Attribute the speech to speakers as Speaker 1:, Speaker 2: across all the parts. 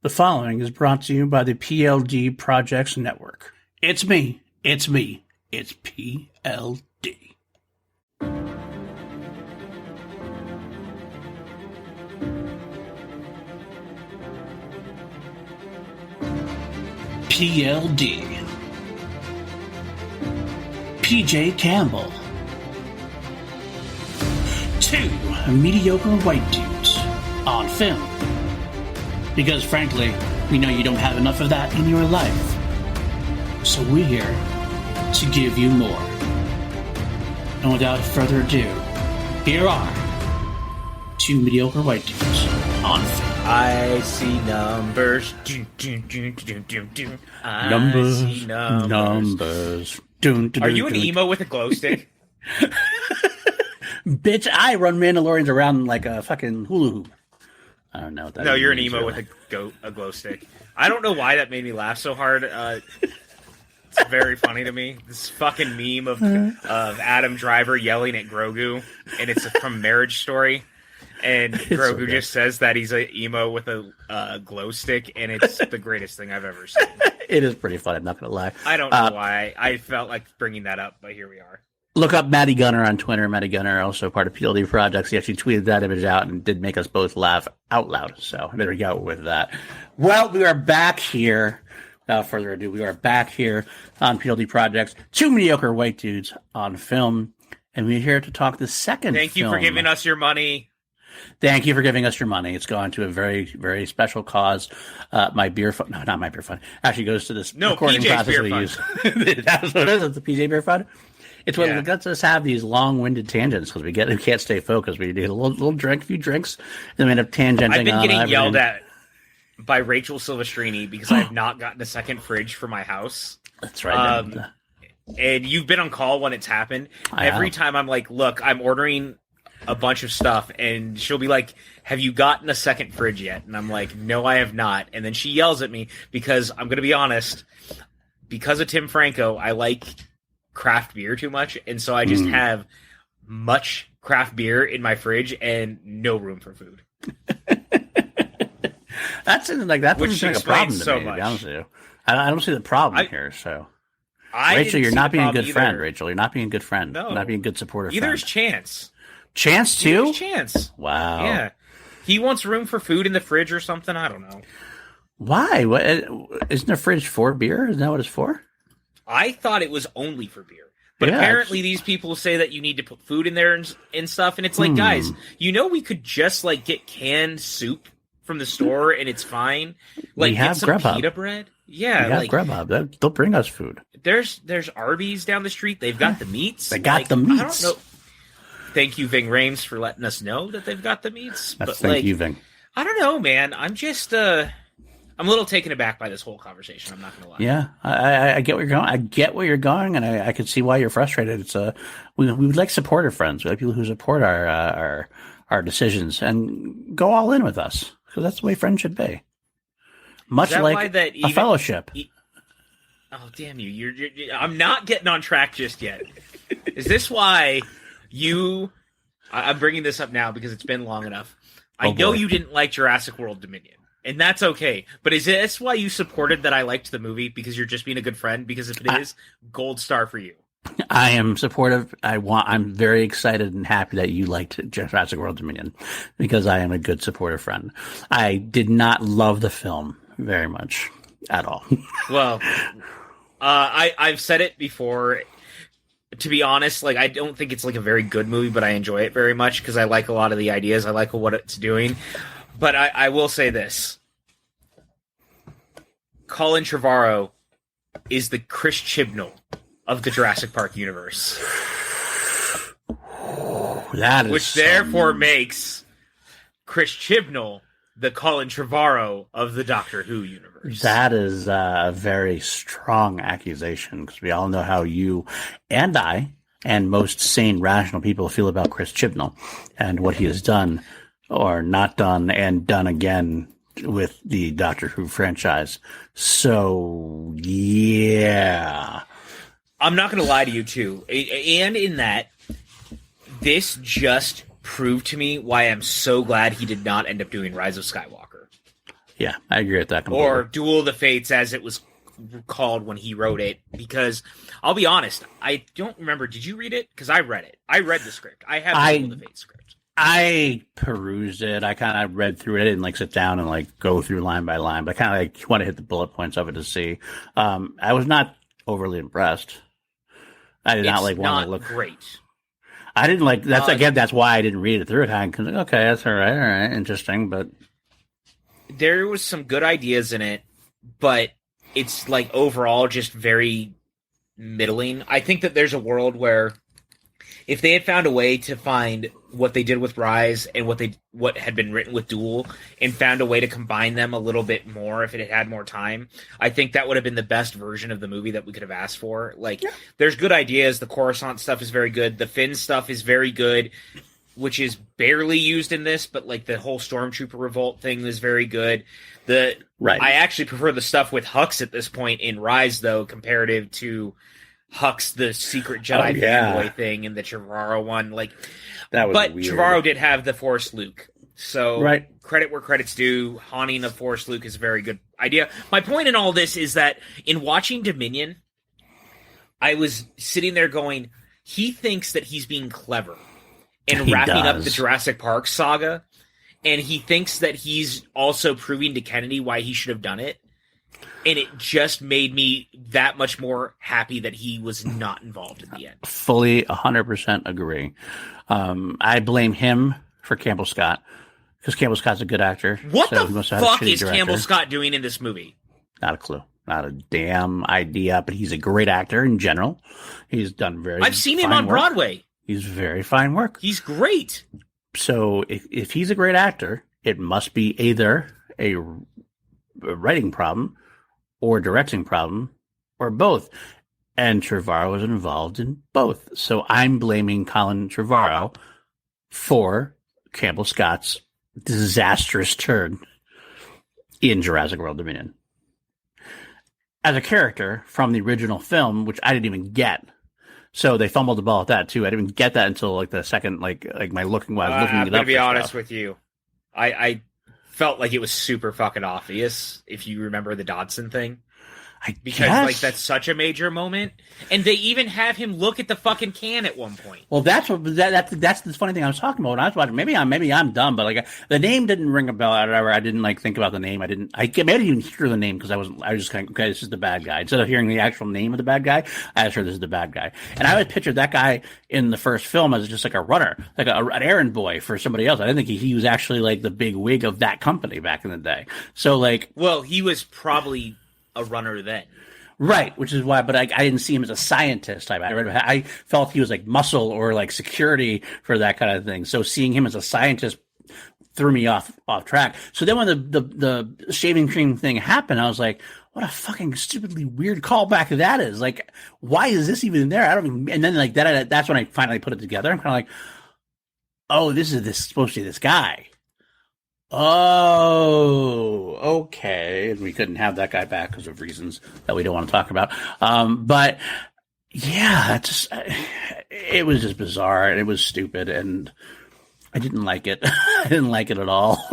Speaker 1: The following is brought to you by the PLD Projects Network. It's me. It's PLD. PLD. PJ Campbell. Two mediocre white dudes on film. Because frankly, we know you don't have enough of that in your life. So we're here to give you more. And without further ado, here are two mediocre white dudes on film.
Speaker 2: I see numbers.
Speaker 1: Numbers.
Speaker 2: Are you an emo with a glow stick?
Speaker 1: Bitch, I run Mandalorians around like a fucking hula hoop. I don't know what that
Speaker 2: No, you're an
Speaker 1: means,
Speaker 2: emo
Speaker 1: really.
Speaker 2: with a glow stick. I don't know why that made me laugh so hard. It's very funny to me. This fucking meme of Adam Driver yelling at Grogu, and it's from Marriage Story. And Grogu just says that he's an emo with a glow stick, and it's the greatest thing I've ever seen.
Speaker 1: It is pretty fun, I'm not going to lie.
Speaker 2: I don't know why. I felt like bringing that up, but here we are.
Speaker 1: Look up Matty Gunner on Twitter. Matty Gunner, also part of PLD Projects. He actually tweeted that image out and did make us both laugh out loud. So there we go with that. Well, we are back here. Without further ado, we are back here on PLD Projects. Two mediocre white dudes on film. And we're here to talk the second
Speaker 2: Thank you
Speaker 1: film.
Speaker 2: for giving us your money.
Speaker 1: Thank you for giving us your money. It's gone to a very, very special cause. My beer fund. No, not my beer fund. Actually goes to this recording
Speaker 2: PJ's
Speaker 1: process
Speaker 2: beer
Speaker 1: we
Speaker 2: fund.
Speaker 1: use. That's what it is. It's the PJ Beer Fund. It's what lets us have these long-winded tangents because we can't stay focused. We do a little drink, a few drinks, and then we end up tangenting.
Speaker 2: I've been
Speaker 1: on
Speaker 2: getting
Speaker 1: everything.
Speaker 2: yelled at by Rachel Silvestrini because I have not gotten a second fridge for my house.
Speaker 1: That's right.
Speaker 2: And you've been on call when it's happened. Every time I'm like, look, I'm ordering a bunch of stuff, and she'll be like, have you gotten a second fridge yet? And I'm like, no, I have not. And then she yells at me because I'm going to be honest, because of Tim Franco, I like craft beer too much, and so I just have much craft beer in my fridge and no room for food.
Speaker 1: That doesn't like a problem to
Speaker 2: so
Speaker 1: me,
Speaker 2: much.
Speaker 1: to be honest with you. I don't see the problem here. So,
Speaker 2: I
Speaker 1: Rachel, you're not being a good
Speaker 2: either.
Speaker 1: friend. Rachel, you're not being a good friend.
Speaker 2: No.
Speaker 1: You're not being a good supporter.
Speaker 2: Either
Speaker 1: friend.
Speaker 2: is Chance.
Speaker 1: Chance too.
Speaker 2: Either's Chance.
Speaker 1: Wow.
Speaker 2: Yeah. He wants room for food in the fridge or something. I don't know.
Speaker 1: Why? What? Isn't the fridge for beer? Isn't that what it's for?
Speaker 2: I thought it was only for beer. But
Speaker 1: Yeah,
Speaker 2: apparently these people say that you need to put food in there and stuff. And it's like, guys, we could just like get canned soup from the store and it's fine. Like,
Speaker 1: We have
Speaker 2: get some
Speaker 1: Grubhub.
Speaker 2: pita bread. Yeah.
Speaker 1: We have
Speaker 2: like,
Speaker 1: Grubhub. They'll bring us food.
Speaker 2: there's Arby's down the street. They've got the meats.
Speaker 1: They got the meats.
Speaker 2: I don't know. Thank you, Ving Rhames, for letting us know that they've got the meats.
Speaker 1: Thank you, Ving.
Speaker 2: I don't know, man. I'm just, I'm a little taken aback by this whole conversation. I'm not going to lie.
Speaker 1: Yeah, I get where you're going. I get where you're going, and I can see why you're frustrated. It's we would like supporter friends. We like people who support our decisions and go all in with us because that's the way friends should be. Much like a fellowship.
Speaker 2: Oh, damn you! You're I'm not getting on track just yet. Is this why I'm bringing this up now because it's been long enough. I know you didn't like Jurassic World Dominion. And that's okay. But is this why you supported that I liked the movie? Because you're just being a good friend? Because if it is, gold star for you.
Speaker 1: I am supportive. I'm very excited and happy that you liked Jurassic World Dominion because I am a good supportive friend. I did not love the film very much at all.
Speaker 2: Well, I've said it before. To be honest, like, I don't think it's like a very good movie, but I enjoy it very much because I like a lot of the ideas. I like what it's doing. But I will say this. Colin Trevorrow is the Chris Chibnall of the Jurassic Park universe.
Speaker 1: That is
Speaker 2: which therefore makes Chris Chibnall the Colin Trevorrow of the Doctor Who universe.
Speaker 1: That is a very strong accusation because we all know how you and I and most sane, rational people feel about Chris Chibnall and what he has done or not done and done again with the Doctor Who franchise. So, yeah.
Speaker 2: I'm not going to lie to you, too. And in that, this just proved to me why I'm so glad he did not end up doing Rise of Skywalker.
Speaker 1: Yeah, I agree with that completely.
Speaker 2: Or Duel of the Fates, as it was called when he wrote it. Because I'll be honest, I don't remember. Did you read it? Because I read it. I read the script. I have the Duel of the Fates script.
Speaker 1: I perused it. I kind of read through it. I didn't like sit down and like go through line by line, but I kind of like want to hit the bullet points of it to see. I was not overly impressed. I did not like want to look
Speaker 2: great.
Speaker 1: I didn't like that's again. That's why I didn't read it through it. Okay, that's all right, interesting. But
Speaker 2: there was some good ideas in it, but it's like overall just very middling. I think that there's a world where if they had found a way to find what they did with Rise and what had been written with Duel and found a way to combine them a little bit more if it had more time, I think that would have been the best version of the movie that we could have asked for. Like, there's good ideas. The Coruscant stuff is very good. The Finn stuff is very good, which is barely used in this, but like the whole Stormtrooper revolt thing is very good. I actually prefer the stuff with Hux at this point in Rise, though, comparative to Hux, the secret Jedi fanboy thing, and the Trevorrow one. Like,
Speaker 1: that was
Speaker 2: but
Speaker 1: weird.
Speaker 2: Trevorrow did have the Force Luke, so credit where credit's due. Haunting of Force Luke is a very good idea. My point in all this is that in watching Dominion, I was sitting there going, he thinks that he's being clever and wrapping up the Jurassic Park saga, and he thinks that he's also proving to Kennedy why he should have done it. And it just made me that much more happy that he was not involved in the end.
Speaker 1: Fully 100% agree. I blame him for Campbell Scott because Campbell Scott's a good actor.
Speaker 2: What the fuck is Campbell Scott doing in this movie?
Speaker 1: Not a clue. Not a damn idea, but he's a great actor in general. He's done
Speaker 2: I've seen him on Broadway.
Speaker 1: He's very fine work.
Speaker 2: He's great.
Speaker 1: So if he's a great actor, it must be either a writing problem or directing problem, or both. And Trevorrow was involved in both. So I'm blaming Colin Trevorrow for Campbell Scott's disastrous turn in Jurassic World Dominion. As a character from the original film, which I didn't even get. So they fumbled the ball at that too. I didn't even get that until like the second, like my looking while I was looking it up.
Speaker 2: I'm going to be honest with you. I felt like it was super fucking obvious, if you remember the Dodson thing. Because like that's such a major moment, and they even have him look at the fucking can at one point.
Speaker 1: Well, that's the funny thing I was talking about when I was watching. Maybe I'm dumb, but like the name didn't ring a bell. I didn't like think about the name. I didn't even hear the name because I was just kind of, okay, this is the bad guy. Instead of hearing the actual name of the bad guy, I just heard this is the bad guy, and I would picture that guy in the first film as just like a runner, like an errand boy for somebody else. I didn't think he was actually like the big wig of that company back in the day. So like,
Speaker 2: well, he was probably a runner then.
Speaker 1: Right, which is why, but I didn't see him as a scientist. I felt he was like muscle or like security for that kind of thing. So seeing him as a scientist threw me off track. So then when the shaving cream thing happened, I was like, what a fucking stupidly weird callback that is. Like, why is this even there? And then like that's when I finally put it together. I'm kind of like, oh, this is supposed to be this guy. Oh, okay. And we couldn't have that guy back because of reasons that we don't want to talk about. But yeah, it was just bizarre and it was stupid and I didn't like it. I didn't like it at all.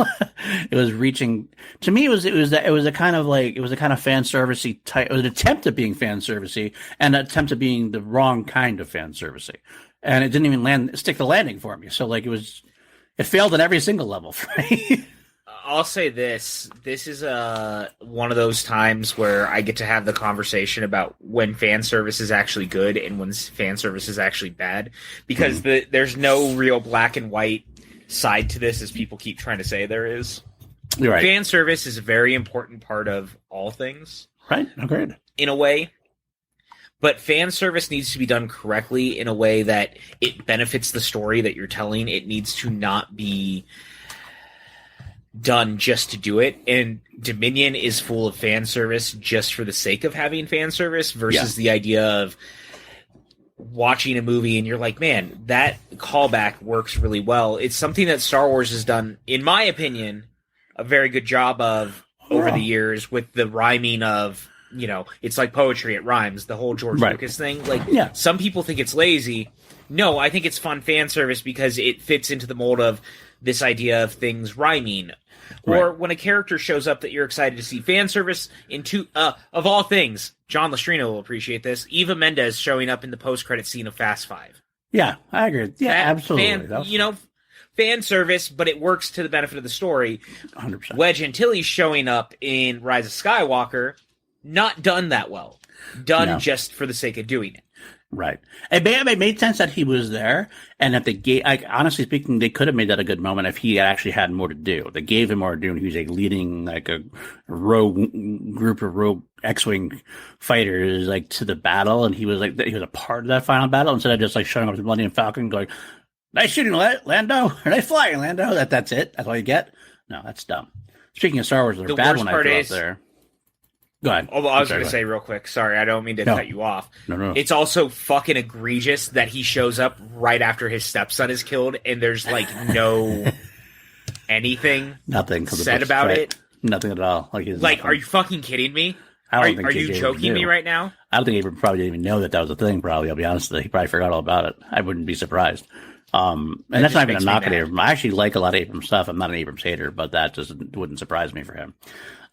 Speaker 1: It was reaching to me. It was a kind of fan servicey type. It was an attempt at being fan servicey and an attempt at being the wrong kind of fan servicey. And it didn't even stick the landing for me. So like it failed at every single level for me.
Speaker 2: I'll say this. This is one of those times where I get to have the conversation about when fan service is actually good and when fan service is actually bad. Because there's no real black and white side to this as people keep trying to say there is.
Speaker 1: You're right.
Speaker 2: Fan service is a very important part of all things.
Speaker 1: Right. Agreed.
Speaker 2: In a way. But fan service needs to be done correctly in a way that it benefits the story that you're telling. It needs to not be done just to do it. And Dominion is full of fan service just for the sake of having fan service versus the idea of watching a movie and you're like, man, that callback works really well. It's something that Star Wars has done, in my opinion, a very good job of over the years with the rhyming of, you know, it's like poetry, it rhymes, the whole George Lucas thing. Like, some people think it's lazy. No, I think it's fun fan service because it fits into the mold of this idea of things rhyming. Or when a character shows up that you're excited to see. Fan service of all things, John Lestrino will appreciate this, Eva Mendes showing up in the post-credit scene of Fast 5.
Speaker 1: Yeah, I agree. Yeah, absolutely.
Speaker 2: Fan service, but it works to the benefit of the story.
Speaker 1: 100%.
Speaker 2: Wedge Antilles showing up in Rise of Skywalker, not done that well. Done just for the sake of doing it.
Speaker 1: Right. It made sense that he was there, and if they gave, honestly speaking, they could have made that a good moment if he actually had more to do. They gave him more to do, and he was leading a group of rogue X-wing fighters to the battle, and he was a part of that final battle instead of just showing up to the Millennium Falcon going, "Nice shooting, Lando," or "Nice flying, Lando." That's it. That's all you get. No, that's dumb. Speaking of Star Wars, the bad one I threw out there. Go ahead.
Speaker 2: Although I was going to say real quick, sorry, I don't mean to cut you off.
Speaker 1: No.
Speaker 2: It's also fucking egregious that he shows up right after his stepson is killed, and there's no anything
Speaker 1: nothing
Speaker 2: said about it.
Speaker 1: Nothing at all. Are
Speaker 2: you fucking kidding me? Are you joking me right now?
Speaker 1: I don't think Abrams probably didn't even know that was a thing. Probably, I'll be honest with you, he probably forgot all about it. I wouldn't be surprised. And that's not even a knock at Abrams. I actually like a lot of Abrams stuff. I'm not an Abrams hater, but that just wouldn't surprise me for him.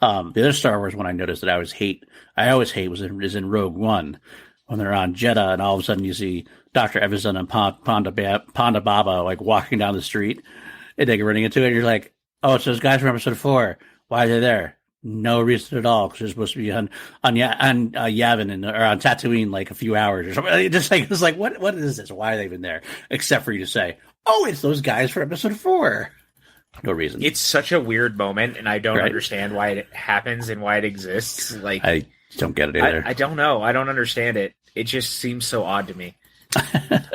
Speaker 1: The other Star Wars one I noticed that I always hate is in Rogue One when they're on Jeddah and all of a sudden you see Dr. Evison and Ponda Baba walking down the street and they get running into it. And you're like, oh, it's those guys from episode 4. Why are they there? No reason at all because they're supposed to be on Yavin or on Tatooine a few hours or something. It's like what is this? Why are they even there? Except for you to say, oh, it's those guys for episode 4. No reason.
Speaker 2: It's such a weird moment, and I don't understand why it happens and why it exists.
Speaker 1: I don't get it either.
Speaker 2: I don't know. I don't understand it. It just seems so odd to me.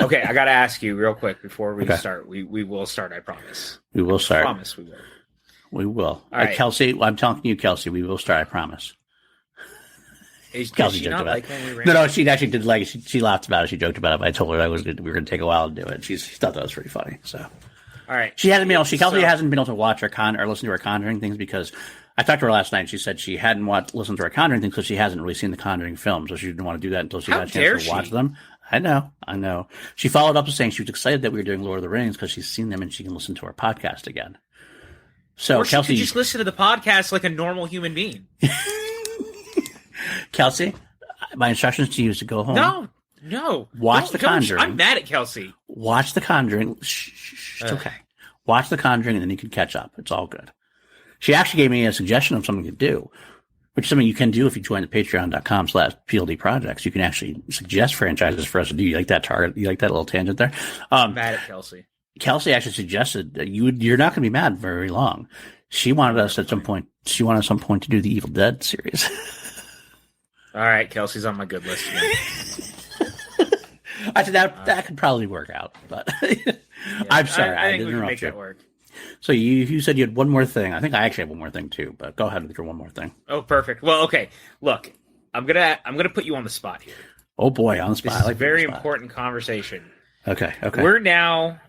Speaker 2: Okay, I got to ask you real quick before we start. We will start, I promise.
Speaker 1: We will start.
Speaker 2: I promise we will.
Speaker 1: We will.
Speaker 2: All right.
Speaker 1: Kelsey, I'm talking to you, Kelsey. We will start, I promise.
Speaker 2: Kelsey joked about it. When we ran
Speaker 1: no, she actually did she laughed about it. She joked about it, but I told her we were going to take a while to do it. She thought that was pretty funny, so...
Speaker 2: All right.
Speaker 1: Kelsey hasn't been able to watch or listen to our Conjuring things because I talked to her last night. And she said she hadn't listened to our Conjuring things because she hasn't really seen the Conjuring films, so she didn't want to do that until she got a chance to watch them. I know. She followed up with saying she was excited that we were doing Lord of the Rings because she's seen them and she can listen to our podcast again. So
Speaker 2: or she could just listen to the podcast like a normal human being.
Speaker 1: Kelsey, my instructions to you is to go home.
Speaker 2: No.
Speaker 1: Watch The Conjuring.
Speaker 2: I'm mad at Kelsey.
Speaker 1: Watch The Conjuring. Shh, it's okay. Watch The Conjuring and then you can catch up. It's all good. She actually gave me a suggestion of something to do, which is something you can do if you join the patreon.com/PLD projects. You can actually suggest franchises for us to do. You like that target? You like that little tangent there?
Speaker 2: I'm mad at Kelsey.
Speaker 1: Kelsey actually suggested that you're not going to be mad very long. She wanted us at some point to do the Evil Dead series.
Speaker 2: All right, Kelsey's on my good list again.
Speaker 1: I said that could probably work out, but I'm sorry. I didn't interrupt
Speaker 2: make
Speaker 1: you.
Speaker 2: That work.
Speaker 1: So you said you had one more thing. I think I actually have one more thing too, but go ahead with your one more thing.
Speaker 2: Oh, perfect. Well, okay. Look, I'm gonna put you on the spot here.
Speaker 1: Oh boy, on the spot.
Speaker 2: This is a very important conversation.
Speaker 1: Okay.
Speaker 2: We're now,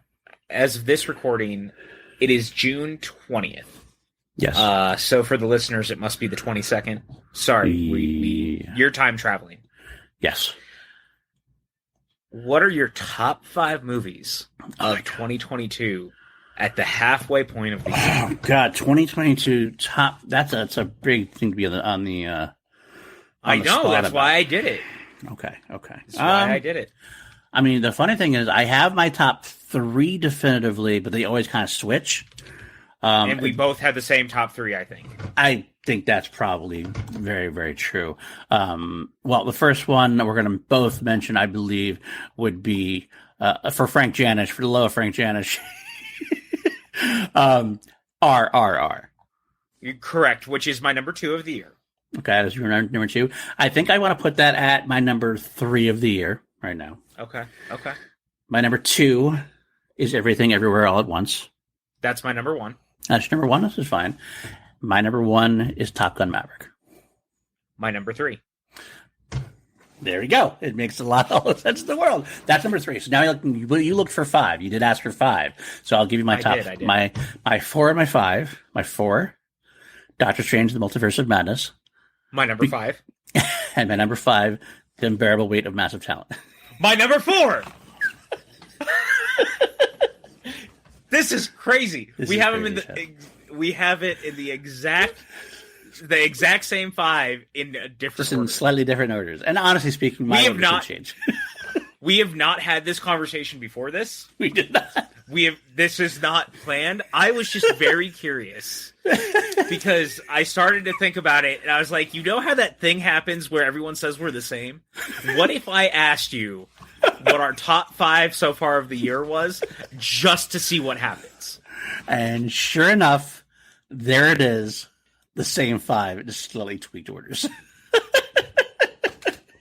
Speaker 2: as of this recording, it is June 20th.
Speaker 1: Yes.
Speaker 2: So for the listeners, it must be the 22nd. Sorry, you're time traveling.
Speaker 1: Yes.
Speaker 2: What are your top 5 movies of 2022 at the halfway point of the year?
Speaker 1: Oh God, 2022 top. That's a big thing to be on the.
Speaker 2: I know. That's why I did it.
Speaker 1: Okay.
Speaker 2: That's why I did it.
Speaker 1: I mean, the funny thing is, I have my top 3 definitively, but they always kind of switch.
Speaker 2: And we both had the same top 3, I think.
Speaker 1: I think that's probably very, very true. Well, the first one we're going to both mention, I believe, would be for Frank Janish, for the love of Frank Janish. RRR.
Speaker 2: You're correct, which is my number 2 of the year.
Speaker 1: Okay, that is your number 2. I think I want to put that at my number 3 of the year right now.
Speaker 2: Okay.
Speaker 1: My number 2 is Everything Everywhere All at Once.
Speaker 2: That's my number 1.
Speaker 1: That's your number 1. This is fine. My number 1 is Top Gun Maverick.
Speaker 2: My number 3.
Speaker 1: There you go. It makes a lot of sense in the world. That's number 3. So now you looked for 5. You did ask for 5. So I'll give you my top.
Speaker 2: I did.
Speaker 1: My 4 and my 5. My 4, Doctor Strange: The Multiverse of Madness.
Speaker 2: My number 5.
Speaker 1: And my number 5, The Unbearable Weight of Massive Talent.
Speaker 2: My number 4. This is crazy.
Speaker 1: This
Speaker 2: we
Speaker 1: is
Speaker 2: have
Speaker 1: crazy
Speaker 2: them in we have it in the exact same 5 in a different
Speaker 1: just
Speaker 2: order.
Speaker 1: in slightly different orders. And honestly speaking, my order should change.
Speaker 2: We have not had this conversation before this.
Speaker 1: We did not.
Speaker 2: This is not planned. I was just very curious because I started to think about it and I was like, you know how that thing happens where everyone says we're the same? What if I asked you what our top 5 so far of the year was just to see what happens?
Speaker 1: And sure enough, there it is. The same 5, just slightly tweaked orders.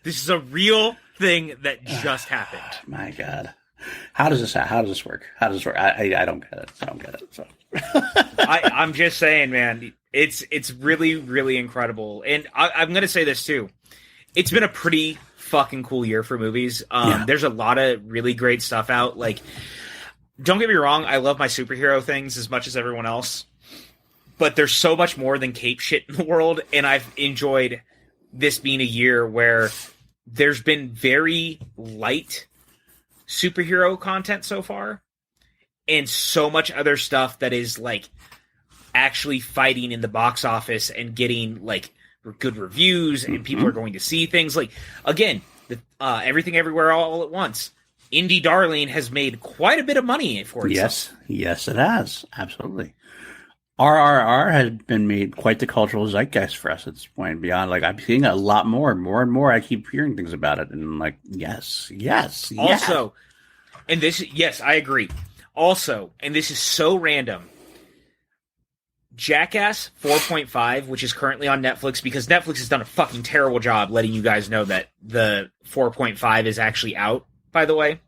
Speaker 2: This is a real thing that just happened.
Speaker 1: My God. How does this work? I don't get it. I don't get it. So.
Speaker 2: I'm just saying, man, it's really, really incredible. And I'm going to say this too. It's been a pretty fucking cool year for movies. There's a lot of really great stuff out. Like, don't get me wrong, I love my superhero things as much as everyone else. But there's so much more than cape shit in the world, and I've enjoyed this being a year where there's been very light superhero content so far, and so much other stuff that is like actually fighting in the box office and getting like good reviews, and people are going to see things. Like, again, Everything Everywhere All at Once. Indie Darling has made quite a bit of money for itself.
Speaker 1: Yes, it has. Absolutely. RRR has been made quite the cultural zeitgeist for us at this point. Beyond, like, I'm seeing a lot more and more. I keep hearing things about it, and I'm like, yes.
Speaker 2: Also, and this, yes, I agree. Also, and this is so random, Jackass 4.5, which is currently on Netflix, because Netflix has done a fucking terrible job letting you guys know that the 4.5 is actually out, by the way.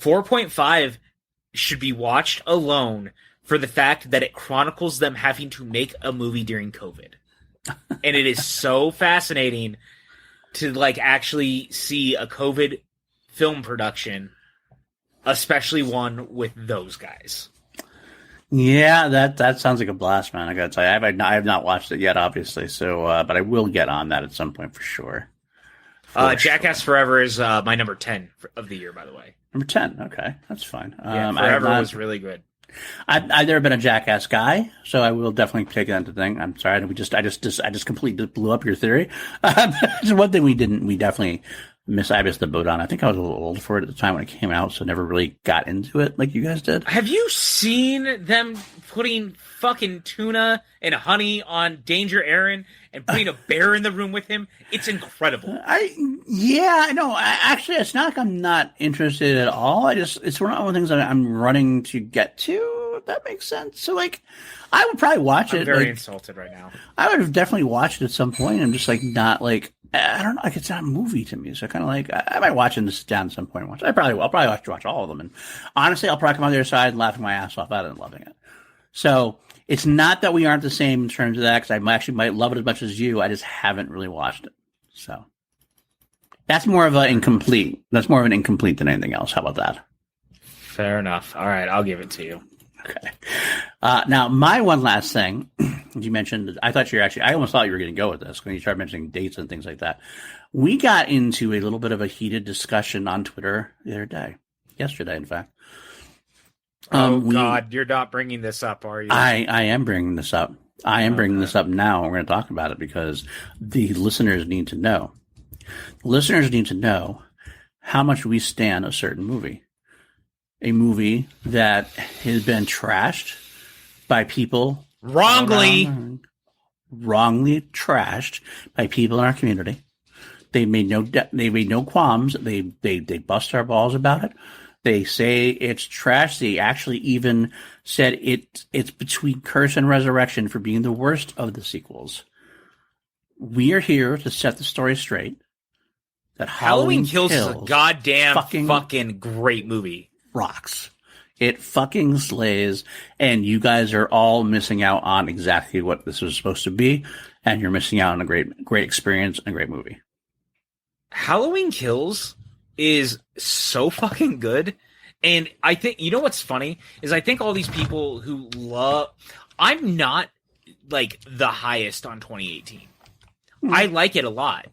Speaker 2: 4.5 should be watched alone for the fact that it chronicles them having to make a movie during COVID. And it is so fascinating to like actually see a COVID film production, especially one with those guys.
Speaker 1: Yeah, that sounds like a blast, man. I gotta tell you, I have not watched it yet, obviously. So, but I will get on that at some point for sure.
Speaker 2: Jackass Forever is my number 10 of the year, by the way.
Speaker 1: Number 10, okay, that's fine.
Speaker 2: Forever was really good.
Speaker 1: I've never been a Jackass guy, so I will definitely take that into thing. I'm sorry, I just completely blew up your theory. It's one thing we definitely I missed the boat on. I think I was a little old for it at the time when it came out, so never really got into it like you guys did.
Speaker 2: Have you seen them putting fucking tuna and honey on Danger Aaron and putting a bear in the room with him? It's incredible.
Speaker 1: I know. Actually, it's not like I'm not interested at all. It's one of the things that I'm running to get to, if that makes sense. So, like, I would probably watch it.
Speaker 2: I'm very insulted right now.
Speaker 1: I would have definitely watched it at some point. I'm just like not like, I don't know, like it's not a movie to me. So kind of like I might watch it and sit down at some point and watch it. I'll probably watch all of them. And honestly, I'll probably come on the other side laughing my ass off at it and loving it. So it's not that we aren't the same in terms of that, because I actually might love it as much as you. I just haven't really watched it. So that's more of an incomplete. That's more of an incomplete than anything else. How about that?
Speaker 2: Fair enough. All right, I'll give it to you.
Speaker 1: Okay. Now, my one last thing, you mentioned, I almost thought you were going to go with this when you started mentioning dates and things like that. We got into a little bit of a heated discussion on Twitter the other day, yesterday, in fact.
Speaker 2: God, you're not bringing this up, are you?
Speaker 1: I am bringing this up. I am bringing this up now. We're going to talk about it because the listeners need to know. Listeners need to know how much we stan a certain movie. A movie that has been trashed by people wrongly trashed by people in our community. They made no qualms. They bust our balls about it. They say it's trash. They actually even said it's between Curse and Resurrection for being the worst of the sequels. We are here to set the story straight. That Halloween Kills
Speaker 2: is a goddamn fucking great movie.
Speaker 1: Rocks. It fucking slays, and you guys are all missing out on exactly what this was supposed to be, and you're missing out on a great experience and a great movie.
Speaker 2: Halloween Kills is so fucking good, and I think, you know what's funny, is I think all these people who I'm not, like, the highest on 2018. I like it a lot.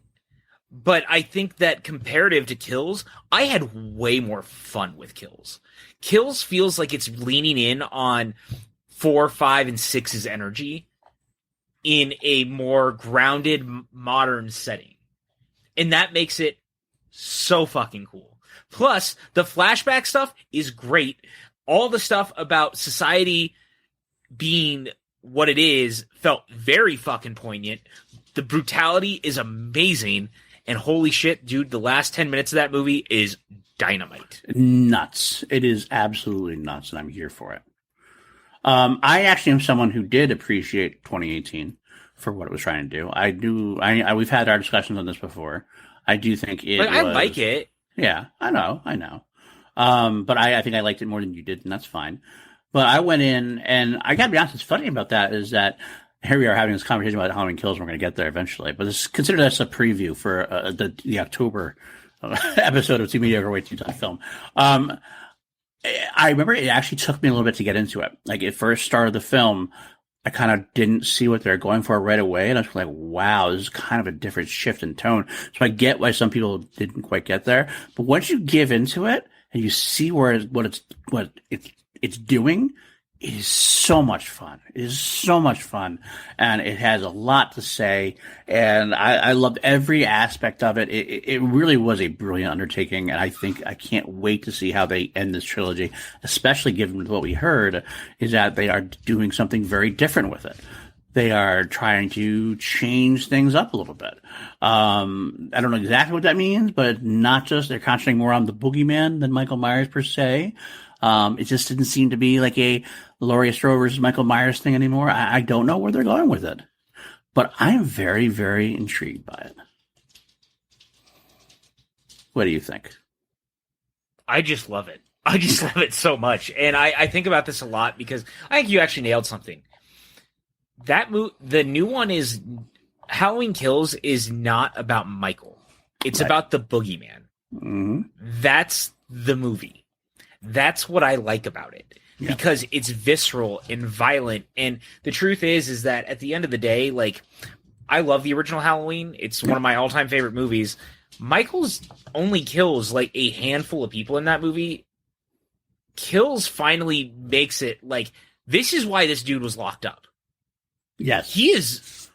Speaker 2: But I think that comparative to Kills, I had way more fun with Kills. Kills feels like it's leaning in on 4, 5, and 6's energy in a more grounded, modern setting. And that makes it so fucking cool. Plus, the flashback stuff is great. All the stuff about society being what it is felt very fucking poignant. The brutality is amazing. And holy shit, dude, the last 10 minutes of that movie is dynamite.
Speaker 1: Nuts. It is absolutely nuts, and I'm here for it. I actually am someone who did appreciate 2018 for what it was trying to do. I do. We've had our discussions on this before. I do think it.
Speaker 2: I like it.
Speaker 1: Yeah, I know. But I think I liked it more than you did, and that's fine. But I went in, and I got to be honest. What's funny about that is that here we are having this conversation about Halloween Kills, and we're going to get there eventually. But consider this a preview for the October episode of Two Mediocre White Dudes on Film. I remember it actually took me a little bit to get into it. Like, it first started the film, I kind of didn't see what they're going for right away, and I was like, wow, this is kind of a different shift in tone. So I get why some people didn't quite get there. But once you give into it and you see what it's doing, it is so much fun. It is so much fun, and it has a lot to say, and I loved every aspect of it. It really was a brilliant undertaking, and I can't wait to see how they end this trilogy, especially given what we heard is that they are doing something very different with it. They are trying to change things up a little bit. I don't know exactly what that means, but not just they're concentrating more on the boogeyman than Michael Myers per se. It just didn't seem to be like a Laurie Strode versus Michael Myers thing anymore. I don't know where they're going with it, but I am very, very intrigued by it. What do you think?
Speaker 2: I just love it. I just love it so much. And I think about this a lot because I think you actually nailed something. The new one is Halloween Kills is not about Michael. It's about the boogeyman.
Speaker 1: Mm-hmm.
Speaker 2: That's the movie. That's what I like about it because it's visceral and violent. And the truth is that at the end of the day, like, I love the original Halloween. It's one of my all-time favorite movies. Michael's only kills like a handful of people in that movie. Kills finally makes it like, this is why this dude was locked up.
Speaker 1: Yes.
Speaker 2: He's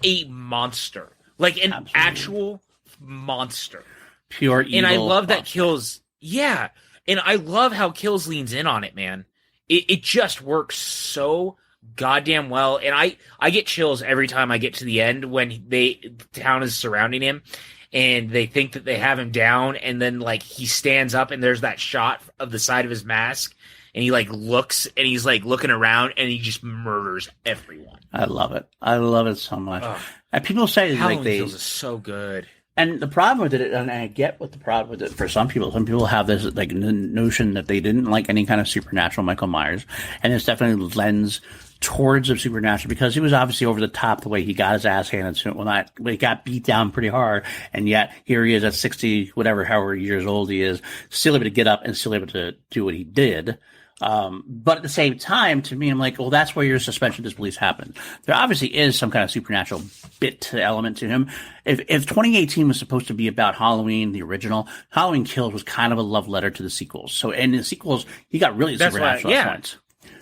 Speaker 2: a monster. Like an actual monster.
Speaker 1: Pure evil.
Speaker 2: And I love
Speaker 1: monster.
Speaker 2: that Kills. Yeah. And I love how Kills leans in on it, man. It just works so goddamn well. And I get chills every time I get to the end when the town is surrounding him and they think that they have him down. And then like he stands up and there's that shot of the side of his mask and he like looks and he's like looking around and he just murders everyone.
Speaker 1: I love it. I love it so much. And people say
Speaker 2: Halloween
Speaker 1: like they
Speaker 2: Kills is so good.
Speaker 1: And the problem with it, and I get what the problem with it for some people. Some people have this like notion that they didn't like any kind of supernatural Michael Myers, and it's definitely lends towards the supernatural because he was obviously over the top the way he got his ass handed to him. When he got beat down pretty hard, and yet here he is at 60, whatever, however years old he is, still able to get up and still able to do what he did. But at the same time, to me, I'm like, well, that's where your suspension of disbelief happened. There obviously is some kind of supernatural element to him. If 2018 was supposed to be about Halloween, the original, Halloween Kills was kind of a love letter to the sequels. So in the sequels, he got really supernatural at points.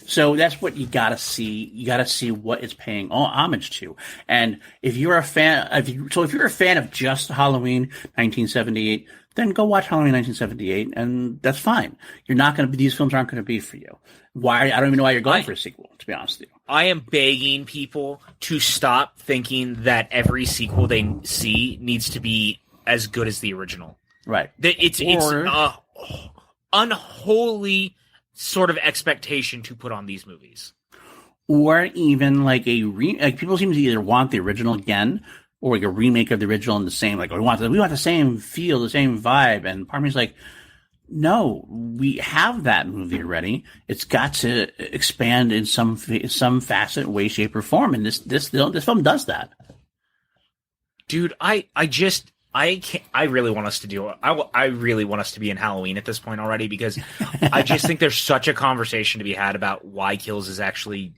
Speaker 1: So that's what you gotta see. You gotta see what it's paying homage to. And if you're a fan, if you're a fan of just Halloween 1978, then go watch Halloween 1978, and that's fine. You're not going to be; these films aren't going to be for you. Why? I don't even know why you're going for a sequel. To be honest with you,
Speaker 2: I am begging people to stop thinking that every sequel they see needs to be as good as the original.
Speaker 1: Right?
Speaker 2: It's unholy sort of expectation to put on these movies,
Speaker 1: or even like like people seem to either want the original again. Or like a remake of the original in the same, like we want the same feel, the same vibe. And part of me is like, no, we have that movie already. It's got to expand in some facet, way, shape, or form. And this film does that.
Speaker 2: Dude, I really want us to do it. I really want us to be in Halloween at this point already because I just think there's such a conversation to be had about why Kills is actually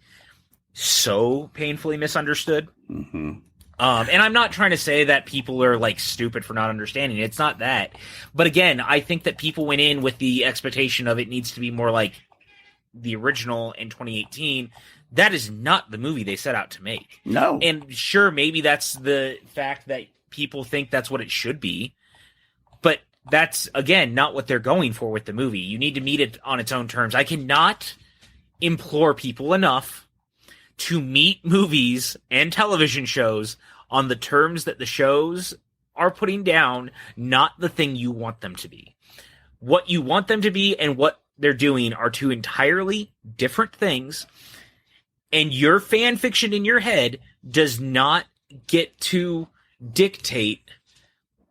Speaker 2: so painfully misunderstood.
Speaker 1: Mm-hmm.
Speaker 2: And I'm not trying to say that people are like stupid for not understanding it. It's not that. But again, I think that people went in with the expectation of it needs to be more like the original in 2018. That is not the movie they set out to make.
Speaker 1: No.
Speaker 2: And sure, maybe that's the fact that people think that's what it should be. But that's, again, not what they're going for with the movie. You need to meet it on its own terms. I cannot implore people enough to meet movies and television shows on the terms that the shows are putting down, not the thing you want them to be. What you want them to be and what they're doing are two entirely different things, and your fan fiction in your head does not get to dictate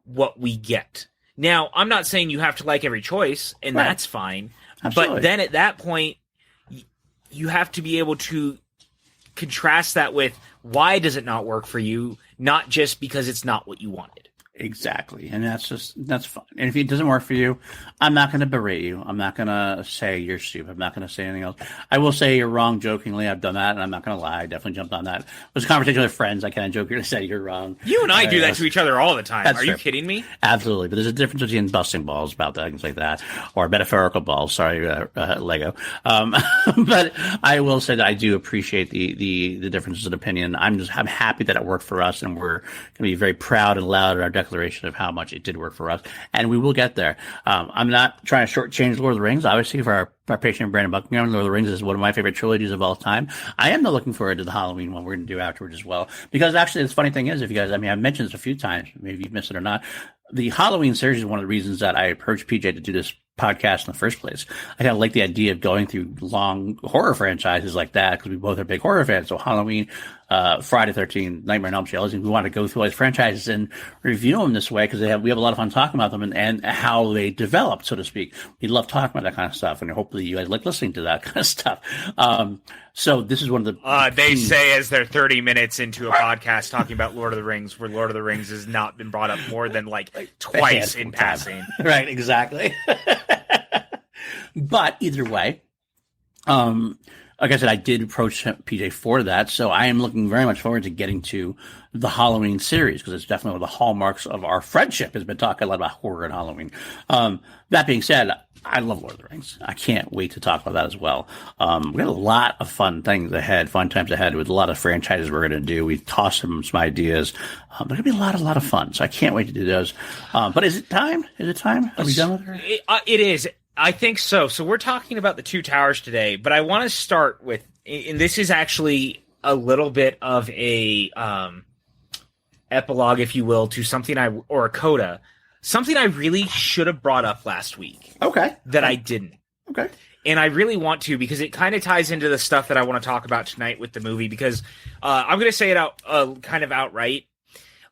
Speaker 2: what we get. Now, I'm not saying you have to like every choice, and
Speaker 1: right.
Speaker 2: That's fine.
Speaker 1: Absolutely.
Speaker 2: But then at that point, you have to be able to contrast that with why does it not work for you, not just because it's not what you wanted.
Speaker 1: Exactly. And that's fine. And if it doesn't work for you, I'm not going to berate you. I'm not going to say you're stupid. I'm not going to say anything else. I will say you're wrong jokingly. I've done that, and I'm not going to lie. I definitely jumped on that. It was a conversation with friends. I kind of jokingly say you're wrong.
Speaker 2: You and I do that to each other all the time. Are you
Speaker 1: fair.
Speaker 2: kidding me?
Speaker 1: Absolutely. But there's a difference between busting balls about that, things like that, or metaphorical balls. Sorry, Lego. But I will say that I do appreciate the differences in opinion. I'm happy that it worked for us, and we're going to be very proud and loud in our declaration of how much it did work for us, and we will get there. I'm not trying to shortchange Lord of the Rings. Obviously, for our patron Brandon Buckingham, Lord of the Rings is one of my favorite trilogies of all time. I am looking forward to the Halloween one we're going to do afterwards as well, because actually, the funny thing is, if you guys, I've mentioned this a few times, maybe you've missed it or not, the Halloween series is one of the reasons that I approached PJ to do this podcast in the first place. I kind of like the idea of going through long horror franchises like that, because we both are big horror fans. So Halloween, Friday 13th, Nightmare on Elm Street, we want to go through all these franchises and review them this way, because we have a lot of fun talking about them and how they developed, so to speak. We love talking about that kind of stuff, and hopefully you guys like listening to that kind of stuff. So this is one of the
Speaker 2: they say as they're 30 minutes into a podcast talking about Lord of the Rings, where Lord of the Rings has not been brought up more than like twice in passing.
Speaker 1: Right, exactly. But either way, like I said, I did approach PJ for that, so I am looking very much forward to getting to the Halloween series, because it's definitely one of the hallmarks of our friendship, has been talking a lot about horror and Halloween. That being said, I love Lord of the Rings. I can't wait to talk about that as well. We got a lot of fun times ahead with a lot of franchises we're going to do. We've tossed some ideas. There's going to be a lot of fun, so I can't wait to do those. But is it time? Are we done with her?
Speaker 2: It is. I think so. So we're talking about the Two Towers today, but I want to start with, and this is actually a little bit of a epilogue, if you will, to something or a coda, something I really should have brought up last week.
Speaker 1: Okay.
Speaker 2: That I didn't.
Speaker 1: Okay.
Speaker 2: And I really want to, because it kind of ties into the stuff that I want to talk about tonight with the movie, because I'm going to say it out kind of outright.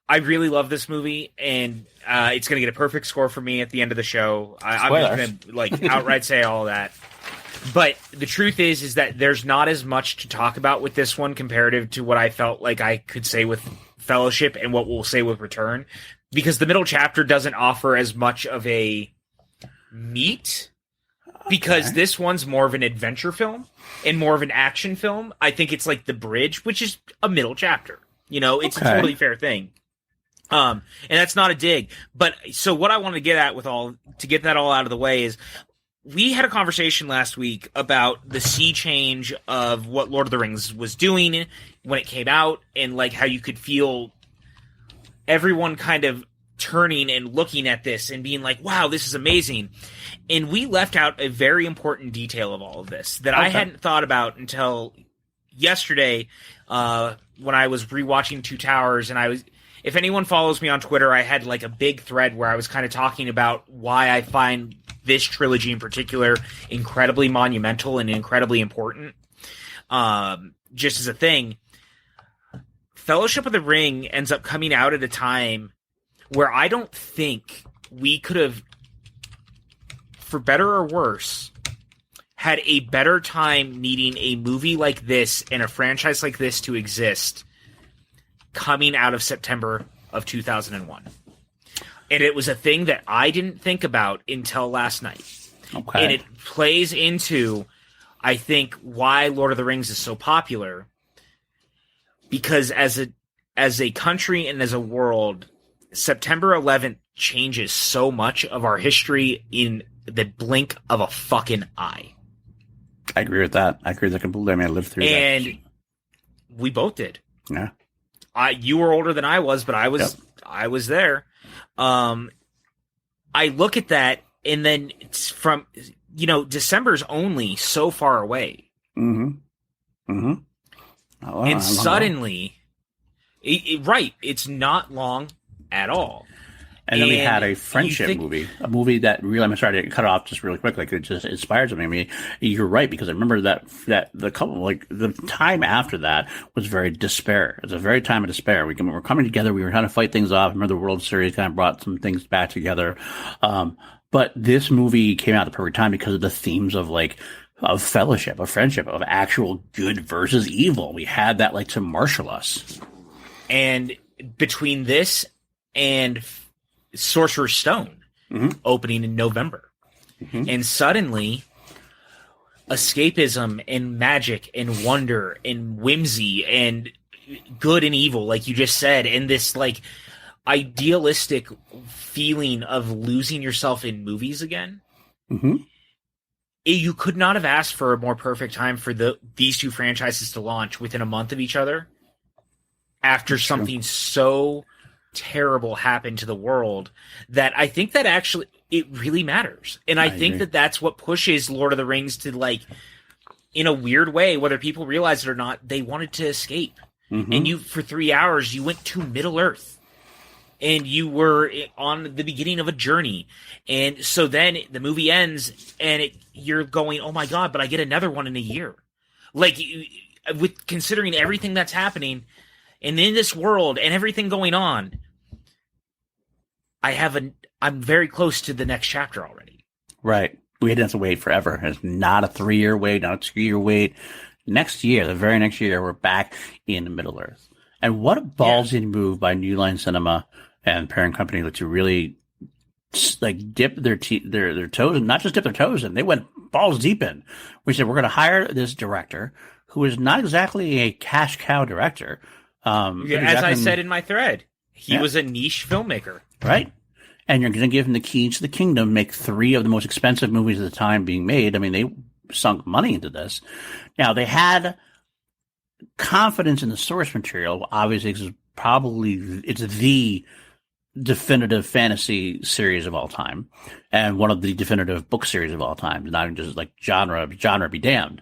Speaker 2: I really love this movie, and it's going to get a perfect score for me at the end of the show. I'm just going to like outright say all that. But the truth is that there's not as much to talk about with this one comparative to what I felt like I could say with Fellowship and what we'll say with Return, because the middle chapter doesn't offer as much of a meat, because this one's more of an adventure film and more of an action film. I think it's like The Bridge, which is a middle chapter. You know, it's a totally fair thing. And that's not a dig. But so what I wanted to get at to get that all out of the way is, we had a conversation last week about the sea change of what Lord of the Rings was doing when it came out, and like how you could feel everyone kind of turning and looking at this and being like, wow, this is amazing. And we left out a very important detail of all of this that I hadn't thought about until yesterday, when I was rewatching Two Towers, and if anyone follows me on Twitter, I had like a big thread where I was kind of talking about why I find this trilogy in particular incredibly monumental and incredibly important. Just as a thing, Fellowship of the Ring ends up coming out at a time where I don't think we could have, for better or worse, had a better time needing a movie like this and a franchise like this to exist coming out of September of 2001. And it was a thing that I didn't think about until last night. Okay. And it plays into, I think, why Lord of the Rings is so popular. Because as as a country and as a world, September 11th changes so much of our history in the blink of a fucking eye.
Speaker 3: I agree with that. I agree with that completely. I mean, I lived through that.
Speaker 2: And we both did.
Speaker 3: Yeah.
Speaker 2: You were older than I was, but I was there. I look at that, and then it's from, December's only so far away.
Speaker 3: Mm-hmm. Mm-hmm. Oh,
Speaker 2: and suddenly, it's not long at all.
Speaker 3: And then we had a friendship movie, a movie that really, I'm sorry to cut off just really quick, like it just inspired something. I mean, you're right, because I remember that the couple, like the time after that was very despair. It was a very time of despair. We were coming together. We were trying to fight things off. I remember the World Series kind of brought some things back together. But this movie came out at the perfect time because of the themes of of fellowship, of friendship, of actual good versus evil. We had that to marshal us.
Speaker 2: And between this and Sorcerer's Stone opening in November. Mm-hmm. And suddenly escapism and magic and wonder and whimsy and good and evil, like you just said, and this idealistic feeling of losing yourself in movies again.
Speaker 3: Mm-hmm.
Speaker 2: You could not have asked for a more perfect time for these two franchises to launch within a month of each other after something so terrible happened to the world, that I think that actually it really matters. And I think that that's what pushes Lord of the Rings to, in a weird way, whether people realize it or not, they wanted to escape. Mm-hmm. And for 3 hours, you went to Middle Earth. And you were on the beginning of a journey. And so then the movie ends, and you're going, oh my God, but I get another one in a year. With considering everything that's happening, and in this world, and everything going on, I'm very close to the next chapter already.
Speaker 3: Right. We didn't have to wait forever. It's not a 3-year wait, not a 2-year wait. Next year, the very next year, we're back in Middle Earth. And what a ballsy move by New Line Cinema and parent company to really dip their toes, and not just dip their toes in. They went balls deep in. We said, we're going to hire this director who is not exactly a cash cow director.
Speaker 2: As I said in my thread, he was a niche filmmaker.
Speaker 3: Right. And you're going to give him the keys to the kingdom, make 3 of the most expensive movies at the time being made. I mean, they sunk money into this. Now, they had confidence in the source material. Obviously, it's the definitive fantasy series of all time, and one of the definitive book series of all time. Not even just genre be damned.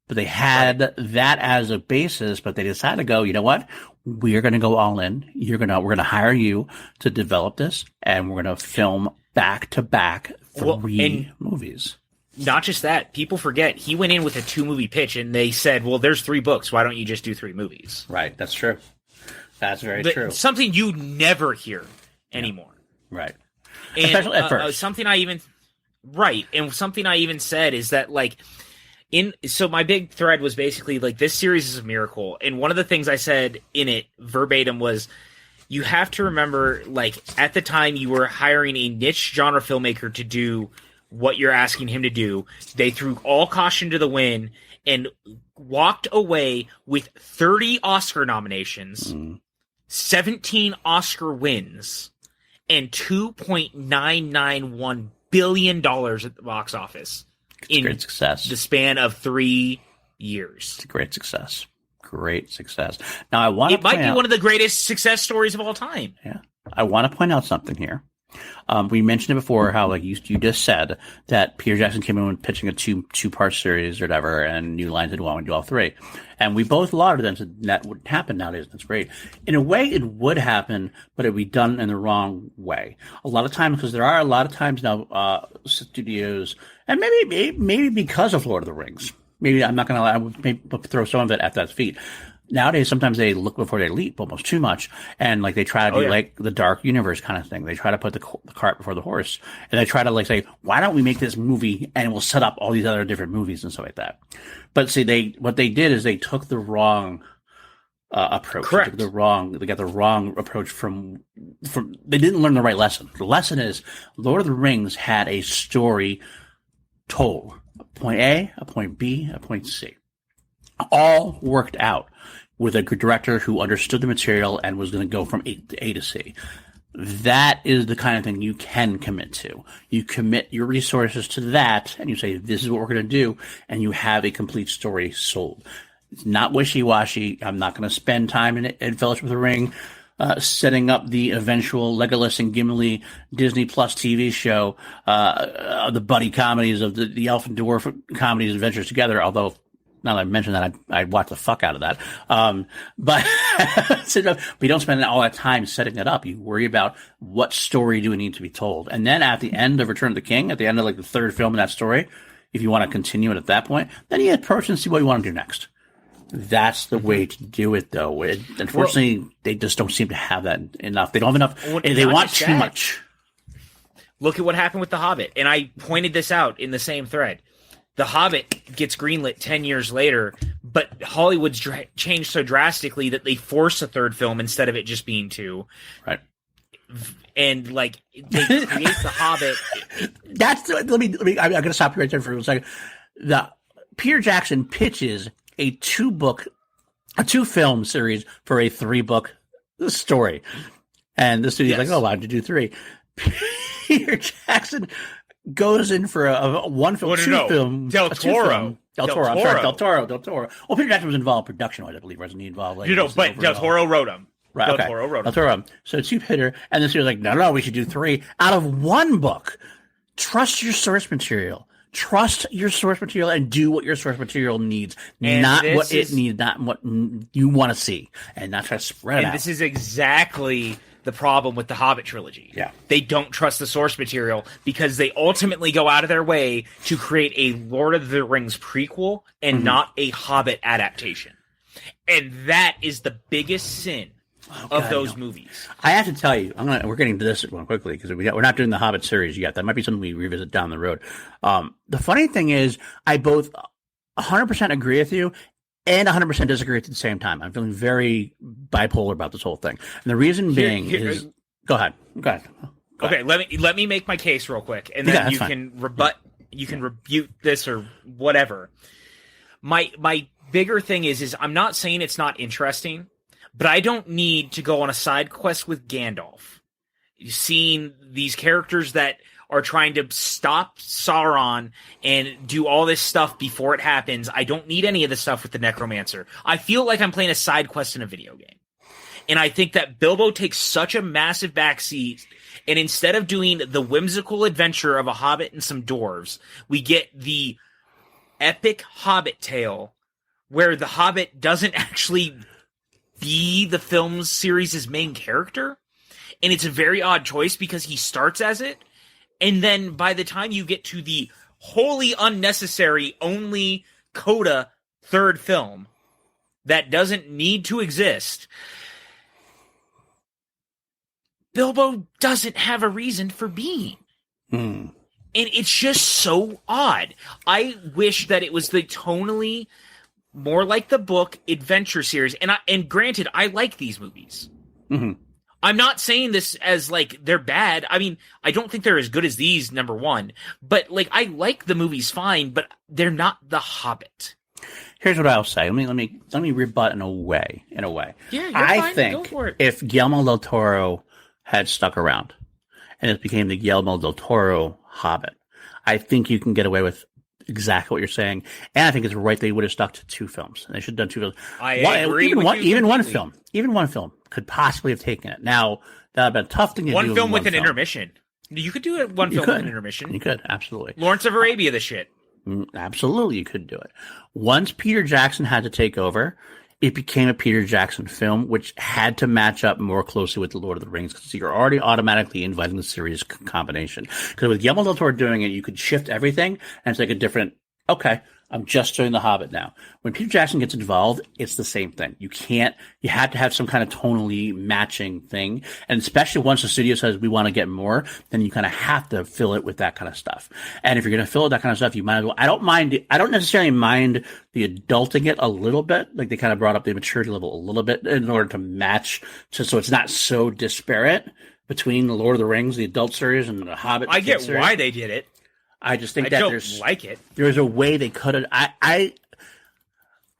Speaker 3: But they had that as a basis, but they decided to go, you know what? We're going to go all in. We're going to hire you to develop this, and we're going to film back to back 3 movies.
Speaker 2: Not just that, people forget he went in with a 2-movie pitch, and they said, well, there's 3 books. Why don't you just do 3 movies?
Speaker 3: Right. That's true. That's very true.
Speaker 2: Something you never hear anymore.
Speaker 3: Right.
Speaker 2: And,
Speaker 3: especially at first.
Speaker 2: Something I even said is that so my big thread was basically this series is a miracle. And one of the things I said in it verbatim was, you have to remember, at the time you were hiring a niche genre filmmaker to do what you're asking him to do. They threw all caution to the wind and walked away with 30 Oscar nominations, 17 Oscar wins, and $2.991 billion at the box office.
Speaker 3: It's great success.
Speaker 2: The span of 3 years.
Speaker 3: It's a great success. Great success. Now, it
Speaker 2: might be one of the greatest success stories of all time.
Speaker 3: Yeah. I want to point out something here. We mentioned it before, how you just said that Peter Jackson came in pitching a two-part series or whatever, and New Line did want to do all 3. And we both lauded them, said that would happen nowadays. That's great. In a way, it would happen, but it would be done in the wrong way. A lot of times, because there are a lot of times now, studios, and maybe because of Lord of the Rings. Maybe I'm not going to lie, I would maybe throw some of it at that feet. Nowadays, sometimes they look before they leap almost too much. And they try to do the dark universe kind of thing. They try to put the cart before the horse. And they try to say, why don't we make this movie and we'll set up all these other different movies and stuff like that. But see, what they did is they took the wrong approach.
Speaker 2: Correct.
Speaker 3: They got the wrong approach from, they didn't learn the right lesson. The lesson is Lord of the Rings had a story told. A point A, a point B, a point C. All worked out. with a director who understood the material and was going to go from A to C. That is the kind of thing you can commit to. You commit your resources to that, and you say, this is what we're going to do, and you have a complete story sold. It's not wishy-washy. I'm not going to spend time in Fellowship of the Ring setting up the eventual Legolas and Gimli Disney Plus TV show, the buddy comedies of the Elf and Dwarf comedies adventures together, although now that I mentioned that, I'd watch the fuck out of that. But we don't spend all that time setting it up. You worry about what story do we need to be told. And then at the end of Return of the King, at the end of like the third film in that story, if you want to continue it at that point, then you approach and see what you want to do next. That's the way to do it, though. Unfortunately, they just don't seem to have that enough. They don't have enough. They want too much.
Speaker 2: Look at what happened with The Hobbit. And I pointed this out in the same thread. The Hobbit gets greenlit 10 years later, but Hollywood's changed so drastically that they force a third film instead of it just being two.
Speaker 3: Right.
Speaker 2: And like they create The Hobbit.
Speaker 3: I'm going to stop you right there for a second. Peter Jackson pitches a two-film series for a 3-book story. And the studio's like, oh, why did you do 3? Peter Jackson goes in for a one-film, two-film.
Speaker 2: Del Toro.
Speaker 3: Del Toro. Well, Peter Jackson was involved in production-wise, I believe, wasn't he involved?
Speaker 2: But Del Toro wrote him.
Speaker 3: Right,
Speaker 2: Del Toro wrote him.
Speaker 3: Del Toro. So two-hitter, and the studio's like, no, we should do 3 out of 1 book. Trust your source material. Trust your source material and do what your source material needs, not what it needs, not what you want to see, and not try to spread it out.
Speaker 2: And this is exactly the problem with the Hobbit trilogy.
Speaker 3: Yeah.
Speaker 2: They don't trust the source material because they ultimately go out of their way to create a Lord of the Rings prequel and not a Hobbit adaptation. And that is the biggest sin of those movies.
Speaker 3: I have to tell you, we're getting to this one quickly because we're not doing the Hobbit series yet. That might be something we revisit down the road. The funny thing is, I both 100% agree with you and 100% disagree at the same time. I'm feeling very bipolar about this whole thing. And the reason being is, go ahead.
Speaker 2: Okay, let me make my case real quick, and then you can rebut this or whatever. My bigger thing is I'm not saying it's not interesting. But I don't need to go on a side quest with Gandalf. Seeing these characters that are trying to stop Sauron and do all this stuff before it happens. I don't need any of the stuff with the Necromancer. I feel like I'm playing a side quest in a video game. And I think that Bilbo takes such a massive backseat, and instead of doing the whimsical adventure of a hobbit and some dwarves, we get the epic hobbit tale where the hobbit doesn't actually be the film series' main character. And it's a very odd choice because he starts as it. And then by the time you get to the wholly unnecessary only coda third film that doesn't need to exist, Bilbo doesn't have a reason for being. And it's just so odd. I wish that it was the tonally more like the book adventure series. And granted, I like these movies. Mm-hmm. I'm not saying this as like they're bad. I mean, I don't think they're as good as these, number one. But like, I like the movies fine, but they're not The Hobbit.
Speaker 3: Here's what I'll say. Let me rebut in a way.
Speaker 2: Yeah,
Speaker 3: I think if Guillermo del Toro had stuck around and it became the Guillermo del Toro Hobbit, I think you can get away with exactly what you're saying, and I think it's right they would have stuck to 2 films. And they should have done 2 films.
Speaker 2: I agree. Even
Speaker 3: one film could possibly have taken it. Now that would have been a tough thing to do.
Speaker 2: One film with an intermission. You could do it. One film with an intermission.
Speaker 3: You could absolutely.
Speaker 2: Lawrence of Arabia, the shit.
Speaker 3: Absolutely, you could do it. Once Peter Jackson had to take over, it became a Peter Jackson film, which had to match up more closely with The Lord of the Rings, because you're already automatically inviting the series combination. Because with Guillermo del Toro doing it, you could shift everything and it's like a different, okay, I'm just doing The Hobbit now. When Peter Jackson gets involved, it's the same thing. You have to have some kind of tonally matching thing. And especially once the studio says we want to get more, then you kind of have to fill it with that kind of stuff. And if you're going to fill it with that kind of stuff, you might as well, I don't necessarily mind the adulting it a little bit. Like they kind of brought up the maturity level a little bit in order to match so it's not so disparate between The Lord of the Rings, the adult series, and The Hobbit.
Speaker 2: I get why they did it.
Speaker 3: I just think
Speaker 2: there's a way they could have.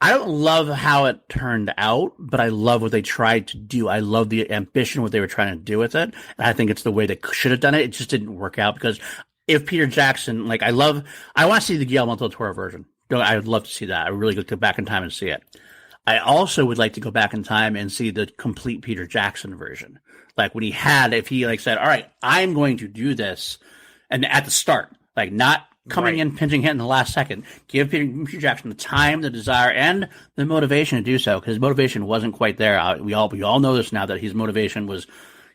Speaker 3: I don't love how it turned out, but I love what they tried to do. I love the ambition, what they were trying to do with it. And I think it's the way they should have done it. It just didn't work out because if Peter Jackson, like I want to see the Guillermo del Toro version. I would love to see that. I would really go back in time and see it. I also would like to go back in time and see the complete Peter Jackson version. Like when if he like said, all right, I'm going to do this. And at the start, like not coming in, pinching hit in the last second, give Peter Jackson the time, the desire, and the motivation to do so. Because his motivation wasn't quite there. We all know this now that his motivation was,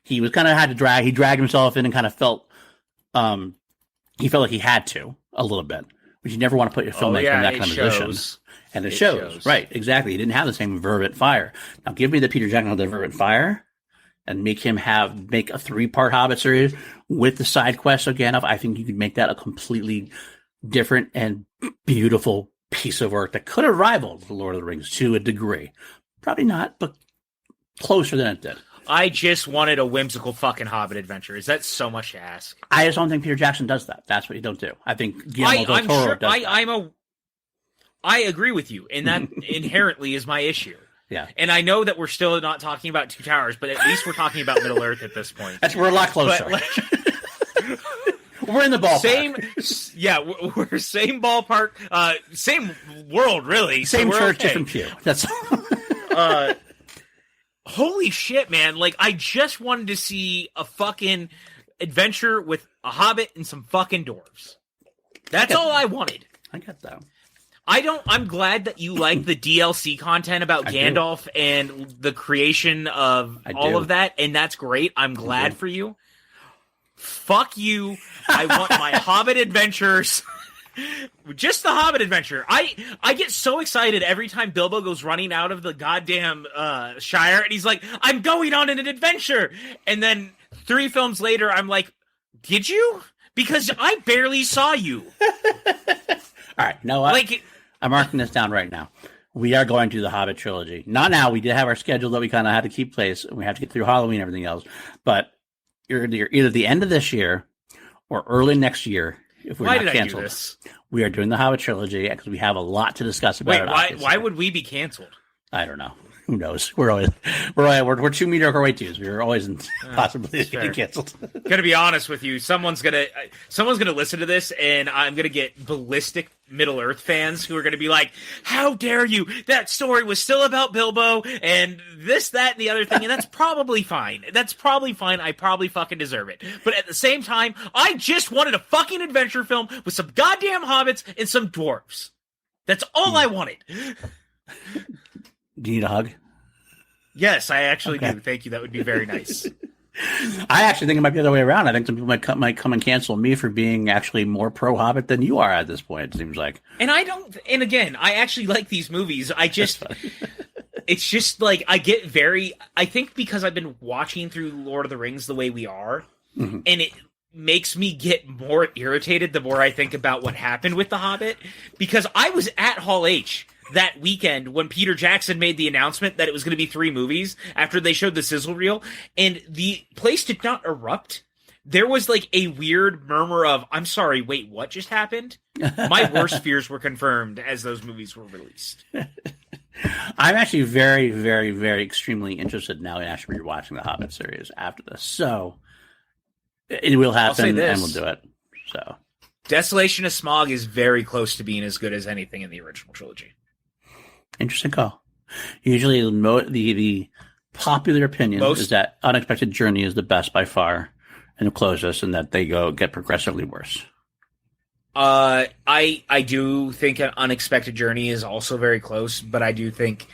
Speaker 3: he was kind of had to he dragged himself in and kind of felt, he felt like he had to a little bit, which you never want to put your filmmaker in that kind of position. And it shows. Right, exactly. He didn't have the same verve at fire. Now give me the Peter Jackson with the verve at fire and make him make a 3-part Hobbit series with the side quests of Gandalf. I think you could make that a completely different and beautiful piece of work that could have rivaled The Lord of the Rings to a degree. Probably not, but closer than it did.
Speaker 2: I just wanted a whimsical fucking Hobbit adventure. Is that so much to ask?
Speaker 3: I just don't think Peter Jackson does that. That's what you don't do. I think Guillermo del Toro does that.
Speaker 2: I agree with you, and that inherently is my issue.
Speaker 3: Yeah.
Speaker 2: And I know that we're still not talking about Two Towers, but at least we're talking about Middle Earth at this point.
Speaker 3: We're a lot closer. We're in the ballpark.
Speaker 2: We're same ballpark, same world, really.
Speaker 3: Same
Speaker 2: so
Speaker 3: church,
Speaker 2: okay.
Speaker 3: different pew. That's
Speaker 2: holy shit, man. Like, I just wanted to see a fucking adventure with a hobbit and some fucking dwarves. That's all I wanted.
Speaker 3: I get that.
Speaker 2: I'm glad that you like the DLC content about Gandalf and the creation of all of that, and that's great. I'm glad for you. Fuck you. I want my Hobbit adventures. Just the Hobbit adventure. I get so excited every time Bilbo goes running out of the goddamn Shire, and he's like, I'm going on an adventure! And then 3 films later, I'm like, did you? Because I barely saw you.
Speaker 3: All right, no, I'm marking this down right now. We are going to the Hobbit trilogy. Not now. We did have our schedule that we kind of had to keep place. We have to get through Halloween and everything else. But you're either the end of this year or early next year if we're not canceled.
Speaker 2: I do this?
Speaker 3: We are doing the Hobbit trilogy because we have a lot to discuss about it.
Speaker 2: Why would we be canceled?
Speaker 3: I don't know. Who knows? We're 2 mediocre white dudes. We're always in possibility of getting canceled.
Speaker 2: Gonna be honest with you, someone's gonna listen to this, and I'm gonna get ballistic Middle Earth fans who are gonna be like, "How dare you? That story was still about Bilbo and this, that, and the other thing," and that's probably fine. I probably fucking deserve it. But at the same time, I just wanted a fucking adventure film with some goddamn hobbits and some dwarves. That's all I wanted.
Speaker 3: Do you need a hug?
Speaker 2: Yes, I actually do. Thank you. That would be very nice.
Speaker 3: I actually think it might be the other way around. I think some people might come and cancel me for being actually more pro Hobbit than you are at this point, it seems like.
Speaker 2: And again, I actually like these movies. It's just like, I think because I've been watching through Lord of the Rings the way we are, and it makes me get more irritated the more I think about what happened with The Hobbit, because I was at Hall H that weekend when Peter Jackson made the announcement that it was going to be 3 movies after they showed the sizzle reel, and the place did not erupt. There was like a weird murmur of, I'm sorry, wait, what just happened? My worst fears were confirmed as those movies were released.
Speaker 3: I'm actually very, very, very extremely interested now in actually rewatching the Hobbit series after this. So it will happen and we'll do it. So
Speaker 2: Desolation of Smaug is very close to being as good as anything in the original trilogy.
Speaker 3: Interesting call. Usually the popular opinion is that Unexpected Journey is the best by far and the closest, and that they get progressively worse.
Speaker 2: I do think an Unexpected Journey is also very close, but I do think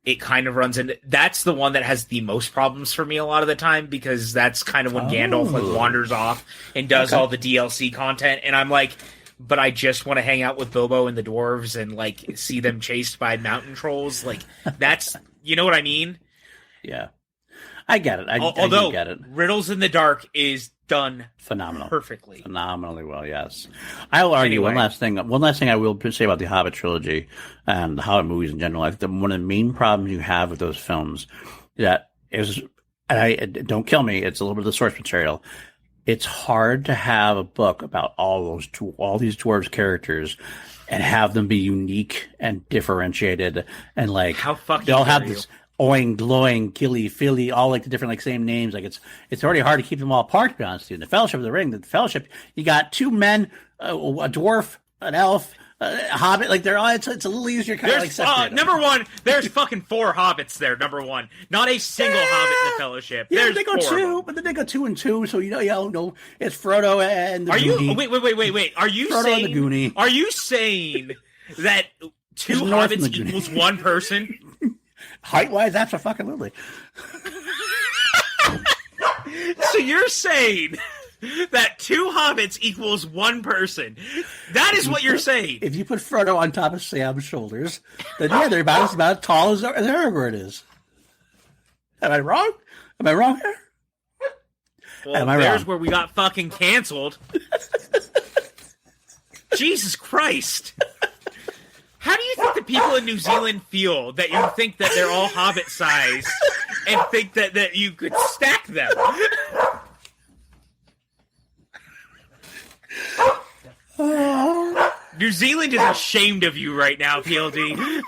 Speaker 2: it kind of runs into... That's the one that has the most problems for me a lot of the time, because that's kind of when Gandalf wanders off and does all the DLC content, and I'm like... But I just want to hang out with Bilbo and the dwarves and, like, see them chased by mountain trolls. Like, that's... You know what I mean?
Speaker 3: Yeah. I get it. I
Speaker 2: do
Speaker 3: get it.
Speaker 2: Riddles in the Dark is done perfectly.
Speaker 3: Phenomenally well, yes. I will argue one last thing I will say about the Hobbit trilogy and the Hobbit movies in general. I think that one of the main problems you have with those films don't kill me, it's a little bit of the source material. it's hard to have a book about all these dwarves characters and have them be unique and differentiated and like
Speaker 2: how fucking
Speaker 3: they all have
Speaker 2: you?
Speaker 3: this oing, glowing, killy, filly, all like the different like same names. Like it's already hard to keep them all apart. To be honest with you, in the Fellowship of the Ring, the Fellowship, you got two men, a dwarf, an elf, a hobbit. Like they're all. It's a little easier kind of like separate.
Speaker 2: Number one, there's fucking 4 hobbits there. Number one, not a single hobbit in the Fellowship.
Speaker 3: Yeah,
Speaker 2: there's
Speaker 3: they go 2, but then they go 2 and 2. So you know, it's Frodo and the Goonie.
Speaker 2: Wait. Are you
Speaker 3: Frodo
Speaker 2: saying?
Speaker 3: And the Goonie.
Speaker 2: Are you saying that 2
Speaker 3: It's North
Speaker 2: hobbits
Speaker 3: and the Goonie.
Speaker 2: equals 1 person?
Speaker 3: Height-wise, absolutely.
Speaker 2: So you're saying that 2 hobbits equals 1 person? That is what you're saying.
Speaker 3: If you put Frodo on top of Sam's shoulders, then yeah, they're about as tall as Aragorn is. Am I wrong? Am I wrong here?
Speaker 2: Well,
Speaker 3: Am I
Speaker 2: there's
Speaker 3: wrong?
Speaker 2: where we got fucking canceled. Jesus Christ. How do you think the people in New Zealand feel that you think that they're all hobbit size and think that you could stack them? New Zealand is ashamed of you right now, PLD.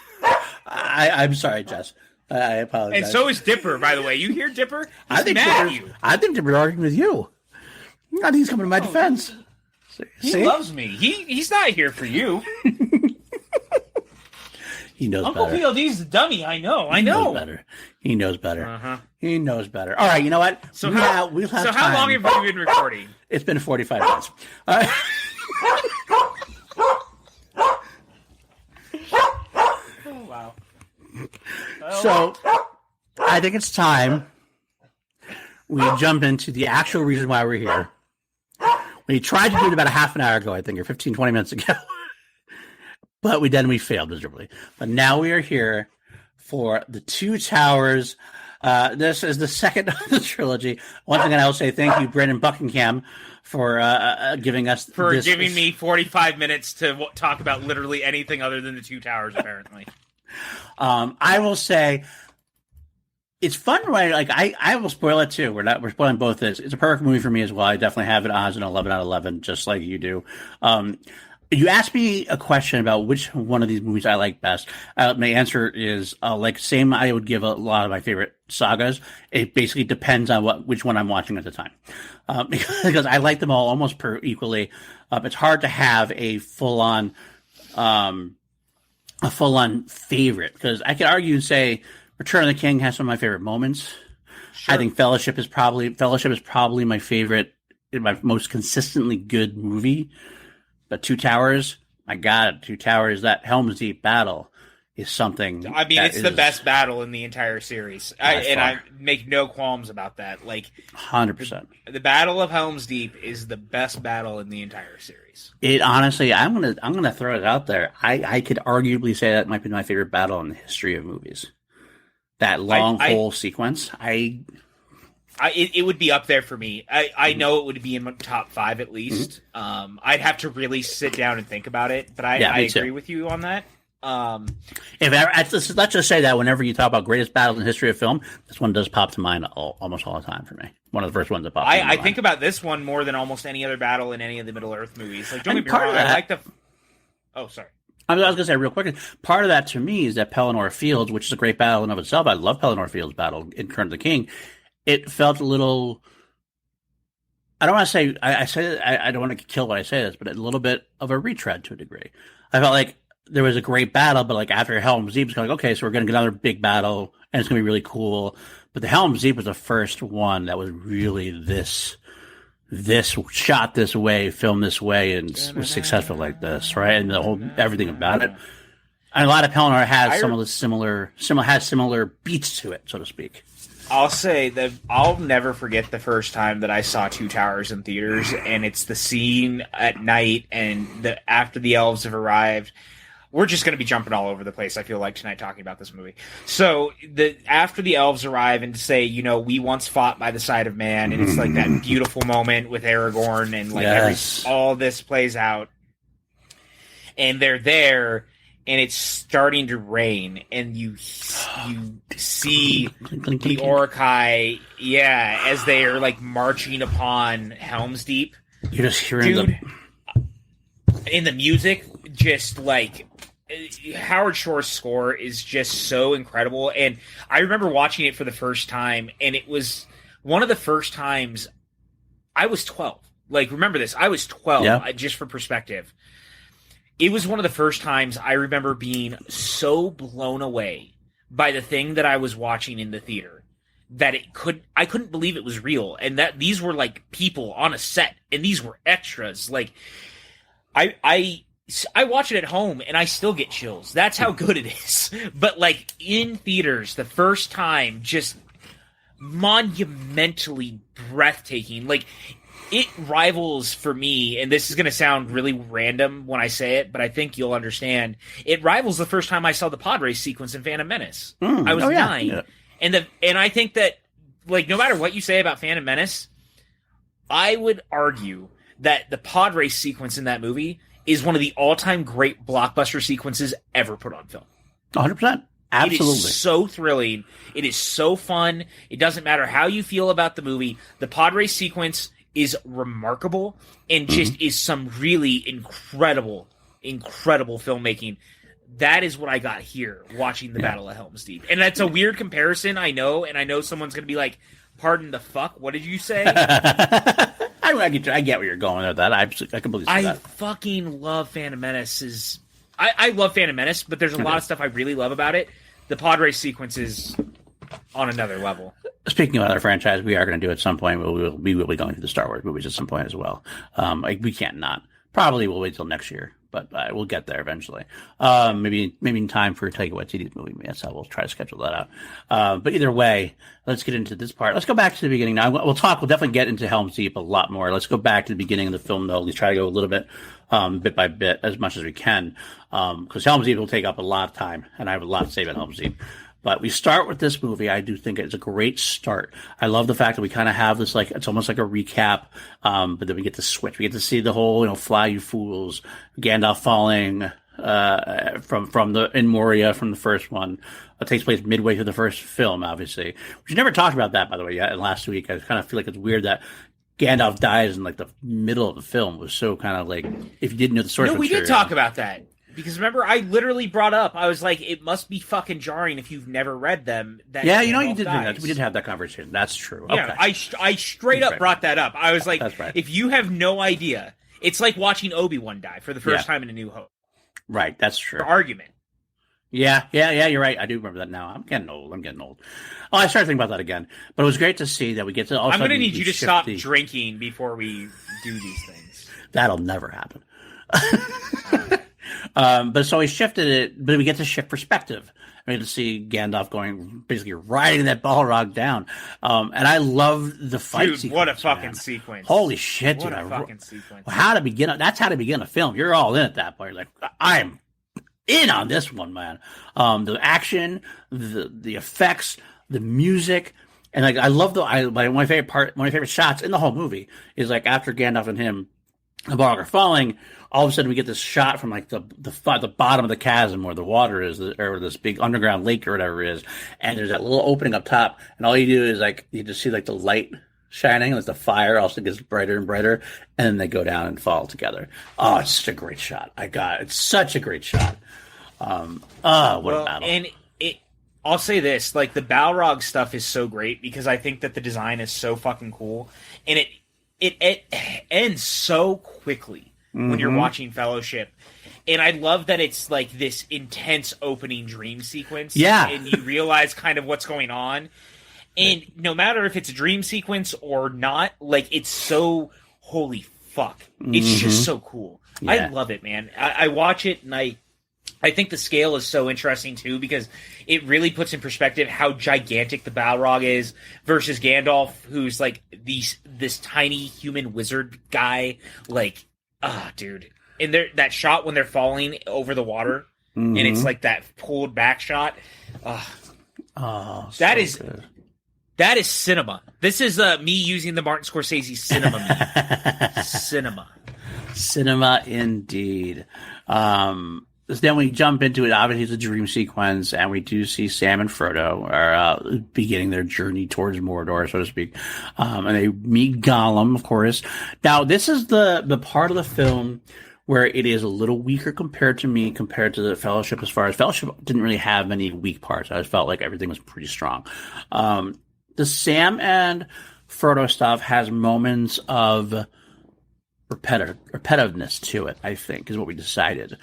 Speaker 3: I'm sorry, Jess. I apologize.
Speaker 2: And so is Dipper, by the way. You hear Dipper? He's
Speaker 3: I think
Speaker 2: mad at you.
Speaker 3: Dipper's arguing with you. I think he's coming to my defense.
Speaker 2: He loves me. He's not here for you.
Speaker 3: He knows
Speaker 2: Uncle
Speaker 3: better.
Speaker 2: PLD's the dummy. I know.
Speaker 3: He knows better. He knows better.
Speaker 2: Uh-huh.
Speaker 3: He knows better. All right, you know what?
Speaker 2: So
Speaker 3: we'll have
Speaker 2: how
Speaker 3: time.
Speaker 2: long have you been recording?
Speaker 3: It's been 45 minutes. Oh,
Speaker 2: Wow.
Speaker 3: So, I think it's time we jump into the actual reason why we're here. We tried to do it about a half an hour ago, I think, or 15, 20 minutes ago. But we failed miserably. But now we are here for the Two Towers. This is the second of the trilogy. Once again, I will say thank you, Brendan Buckingham, for giving us
Speaker 2: giving me 45 minutes to talk about literally anything other than the Two Towers, apparently.
Speaker 3: I will say it's fun, right? Like I will spoil it too. We're spoiling both this. It's a perfect movie for me as well. I definitely have it as an 11 out of 11, just like you do. You asked me a question about which one of these movies I like best. My answer is same. I would give a lot of my favorite sagas. It basically depends on which one I'm watching at the time, because I like them all almost equally. It's hard to have a full on favorite, because I could argue and say Return of the King has some of my favorite moments. Sure. I think Fellowship is probably my favorite, my most consistently good movie. But Two Towers, my God, Two Towers, that Helm's Deep battle is something.
Speaker 2: I mean, it's the best battle in the entire series. I make no qualms about that. Like
Speaker 3: 100%.
Speaker 2: The Battle of Helm's Deep is the best battle in the entire series.
Speaker 3: It honestly, I'm gonna throw it out there. I could arguably say that might be my favorite battle in the history of movies. That long whole sequence,
Speaker 2: it would be up there for me. I know it would be in my top 5 at least. Mm-hmm. I'd have to really sit down and think about it, but I agree with you on that.
Speaker 3: Let's just say that whenever you talk about greatest battles in the history of film, this one does pop to mind almost all the time for me. One of the first ones that pops to mind.
Speaker 2: I think about this one more than almost any other battle in any of the Middle Earth movies. Like, don't get me wrong, I like the... Oh, sorry.
Speaker 3: I was going to say real quick, part of that to me is that Pelennor Fields, which is a great battle in of itself. I love Pelennor Fields' battle in Return of the King. It felt a little... I don't want to say... I don't want to kill when I say this, but a little bit of a retread to a degree. I felt like there was a great battle, but like after Helm's Deep, it's kind of like, okay, so we're going to get another big battle, and it's going to be really cool. But the Helm's Deep was the first one that was really this shot this way, filmed this way, and was successful like this, right? And the whole everything about it. And a lot of Pelennor has some of the similar beats to it, so to speak.
Speaker 2: I'll say that I'll never forget the first time that I saw Two Towers in theaters, and it's the scene at night and after the elves have arrived. We're just going to be jumping all over the place, I feel like, tonight talking about this movie. So, after the elves arrive and say, we once fought by the side of man, and it's like that beautiful moment with Aragorn, and like all this plays out, and they're there, and it's starting to rain, and you see the Orcai, as they are like marching upon Helm's Deep.
Speaker 3: You're just hearing
Speaker 2: Dude, in the music, just like Howard Shore's score is just so incredible. And I remember watching it for the first time, and it was one of the first times I was 12. Like, remember this, I was 12, just for perspective. It was one of the first times I remember being so blown away by the thing that I was watching in the theater that I couldn't believe it was real, and that these were like people on a set, and these were extras. Like, I watch it at home and I still get chills. That's how good it is. But like in theaters, the first time, just monumentally breathtaking. Like, it rivals for me, and this is going to sound really random when I say it, but I think you'll understand. It rivals the first time I saw the pod race sequence in Phantom Menace. I was 9. Yeah. And I think that, like, no matter what you say about Phantom Menace, I would argue that the pod race sequence in that movie is one of the all-time great blockbuster sequences ever put on film.
Speaker 3: 100%. Absolutely.
Speaker 2: It is so thrilling. It is so fun. It doesn't matter how you feel about the movie. The pod race sequence is remarkable and just is some really incredible filmmaking. That is what I got here watching the Battle of Helm's Deep. And that's a weird comparison, I know, and I know someone's going to be like, pardon the fuck, what did you say?
Speaker 3: I get where you're going with that. I completely see that.
Speaker 2: I fucking love Phantom Menace. I love Phantom Menace, but there's a lot of stuff I really love about it. The pod race sequence is on another level.
Speaker 3: Speaking of other franchise, we are going to do at some point. We will be going to the Star Wars movies at some point as well. We can't not. Probably we'll wait till next year, but we'll get there eventually. Maybe in time for Taika Waititi's movie. That's how we'll try to schedule that out. But either way, let's get into this part. Let's go back to the beginning now. We'll definitely get into Helm's Deep a lot more. Let's go back to the beginning of the film, though. Let's try to go a little bit, bit by bit, as much as we can, because Helm's Deep will take up a lot of time, and I have a lot to say about Helm's Deep. But we start with this movie. I do think it's a great start. I love the fact that we kind of have this, like, it's almost like a recap. But then we get to switch. We get to see the whole, fly you fools, Gandalf falling, in Moria from the first one. It takes place midway through the first film, obviously. We never talked about that, by the way, yet. And last week, I kind of feel like it's weird that Gandalf dies in, like, the middle of the film. It was so kind of like, if you didn't know the source material.
Speaker 2: No, we did talk about that. Because remember, I literally brought up, I was like, it must be fucking jarring if you've never read them. That
Speaker 3: you did that. We did have that conversation. That's true.
Speaker 2: Yeah, okay. I straight up brought that up. I was like, if you have no idea, it's like watching Obi-Wan die for the first time in A New Hope.
Speaker 3: Right, that's true.
Speaker 2: For argument.
Speaker 3: Yeah, you're right. I do remember that now. I'm getting old. Oh, I started thinking about that again. But it was great to see that we get to all of a sudden.
Speaker 2: I'm going to need you to stop drinking before we do these things.
Speaker 3: That'll never happen. But so we shifted it, but we get to shift perspective. I mean, to see Gandalf basically riding that Balrog down. And I love the fight sequence.
Speaker 2: Dude, what a fucking sequence.
Speaker 3: Holy shit, dude.
Speaker 2: What a fucking sequence.
Speaker 3: That's how to begin a film. You're all in at that point. You're like, I'm in on this one, man. The action, the effects, the music. And like, I love one of my favorite shots in the whole movie is like after Gandalf and him, the Balrog are falling, all of a sudden we get this shot from like the bottom of the chasm where the water is, or this big underground lake or whatever it is, and there's that little opening up top, and all you do is like you just see like the light shining, like the fire also gets brighter and brighter, and then they go down and fall together. Oh, it's such a great shot. It's such a great shot. What a battle!
Speaker 2: And I'll say this, like the Balrog stuff is so great because I think that the design is so fucking cool, and it ends so quickly when you're watching Fellowship. And I love that it's like this intense opening dream sequence.
Speaker 3: Yeah.
Speaker 2: And you realize kind of what's going on. And no matter if it's a dream sequence or not, like it's so holy fuck. It's just so cool. Yeah. I love it, man. I watch it and I think the scale is so interesting too because it really puts in perspective how gigantic the Balrog is versus Gandalf, who's like this tiny human wizard guy. Like, dude. And that shot when they're falling over the water, and it's like that pulled back shot. That is good. That is cinema. This is me using the Martin Scorsese cinema. Cinema
Speaker 3: indeed. then we jump into it. Obviously, it's a dream sequence, and we do see Sam and Frodo are beginning their journey towards Mordor, so to speak. And they meet Gollum, of course. Now, this is the part of the film where it is a little weaker compared to the Fellowship. As far as Fellowship didn't really have many weak parts. I felt like everything was pretty strong. The Sam and Frodo stuff has moments of repetitiveness to it, I think, is what we decided.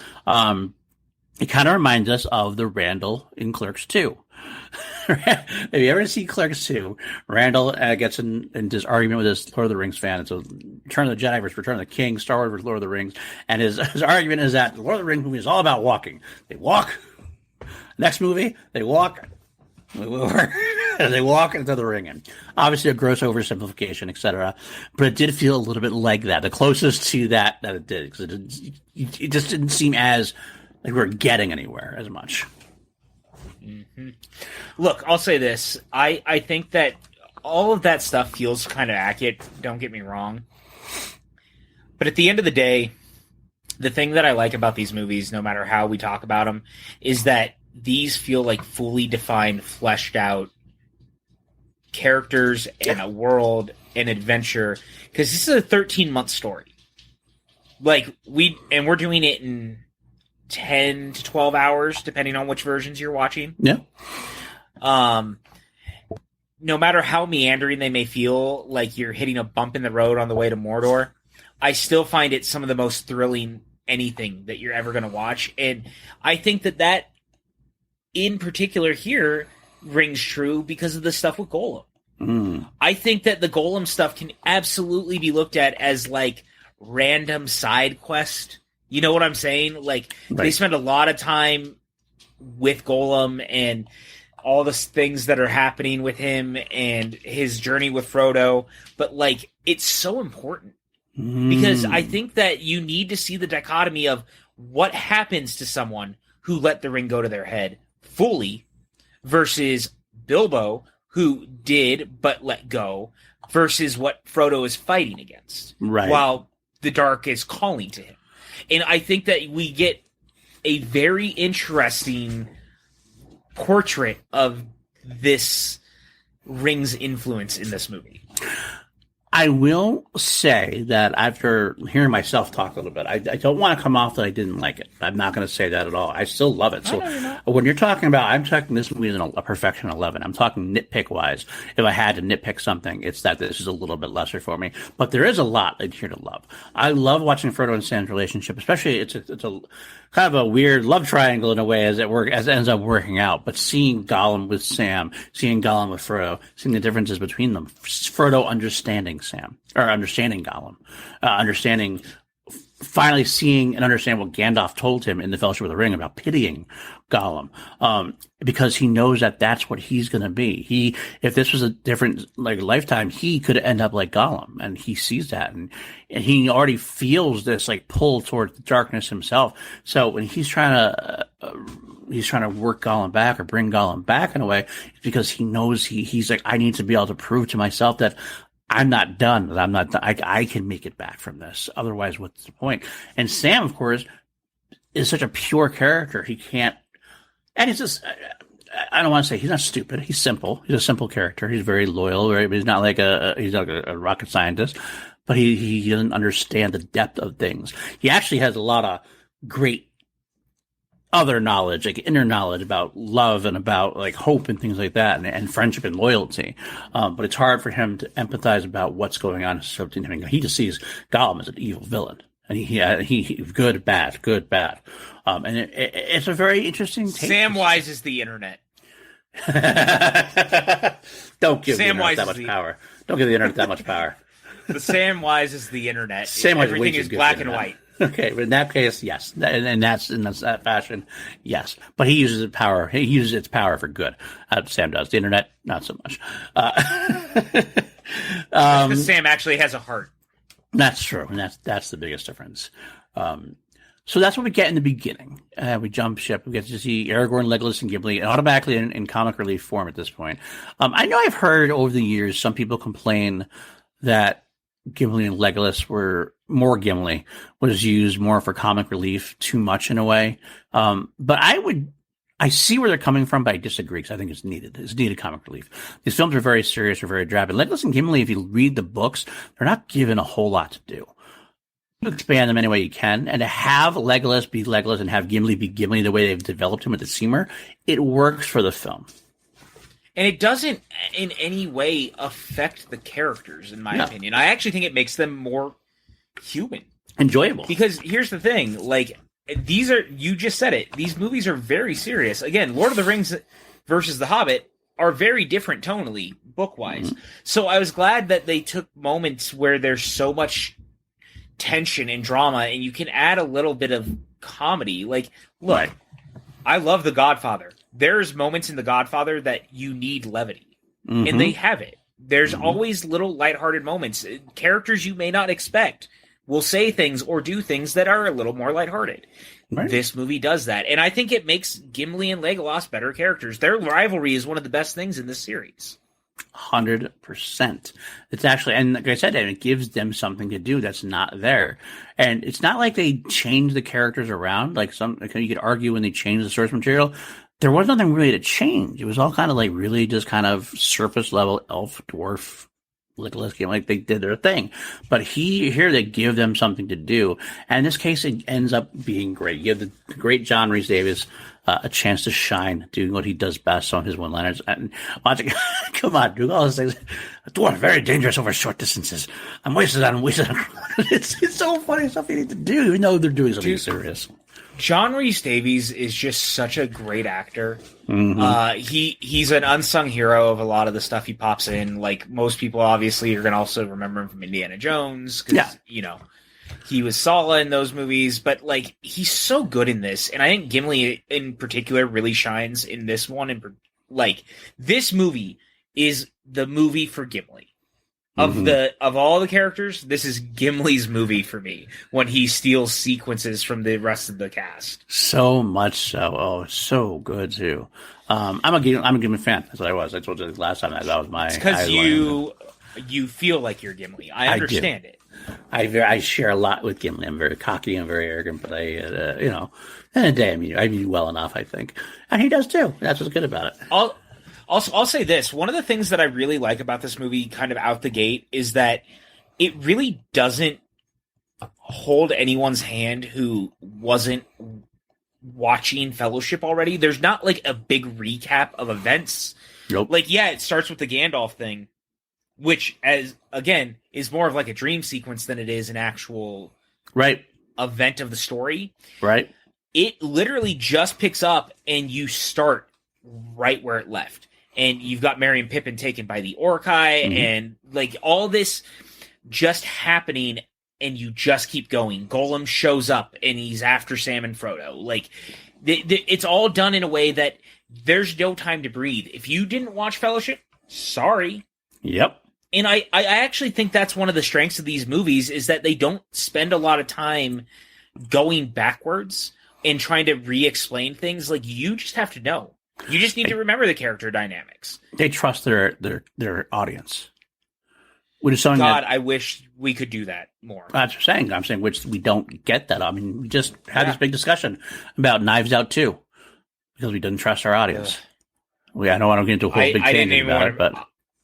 Speaker 3: It kind of reminds us of the Randall in Clerks 2. If you ever see Clerks 2, Randall gets in this argument with his Lord of the Rings fan. It's a Return of the Jedi versus Return of the King, Star Wars versus Lord of the Rings. And his argument is that the Lord of the Rings movie is all about walking. They walk. Next movie, they walk. They walk into the ring. And obviously a gross oversimplification, etc. But it did feel a little bit like that. The closest to that it did. Because it just didn't seem as like we were getting anywhere as much.
Speaker 2: Mm-hmm. Look, I'll say this. I think that all of that stuff feels kind of accurate. Don't get me wrong. But at the end of the day, the thing that I like about these movies, no matter how we talk about them, is that these feel like fully defined, fleshed out characters and a world and adventure. Because this is a 13-month story. Like, we're doing it in 10 to 12 hours, depending on which versions you're watching.
Speaker 3: Yeah.
Speaker 2: No matter how meandering they may feel, like you're hitting a bump in the road on the way to Mordor, I still find it some of the most thrilling anything that you're ever going to watch. And I think that in particular here rings true because of the stuff with Gollum. I think that the Gollum stuff can absolutely be looked at as like random side quest. You know what I'm saying? Like, right. They spend a lot of time with Gollum and all the things that are happening with him and his journey with Frodo. But, like, it's so important. Because I think that you need to see the dichotomy of what happens to someone who let the ring go to their head fully versus Bilbo, who did but let go, versus what Frodo is fighting against.
Speaker 3: Right.
Speaker 2: While the dark is calling to him. And I think that we get a very interesting portrait of this ring's influence in this movie.
Speaker 3: I will say that after hearing myself talk a little bit, I don't want to come off that I didn't like it. I'm not going to say that at all. I still love it. So when you're talking about, I'm talking this movie is a perfection 11. I'm talking nitpick wise. If I had to nitpick something, it's that this is a little bit lesser for me. But there is a lot in here to love. I love watching Frodo and Sam's relationship, especially it's a kind of a weird love triangle in a way as it ends up working out. But seeing Gollum with Sam, seeing Gollum with Frodo, seeing the differences between them, Frodo understanding Sam, or understanding Gollum, finally seeing and understand what Gandalf told him in the Fellowship of the Ring about pitying Gollum, because he knows that that's what he's going to be. If this was a different lifetime, he could end up like Gollum, and he sees that, and he already feels this pull towards the darkness himself. So when he's trying to work Gollum back or bring Gollum back in a way, it's because he knows he's like, I need to be able to prove to myself that I'm not done. I can make it back from this. Otherwise, what's the point? And Sam, of course, is such a pure character. He can't, and he's just, I don't want to say he's not stupid. He's simple. He's a simple character. He's very loyal. Right? He's not he's like a rocket scientist, but he doesn't understand the depth of things. He actually has a lot of great other knowledge, inner knowledge about love and about hope and things like that, and friendship and loyalty. But it's hard for him to empathize about what's going on. He just sees Gollum as an evil villain, and he good, bad. And it's a very interesting take.
Speaker 2: Samwise is the internet.
Speaker 3: Don't give the internet that much power. Don't give the internet that much power.
Speaker 2: The Samwise is the internet.
Speaker 3: Samwise
Speaker 2: Everything is black and white.
Speaker 3: Okay, but in that case, yes, and that's in that fashion, yes. But he uses its power. He uses its power for good. Sam does. The internet, not so much.
Speaker 2: Sam actually has a heart.
Speaker 3: That's true, and that's the biggest difference. So that's what we get in the beginning. We jump ship. We get to see Aragorn, Legolas, and Gimli, and automatically in comic relief form at this point. I know I've heard over the years some people complain that Gimli and Legolas were more Gimli was used more for comic relief, too much in a way. But I see where they're coming from, but I disagree because I think it's needed. It's needed comic relief. These films are very serious or very dry. But Legolas and Gimli, if you read the books, they're not given a whole lot to do. You expand them any way you can, and to have Legolas be Legolas and have Gimli be Gimli the way they've developed him with the Seymour, it works for the film.
Speaker 2: And it doesn't in any way affect the characters, in my opinion. I actually think it makes them more human.
Speaker 3: Enjoyable.
Speaker 2: Because here's the thing, like, these are, you just said it, these movies are very serious. Again, Lord of the Rings versus The Hobbit are very different tonally, book-wise. Mm-hmm. So I was glad that they took moments where there's so much tension and drama, and you can add a little bit of comedy. Like, look, I love The Godfather. There's moments in The Godfather that you need levity, and they have it. There's always little lighthearted moments. Characters you may not expect will say things or do things that are a little more lighthearted. Right. This movie does that, and I think it makes Gimli and Legolas better characters. Their rivalry is one of the best things in this series.
Speaker 3: 100%. It's actually, and like I said, it gives them something to do that's not there. And it's not like they change the characters around. Like you could argue when they change the source material, there was nothing really to change. It was all kind of like really just kind of surface level elf, dwarf, Legolas game. Like they did their thing. But here they give them something to do. And in this case, it ends up being great. You have the great John Rhys Davies a chance to shine, doing what he does best on his one-liners. And watching, come on, doing all those things. Dwarf, very dangerous over short distances. I'm wasted on. It's so funny stuff you need to do, even though they're doing something serious.
Speaker 2: John Rhys Davies is just such a great actor. He's an unsung hero of a lot of the stuff he pops in. Like most people, obviously, you're going to also remember him from Indiana Jones because you know he was Sala in those movies. But like he's so good in this, and I think Gimli in particular really shines in this one. And like this movie is the movie for Gimli. Of all the characters, this is Gimli's movie for me when he steals sequences from the rest of the cast.
Speaker 3: So much so. Oh, so good too. I'm a Gimli fan. That's what I was. I told you last time that was my.
Speaker 2: It's because you feel like you're Gimli. I understand it.
Speaker 3: I share a lot with Gimli. I'm very cocky and very arrogant, but in a day, I mean well enough, I think, and he does too. That's what's good about it.
Speaker 2: I'll say this. One of the things that I really like about this movie kind of out the gate is that it really doesn't hold anyone's hand who wasn't watching Fellowship already. There's not like a big recap of events.
Speaker 3: Nope.
Speaker 2: Like, yeah, it starts with the Gandalf thing, which, as again, is more of like a dream sequence than it is an actual event of the story.
Speaker 3: Right.
Speaker 2: It literally just picks up and you start right where it left. And you've got Merry and Pippin taken by the Orcai, and like all this just happening, and you just keep going. Gollum shows up, and he's after Sam and Frodo. Like, it's all done in a way that there's no time to breathe. If you didn't watch Fellowship, sorry.
Speaker 3: Yep.
Speaker 2: And I actually think that's one of the strengths of these movies is that they don't spend a lot of time going backwards and trying to re-explain things. Like, you just have to know. You just need to remember the character dynamics.
Speaker 3: They trust their audience. Which is something
Speaker 2: I wish we could do that more.
Speaker 3: That's what I'm saying, which we don't get that. I mean, we just had this big discussion about Knives Out 2 because we didn't trust our audience. I don't want to get into a whole big tangent about it, but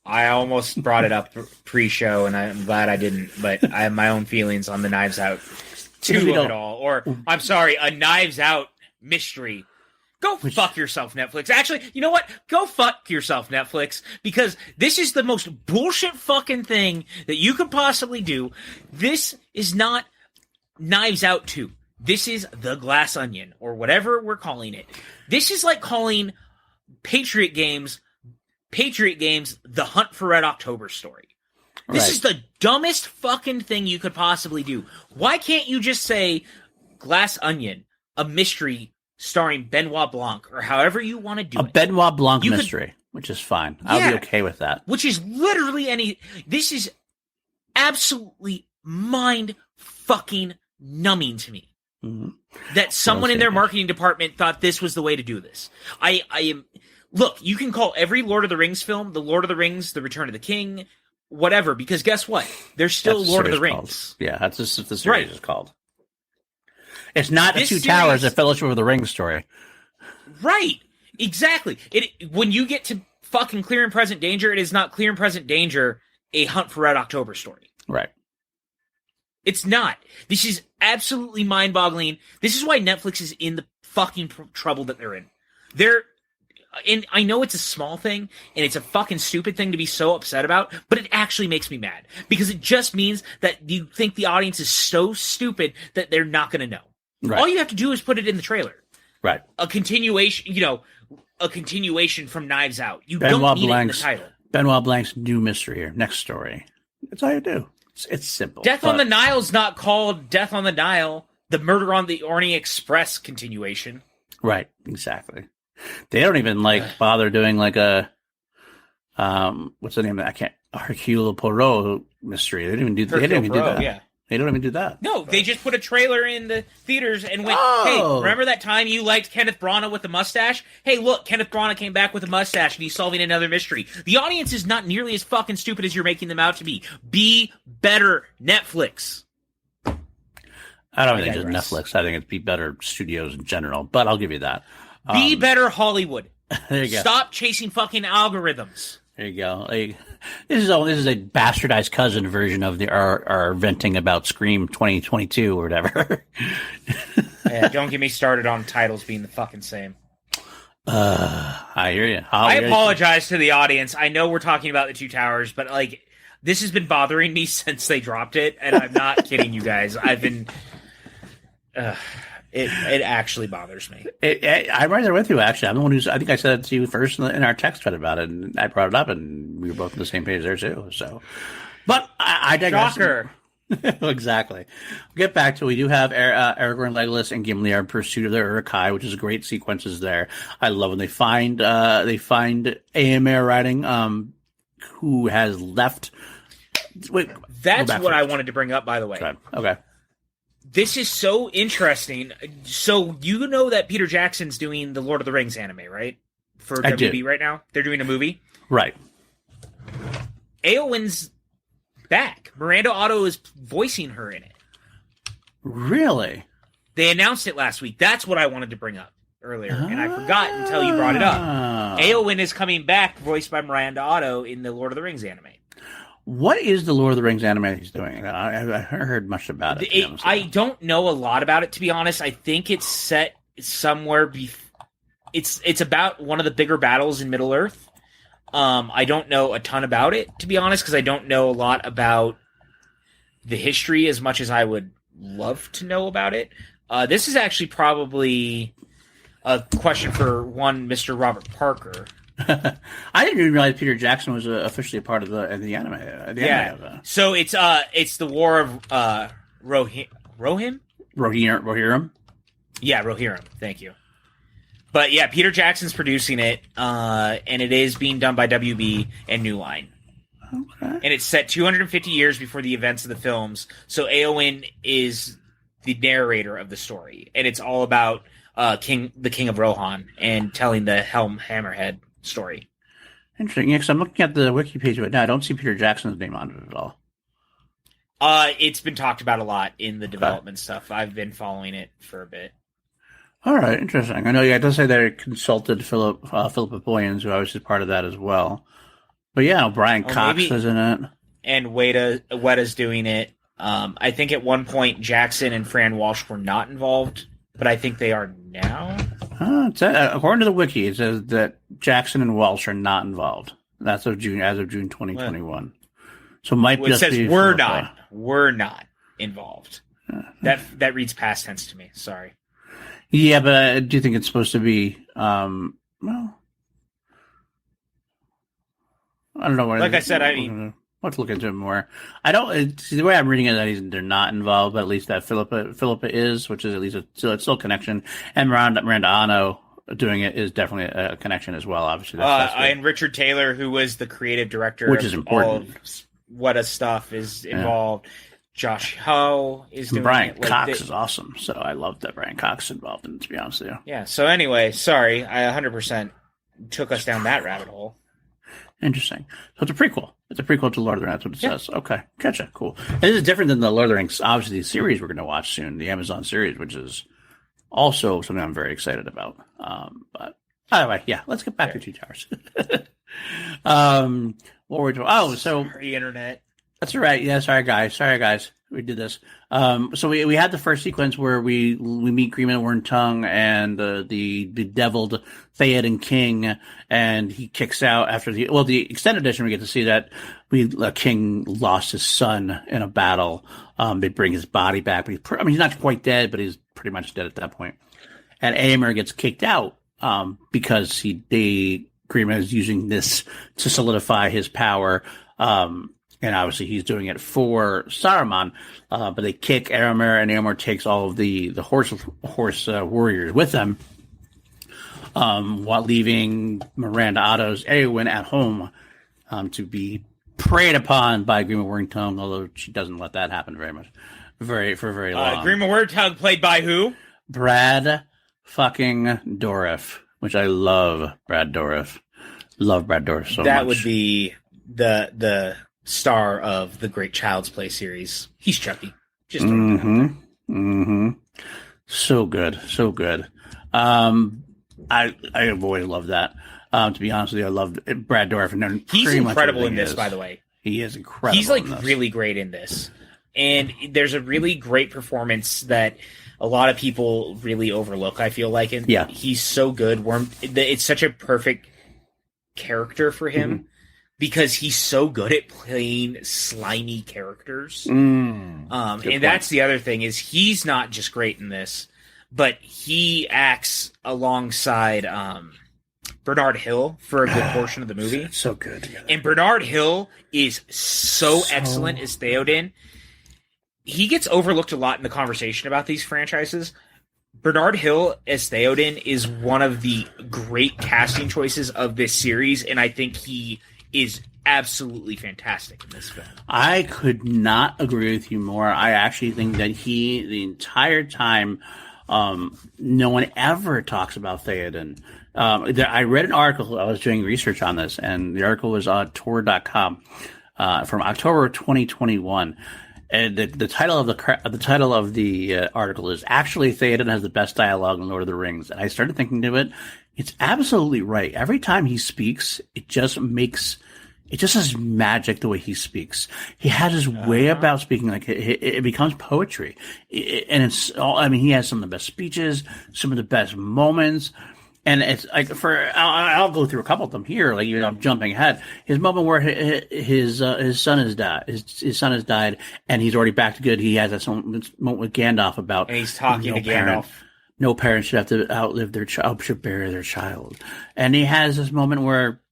Speaker 2: I almost brought it up pre-show, and I'm glad I didn't. But I have my own feelings on the Knives Out 2 of it all. Or, I'm sorry, a Knives Out mystery. Go fuck yourself, Netflix. Actually, you know what? Go fuck yourself, Netflix, because this is the most bullshit fucking thing that you could possibly do. This is not Knives Out 2. This is The Glass Onion, or whatever we're calling it. This is like calling Patriot Games The Hunt for Red October story. This is the dumbest fucking thing you could possibly do. Why can't you just say Glass Onion, a mystery starring Benoit Blanc, or however you want to do it.
Speaker 3: A Benoit Blanc mystery, which is fine. I'll be okay with that.
Speaker 2: Which is literally this is absolutely mind-fucking numbing to me. That someone in their marketing department thought this was the way to do this. I am... Look, you can call every Lord of the Rings film The Lord of the Rings, The Return of the King, whatever. Because guess what? There's still
Speaker 3: That's
Speaker 2: Lord of the
Speaker 3: series
Speaker 2: Rings.
Speaker 3: called. Yeah, that's just what the series
Speaker 2: Right.
Speaker 3: is called. It's not the
Speaker 2: This
Speaker 3: Two Towers,
Speaker 2: series-
Speaker 3: a Fellowship of the Ring story.
Speaker 2: Right. Exactly. When you get to fucking Clear and Present Danger, it is not Clear and Present Danger, a Hunt for Red October story.
Speaker 3: Right.
Speaker 2: It's not. This is absolutely mind-boggling. This is why Netflix is in the fucking trouble that they're in. And I know it's a small thing, and it's a fucking stupid thing to be so upset about, but it actually makes me mad. Because it just means that you think the audience is so stupid that they're not going to know.
Speaker 3: Right.
Speaker 2: All you have to do is put it in the trailer.
Speaker 3: Right.
Speaker 2: A continuation, from Knives Out. You don't need it in the title.
Speaker 3: Benoit Blanc's new mystery here. Next story. That's all you do. It's simple.
Speaker 2: Death on the Nile's not called Death on the Nile. The Murder on the Orient Express continuation.
Speaker 3: Right. Exactly. They don't even bother doing a what's the name of that? I can't Hercule Poirot mystery. They didn't even do that.
Speaker 2: Yeah.
Speaker 3: They don't even do that.
Speaker 2: No, they just put a trailer in the theaters and went,
Speaker 3: Oh.
Speaker 2: hey, remember that time you liked Kenneth Branagh with the mustache? Hey, look, Kenneth Branagh came back with a mustache and he's solving another mystery. The audience is not nearly as fucking stupid as you're making them out to be. Be better, Netflix.
Speaker 3: I don't think it's just Netflix. I think it's be better studios in general, but I'll give you that.
Speaker 2: Be better, Hollywood.
Speaker 3: There you go.
Speaker 2: Stop chasing fucking algorithms.
Speaker 3: There you go. This is a bastardized cousin version of our venting about Scream 2022 or whatever.
Speaker 2: Yeah, don't get me started on titles being the fucking same.
Speaker 3: I hear you.
Speaker 2: I apologize to the audience. I know we're talking about the Two Towers, but this has been bothering me since they dropped it, and I'm not kidding you guys. I've been. It actually bothers me.
Speaker 3: I'm right there with you, actually. I'm the one I think I said it to you first in our text thread about it, and I brought it up, and we were both on the same page there, too. So, but I digress.
Speaker 2: Shocker.
Speaker 3: Exactly. We'll get back to it. We do have Aragorn, Legolas, and Gimli are in pursuit of their Uruk-hai, which is great sequences there. I love when they find Éomer writing, who has left. Wait,
Speaker 2: that's what I wanted to bring up, by the way.
Speaker 3: Okay.
Speaker 2: This is so interesting. So you know that Peter Jackson's doing the Lord of the Rings anime, right? For WB right now? They're doing a movie?
Speaker 3: Right.
Speaker 2: Éowyn's back. Miranda Otto is voicing her in it.
Speaker 3: Really?
Speaker 2: They announced it last week. That's what I wanted to bring up earlier, and I forgot until you brought it up. Éowyn is coming back, voiced by Miranda Otto in the Lord of the Rings anime.
Speaker 3: What is the Lord of the Rings anime he's doing? I haven't heard much about it.
Speaker 2: I don't know a lot about it, to be honest. I think it's set somewhere. It's about one of the bigger battles in Middle Earth. I don't know a ton about it, to be honest, because I don't know a lot about the history as much as I would love to know about it. This is actually probably a question for one Mr. Robert Parker.
Speaker 3: I didn't even realize Peter Jackson was officially a part of the anime.
Speaker 2: So it's the War of Rohirrim?
Speaker 3: Rohirrim?
Speaker 2: Yeah, Rohirrim. Thank you. But yeah, Peter Jackson's producing it, and it is being done by WB and New Line.
Speaker 3: Okay.
Speaker 2: And it's set 250 years before the events of the films. So Éowyn is the narrator of the story, and it's all about the King of Rohan and telling the Helm Hammerhead story.
Speaker 3: Interesting. Yeah, because I'm looking at the wiki page right now. I don't see Peter Jackson's name on it at all.
Speaker 2: It's been talked about a lot in the development stuff. I've been following it for a bit.
Speaker 3: All right, interesting. I know. Yeah, it does say they consulted Philip Boyens, who obviously is part of that as well. But yeah, Brian Cox is in it,
Speaker 2: and Weta's doing it. I think at one point Jackson and Fran Walsh were not involved, but I think they are now.
Speaker 3: According to the wiki, it says that Jackson and Walsh are not involved. That's as of June 2021. So
Speaker 2: it says we're not involved. That reads past tense to me. Sorry.
Speaker 3: Yeah, but I do think it's supposed to be. Well, I don't know.
Speaker 2: Like I said, I'll
Speaker 3: have to look into it more. I don't. The way I'm reading it, they're not involved, but at least that Philippa is, which is at least it's still a connection. And Miranda Ano doing it is definitely a connection as well. Obviously, that's
Speaker 2: and Richard Taylor, who was the creative director,
Speaker 3: which is important.
Speaker 2: All of Weta stuff is involved. Josh Ho is doing
Speaker 3: Brian
Speaker 2: it.
Speaker 3: Cox is awesome, so I love that Brian Cox is involved in it, to be honest with you.
Speaker 2: Yeah. So anyway, sorry, I 100% took us down that rabbit hole.
Speaker 3: Interesting. So it's a prequel. It's a prequel to Lord of the Rings. That's what it says. Okay, gotcha. Cool. And this is different than the Lord of the Rings, obviously, the series we're going to watch soon, the Amazon series, which is also something I'm very excited about. But anyway, yeah, let's get back to Two Towers. What were we doing? Oh, so
Speaker 2: Sorry, internet.
Speaker 3: that's all right. Yeah, sorry guys. We did this. So we had the first sequence where we meet Green Man Wormtongue and the bedeviled Theoden King, and he kicks out after the extended edition. We get to see that King lost his son in a battle. They bring his body back, but he's not quite dead, but he's pretty much dead at that point. And Aemir gets kicked out because Green Man is using this to solidify his power. And obviously he's doing it for Saruman, but they kick Aemir, and Aemir takes all of the horse warriors with them, while leaving Miranda Otto's Eowyn at home to be preyed upon by Grima Wormtongue, although she doesn't let that happen for very long.
Speaker 2: Grima Wormtongue played by who?
Speaker 3: Brad fucking Dourif, which I love. Brad Dourif. Love Brad Dourif so much.
Speaker 2: That would be the star of the great Child's Play series. He's Chucky. Just
Speaker 3: so good. I've always loved that. To be honest with you, I love Brad Dourif, and
Speaker 2: he's incredible in this. By the way,
Speaker 3: he is incredible.
Speaker 2: He's really great in this, and there's a really great performance that a lot of people really overlook. I feel like, and he's so good. It's such a perfect character for him. Because he's so good at playing slimy characters. And that's the other thing, is he's not just great in this, but he acts alongside Bernard Hill for a good portion of the movie.
Speaker 3: So good together.
Speaker 2: And Bernard Hill is so excellent as Theoden. He gets overlooked a lot in the conversation about these franchises. Bernard Hill as Theoden is one of the great casting choices of this series, and I think he is absolutely fantastic in this film.
Speaker 3: I could not agree with you more. I actually think that the entire time, no one ever talks about Theoden. I read an article, I was doing research on this, and the article was on Tor.com from October 2021. And the title of the article is actually Theoden has the best dialogue in Lord of the Rings. And I started thinking to it. It's absolutely right. Every time he speaks, it just has magic the way he speaks. He has his way about speaking, like it becomes poetry. And it's all, he has some of the best speeches, some of the best moments. And it's like I'll go through a couple of them here, like, I'm jumping ahead. His moment where his son has died, his son has died, and he's already back to good. He has that moment with Gandalf about,
Speaker 2: and he's talking to Gandalf.
Speaker 3: No parent should have to outlive their child, should bury their child. And he has this moment where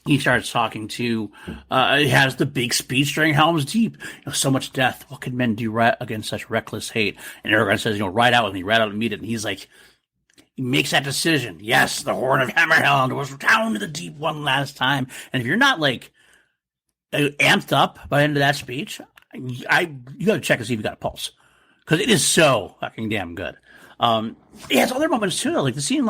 Speaker 3: he starts talking to, he has the big speech during Helm's Deep. So much death. What can men do against such reckless hate? And Aragorn says, ride out with me, ride out and meet it. And he's like, he makes that decision. Yes, the Horn of Hammerhelm was down to the deep one last time. And if you're not amped up by the end of that speech, you got to check to see if you got a pulse, because it is so fucking damn good. It has other moments too, though, like the scene,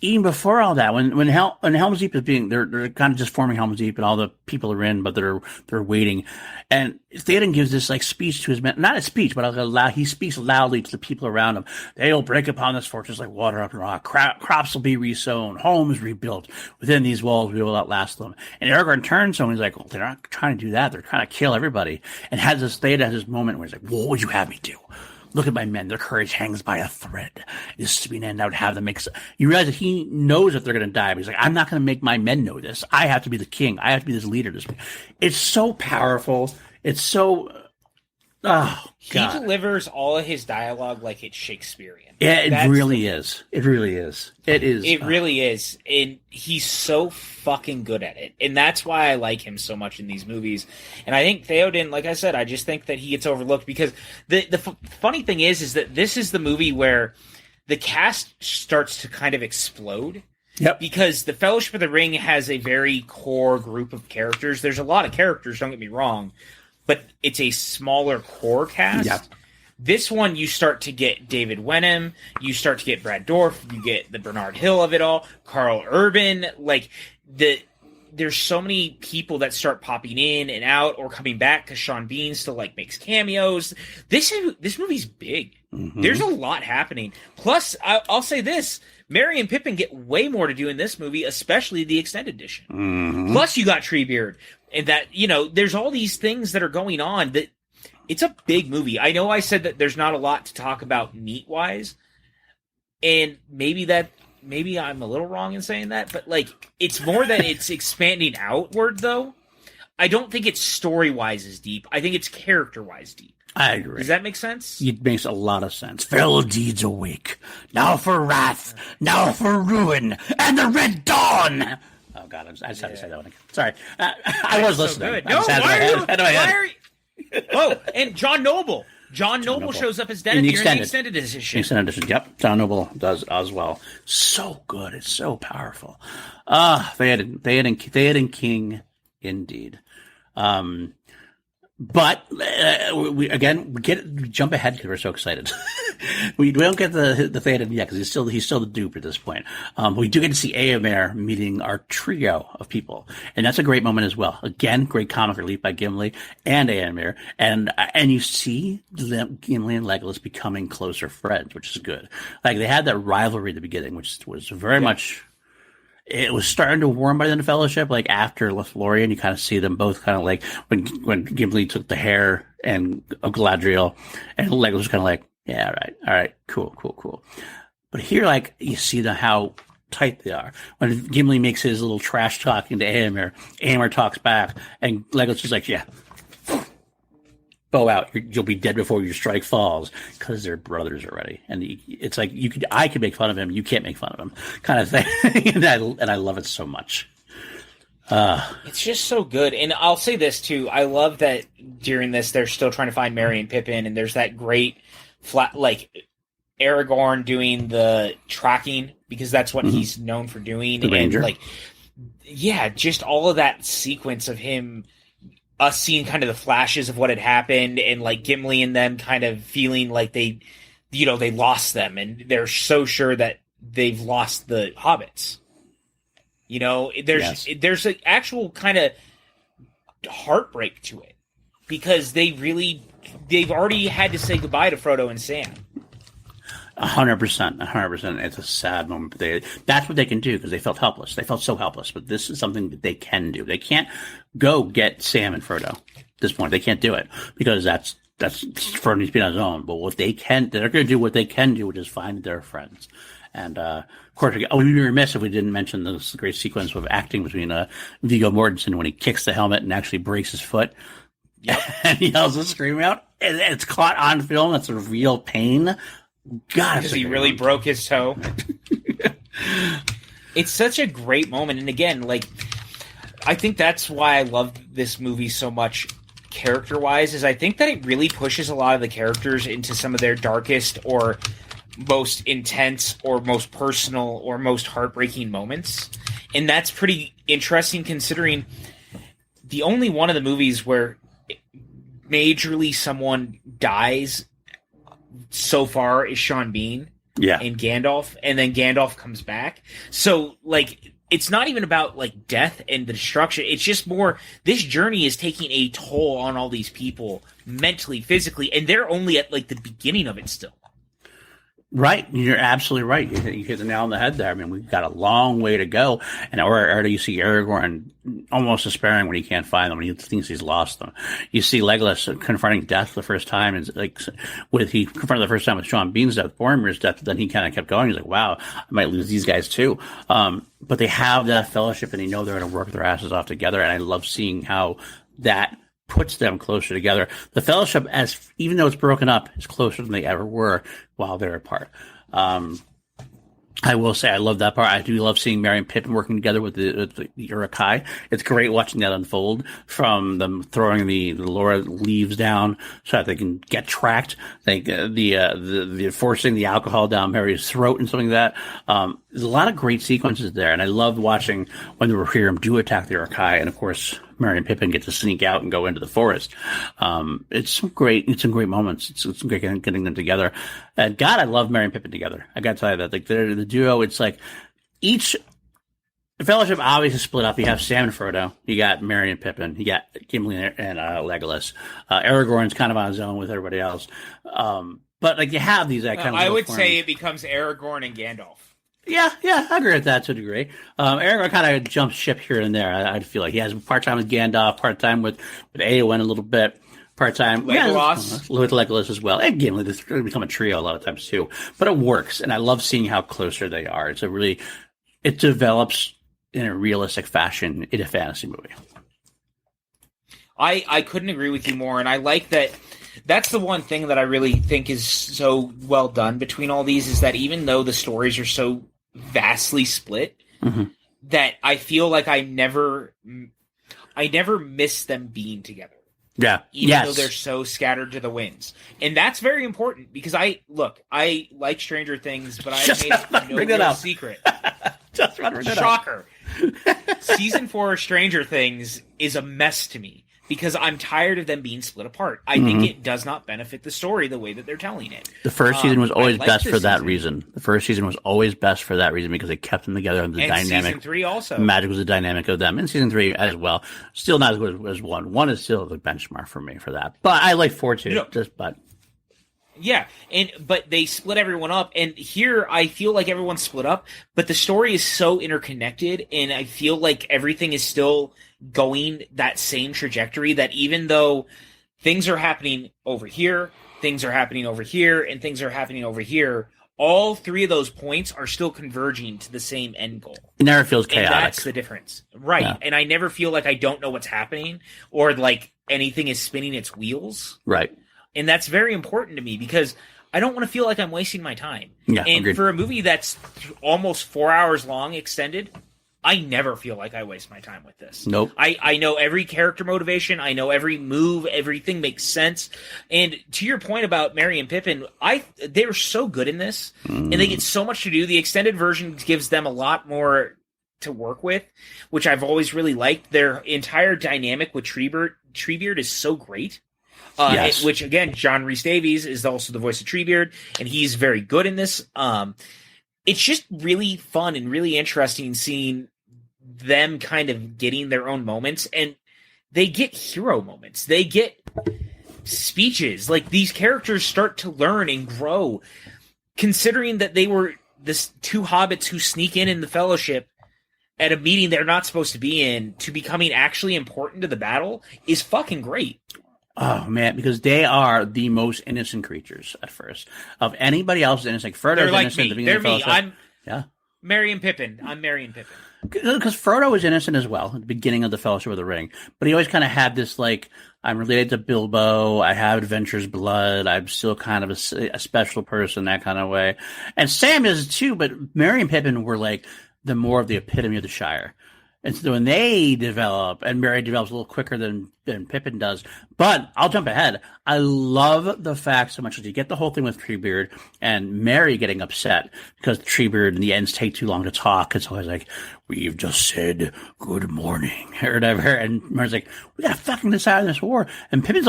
Speaker 3: even before all that, when Helm's Deep is they're kind of just forming Helm's Deep, and all the people are in, but they're waiting, and Theoden gives this speech to his men, not a speech, but he speaks loudly to the people around him. They'll break upon this fortress like water up in rock. Crops will be resown, homes rebuilt. Within these walls, we will outlast them. And Aragorn turns to him, he's like, well, they're not trying to do that. They're trying to kill everybody. And Theoden has this moment where he's like, what would you have me do? Look at my men. Their courage hangs by a thread. This is to be an end. I would have them You realize that he knows that they're going to die, but he's like, I'm not going to make my men know this. I have to be the king. I have to be this leader. It's so powerful. It's so,
Speaker 2: He delivers all of his dialogue like it's Shakespearean.
Speaker 3: Yeah, it really is. It really is. It is.
Speaker 2: It really is. And he's so fucking good at it. And that's why I like him so much in these movies. And I think Theoden, like I said, I just think that he gets overlooked because the funny thing is that this is the movie where the cast starts to kind of explode.
Speaker 3: Yep.
Speaker 2: Because the Fellowship of the Ring has a very core group of characters. There's a lot of characters, don't get me wrong, but it's a smaller core cast.
Speaker 3: Yep.
Speaker 2: This one, you start to get David Wenham, you start to get Brad Dourif, you get the Bernard Hill of it all, Carl Urban, there's so many people that start popping in and out or coming back because Sean Bean still like makes cameos. This movie's big.
Speaker 3: Mm-hmm.
Speaker 2: There's a lot happening. Plus, I'll say this: Merry and Pippin get way more to do in this movie, especially the extended edition.
Speaker 3: Mm-hmm.
Speaker 2: Plus, you got Treebeard, and that there's all these things that are going on. That it's a big movie. I know I said that there's not a lot to talk about meat wise, and maybe I'm a little wrong in saying that, but like it's more that it's expanding outward. Though I don't think it's story wise as deep. I think it's character wise deep.
Speaker 3: I agree.
Speaker 2: Does that make sense?
Speaker 3: It makes a lot of sense. Fell deeds awake. Now for wrath. Now for ruin. And the red dawn. Oh, God. I just had to say that one again. Sorry. I was listening.
Speaker 2: Good. No, why are you? Oh, and John Noble. John Noble shows up as Denethor in the extended edition.
Speaker 3: Extended edition. Yep. John Noble does as well. So good. It's so powerful. Theoden King, indeed. But we jump ahead because we're so excited. we don't get the Theoden yet because he's still the dupe at this point. We do get to see Éomer meeting our trio of people, and that's a great moment as well. Again, great comic relief by Gimli and Éomer, and you see Gimli and Legolas becoming closer friends, which is good. Like they had that rivalry at the beginning, which was very much. It was starting to warm by the Fellowship, like after Lothlorien, you kind of see them both kind of like when Gimli took the hair of Galadriel, and Legolas was kind of like, yeah, all right, cool. But here, like, you see how tight they are. When Gimli makes his little trash talking to Éomer talks back, and Legolas is like, yeah, bow out, you'll be dead before your strike falls, because they're brothers already. And it's like I could make fun of him, you can't make fun of him, kind of thing. and I love it so much.
Speaker 2: It's just so good. And I'll say this too: I love that during this they're still trying to find Merry and Pippin, and there's that great flat like Aragorn doing the tracking because that's what he's known for doing,
Speaker 3: the Ranger.
Speaker 2: Like, yeah, just all of that sequence of him. Us seeing kind of the flashes of what had happened and like Gimli and them kind of feeling like they lost them and they're so sure that they've lost the hobbits. There's an actual kind of heartbreak to it because they've already had to say goodbye to Frodo and Sam.
Speaker 3: 100%. It's a sad moment, but that's what they can do because they felt helpless. They felt so helpless, but this is something that they can do. They can't go get Sam and Frodo at this point. They can't do it because that's Frodo needs to be on his own. But what they can, they're going to do what they can do, which is find their friends. And, of course, we'd be remiss if we didn't mention this great sequence of acting between, Viggo Mortensen when he kicks the helmet and actually breaks his foot. Yep. And he yells a scream out. And it's caught on film. That's a real pain. God,
Speaker 2: because he really broke his toe. It's such a great moment, and again, like I think that's why I love this movie so much, character-wise. Is I think that it really pushes a lot of the characters into some of their darkest or most intense or most personal or most heartbreaking moments, and that's pretty interesting considering the only one of the movies where majorly someone dies so far is Sean Bean and Gandalf, and then Gandalf comes back. So, like, it's not even about, like, death and the destruction. It's just more, this journey is taking a toll on all these people, mentally, physically, and they're only at, like, the beginning of it still.
Speaker 3: Right. You're absolutely right. You hit the nail on the head there. I mean, we've got a long way to go. And already you see Aragorn almost despairing when he can't find them, when he thinks he's lost them. You see Legolas confronting death the first time. And like, he confronted the first time with Sean Bean's death, Boromir's death, but then he kind of kept going. He's like, wow, I might lose these guys too. But they have that fellowship and they know they're going to work their asses off together. And I love seeing how that puts them closer together. The Fellowship, even though it's broken up, is closer than they ever were while they're apart. I will say I love that part. I do love seeing Merry and Pippin working together with the Uruk-hai. It's great watching that unfold, from them throwing the Laura leaves down so that they can get tracked. Like the forcing the alcohol down Merry's throat and something like that. There's a lot of great sequences there, and I loved watching when the Rohirrim do attack the Uruk-hai, and of course Merry and Pippin get to sneak out and go into the forest. It's some great moments. It's great getting them together. God, I love Merry and Pippin together. I got to tell you that, like, they're the duo. It's like each The Fellowship obviously split up. You have Sam and Frodo. You got Merry and Pippin. You got Gimli and Legolas. Aragorn's kind of on his own with everybody else. But like you have these kind of.
Speaker 2: I would say it becomes Aragorn and Gandalf.
Speaker 3: Yeah, I agree with that to a degree. Aragorn kind of jumps ship here and there. I feel like he has part-time with Gandalf, part-time with Eowyn a little bit, part-time
Speaker 2: Legolas.
Speaker 3: with Legolas as well. And Gimli, this really become a trio a lot of times too. But it works, and I love seeing how closer they are. It develops in a realistic fashion in a fantasy movie.
Speaker 2: I couldn't agree with you more, and I like that. That's the one thing that I really think is so well done between all these is that even though the stories are so vastly split, that I feel like I never miss them being together.
Speaker 3: Yeah.
Speaker 2: Even though they're so scattered to the winds. And that's very important because I like Stranger Things, but I made it no real secret.
Speaker 3: Just
Speaker 2: Shocker. Season 4 of Stranger Things is a mess to me because I'm tired of them being split apart. I think it does not benefit the story the way that they're telling it.
Speaker 3: The first season was always best for that reason. The first season was always best for that reason because it kept them together and the dynamic.
Speaker 2: Season 3 also.
Speaker 3: Magic was the dynamic of them. And season 3 as well. Still not as good as 1. 1 is still the benchmark for me for that. But I like 4 too.
Speaker 2: Yeah, but they split everyone up, and here I feel like everyone's split up, but the story is so interconnected, and I feel like everything is still going that same trajectory, that even though things are happening over here, things are happening over here, and things are happening over here, all three of those points are still converging to the same end goal.
Speaker 3: It never feels chaotic.
Speaker 2: And that's the difference. Right, yeah. And I never feel like I don't know what's happening, or like anything is spinning its wheels.
Speaker 3: Right.
Speaker 2: And that's very important to me because I don't want to feel like I'm wasting my time.
Speaker 3: Yeah,
Speaker 2: and
Speaker 3: agreed.
Speaker 2: For a movie that's almost 4 hours long, extended, I never feel like I waste my time with this.
Speaker 3: Nope.
Speaker 2: I know every character motivation. I know every move. Everything makes sense. And to your point about Merry and Pippin, they were so good in this, and they get so much to do. The extended version gives them a lot more to work with, which I've always really liked. Their entire dynamic with Treebeard is so great.
Speaker 3: Yes.
Speaker 2: Which again, John Rhys Davies is also the voice of Treebeard, and he's very good in this. It's just really fun and really interesting seeing them kind of getting their own moments, and they get hero moments. They get speeches. Like, these characters start to learn and grow, considering that they were this two hobbits who sneak in the Fellowship at a meeting they're not supposed to be in to becoming actually important to the battle is fucking great.
Speaker 3: Oh, man, because they are the most innocent creatures at first. Of anybody else's innocent. Frodo's
Speaker 2: They're like
Speaker 3: innocent.
Speaker 2: me. They're me. I'm
Speaker 3: yeah.
Speaker 2: Merry and Pippin. I'm Merry and Pippin.
Speaker 3: Because Frodo was innocent as well at the beginning of the Fellowship of the Ring. But he always kind of had this, like, I'm related to Bilbo. I have adventurous blood. I'm still kind of a special person, that kind of way. And Sam is too, but Merry and Pippin were, like, the more of the epitome of the Shire. And so when they develop, and Merry develops a little quicker than Pippin does, but I'll jump ahead. I love the fact so much that you get the whole thing with Treebeard and Merry getting upset because Treebeard and the Ents take too long to talk. It's always like, we've just said good morning or whatever. And Merry's like, we gotta fucking decide on this war. And Pippin's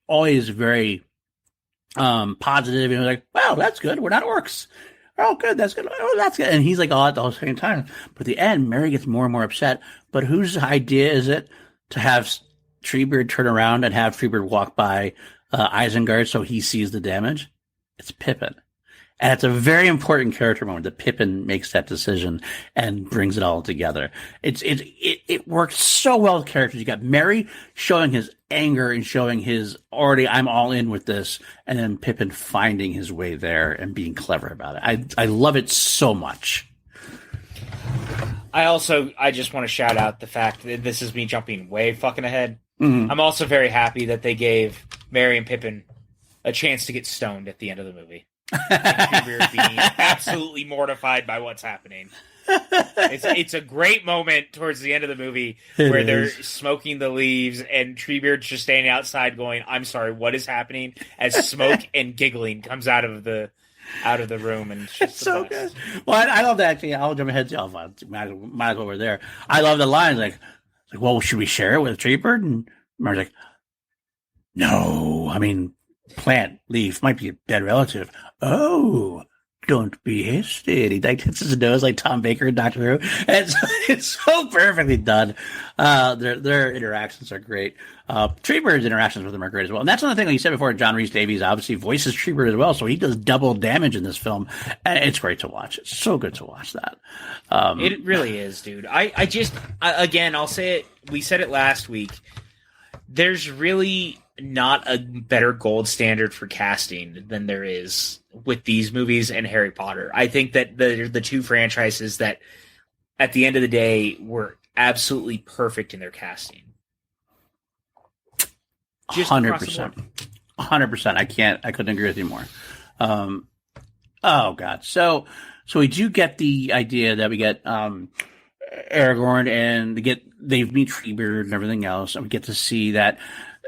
Speaker 3: always very positive. And like, wow, that's good. We're not orcs. Oh, good. That's good. Oh, that's good. And he's like, oh, at the same time. But at the end, Merry gets more and more upset. But whose idea is it to have Treebeard turn around and have Treebeard walk by Isengard so he sees the damage? It's Pippin. And it's a very important character moment that Pippin makes that decision and brings it all together. It works so well with characters. You got Merry showing his anger and showing his already, I'm all in with this, and then Pippin finding his way there and being clever about it. I love it so much.
Speaker 2: I just want to shout out the fact that this is me jumping way fucking ahead.
Speaker 3: Mm-hmm.
Speaker 2: I'm also very happy that they gave Merry and Pippin a chance to get stoned at the end of the movie. And Treebeard being absolutely mortified by what's happening. It's a great moment towards the end of the movie where they're smoking the leaves and Treebeard's just standing outside going, I'm sorry, what is happening? As smoke and giggling comes out of the room, and it's just
Speaker 3: so good. Well, I love that. Actually, I'll jump ahead to might as well we're there. I love the lines like, well, should we share it with Treebeard? And Merry's like, no, I mean, plant, leaf, might be a dead relative. Oh, don't be hasty. And he like hits his nose like Tom Baker in Doctor Who. And it's so perfectly done. Their interactions are great. Treebird's interactions with him are great as well. And that's another thing, like you said before, John Rhys Davies obviously voices Treebird as well, so he does double damage in this film. And it's great to watch. It's so good to watch that.
Speaker 2: It really is, dude. Again, I'll say it. We said it last week. There's really not a better gold standard for casting than there is with these movies and Harry Potter. I think that the two franchises that, at the end of the day, were absolutely perfect in their casting.
Speaker 3: 100%. 100%. I couldn't agree with you more. Oh God. So we do get the idea that we get Aragorn and they meet Treebeard and everything else, and we get to see that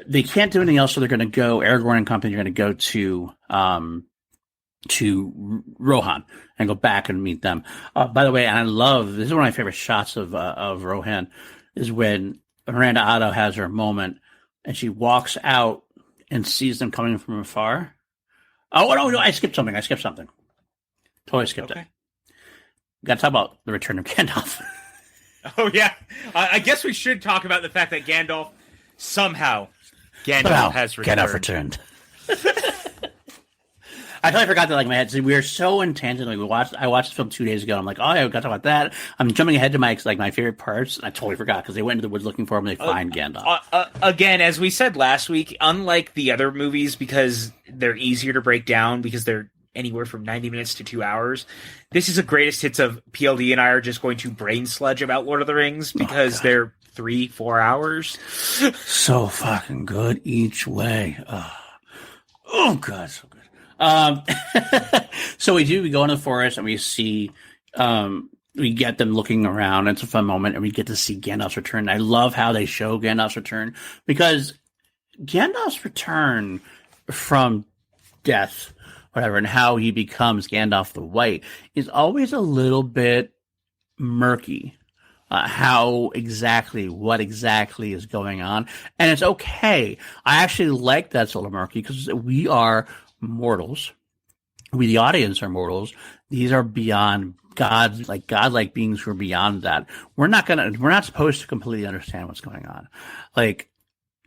Speaker 3: they can't do anything else, so they're going to go. Aragorn and company are going to go to Rohan and go back and meet them. By the way, and I love this is one of my favorite shots of Rohan is when Miranda Otto has her moment and she walks out and sees them coming from afar. Oh no! I skipped something. Totally skipped it. Got to talk about the return of Gandalf.
Speaker 2: Oh yeah, I guess we should talk about the fact that Gandalf has returned.
Speaker 3: Gandalf returned. I totally forgot that. Like my head, so we are so in tangent. Like I watched the film 2 days ago. I'm like, oh, I got to talk about that. I'm jumping ahead to my favorite parts. And I totally forgot because they went into the woods looking for him. And they find Gandalf.
Speaker 2: Again, as we said last week, unlike the other movies, because they're easier to break down because they're anywhere from 90 minutes to 2 hours. This is a greatest hits of PLD and I are just going to brain sludge about Lord of the Rings because they're 3-4 hours.
Speaker 3: So fucking good each way. Oh God, so good. So we go in the forest and we see, we get them looking around. It's a fun moment and we get to see Gandalf's return. I love how they show Gandalf's return because Gandalf's return from death, whatever, and how he becomes Gandalf the White is always a little bit murky. What exactly is going on. And it's okay. I actually like that it's a little murky because we are mortals. We, the audience, are mortals. These are beyond God, like godlike beings who are beyond that. We're not supposed to completely understand what's going on. Like,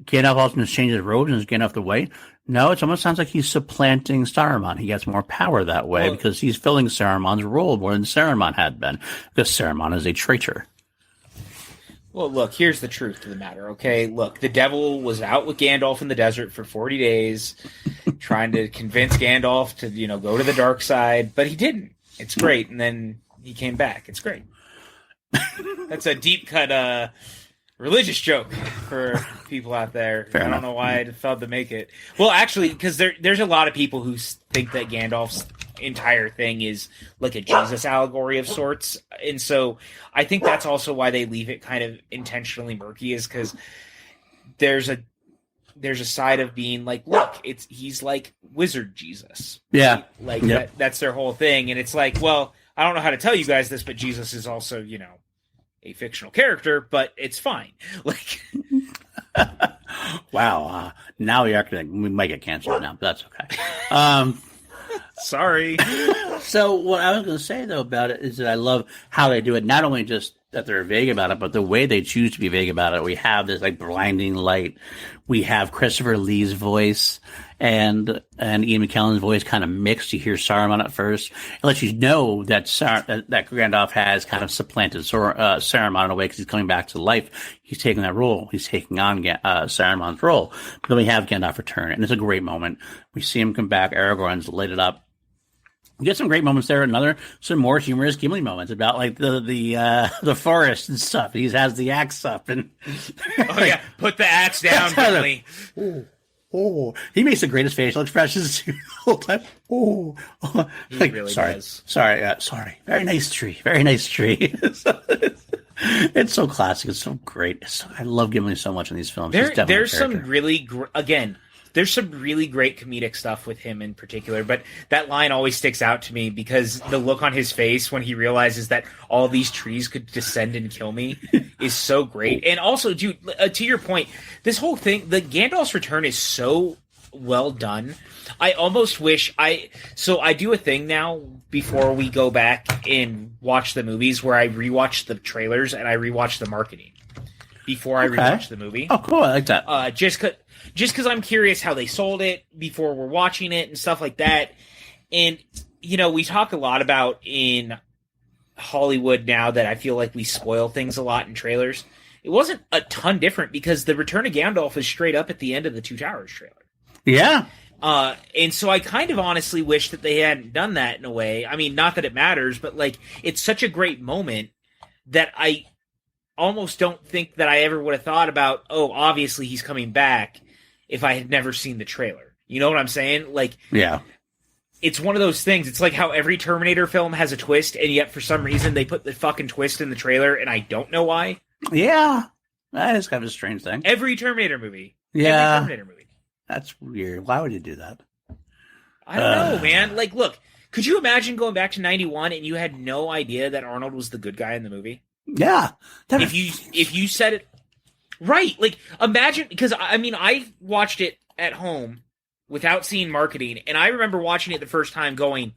Speaker 3: Gandalf also changes his robes and is Gandalf the White. No, it almost sounds like he's supplanting Saruman. He gets more power that way because he's filling Saruman's role more than Saruman had been, because Saruman is a traitor.
Speaker 2: Well, look, here's the truth to the matter, okay? Look, the devil was out with Gandalf in the desert for 40 days, trying to convince Gandalf to, go to the dark side, but he didn't. It's great, and then he came back. It's great. That's a deep-cut religious joke for people out there.
Speaker 3: Fair
Speaker 2: I don't know why I felt to make it. Well, actually, because there's a lot of people who think that Gandalf's entire thing is like a Jesus allegory of sorts, and so I think that's also why they leave it kind of intentionally murky, is because there's a side of being like, look, he's like wizard Jesus,
Speaker 3: yeah,
Speaker 2: like that's their whole thing, and it's like, well, I don't know how to tell you guys this, but Jesus is also a fictional character, but it's fine. Like,
Speaker 3: wow, now we might get canceled now, but that's okay.
Speaker 2: Sorry.
Speaker 3: So what I was going to say, though, about it is that I love how they do it. Not only just that they're vague about it, but the way they choose to be vague about it. We have this blinding light. We have Christopher Lee's voice and Ian McKellen's voice kind of mixed. You hear Saruman at first. It lets you know that that Gandalf has kind of supplanted Saruman in a way because he's coming back to life. He's taking that role. He's taking on Saruman's role. But then we have Gandalf return, and it's a great moment. We see him come back. Aragorn's lit it up. We get some great moments there. Some more humorous Gimli moments about the forest and stuff. He has the axe up and
Speaker 2: put the axe down, Gimli.
Speaker 3: Oh, he makes the greatest facial expressions the whole time. Oh,
Speaker 2: he really does.
Speaker 3: Sorry. Very nice tree. Very nice tree. It's so classic. It's so great. I love Gimli so much in these films.
Speaker 2: There's some really there's some really great comedic stuff with him in particular, but that line always sticks out to me because the look on his face when he realizes that all these trees could descend and kill me is so great. And also, dude, to your point, this whole thing, the Gandalf's return is so well done. I almost wish I do a thing now before we go back and watch the movies where I rewatch the trailers and I rewatch the marketing before I rewatch the movie.
Speaker 3: Oh, cool! I like that.
Speaker 2: Just because I'm curious how they sold it before we're watching it and stuff like that. And we talk a lot about in Hollywood now that I feel like we spoil things a lot in trailers. It wasn't a ton different because the Return of Gandalf is straight up at the end of the Two Towers trailer.
Speaker 3: Yeah.
Speaker 2: And so I kind of honestly wish that they hadn't done that in a way. I mean, not that it matters, but like it's such a great moment that I almost don't think that I ever would have thought about, oh, obviously he's coming back if I had never seen the trailer. You know what I'm saying? Like,
Speaker 3: yeah.
Speaker 2: It's one of those things. It's like how every Terminator film has a twist, and yet for some reason they put the fucking twist in the trailer, and I don't know why.
Speaker 3: Yeah. That is kind of a strange thing.
Speaker 2: Every Terminator movie.
Speaker 3: Yeah.
Speaker 2: Every Terminator movie.
Speaker 3: That's weird. Why would you do that?
Speaker 2: I don't know, man. Like, look, could you imagine going back to 91 and you had no idea that Arnold was the good guy in the movie?
Speaker 3: Yeah.
Speaker 2: If you said it right, like imagine, because I mean I watched it at home without seeing marketing, and I remember watching it the first time going,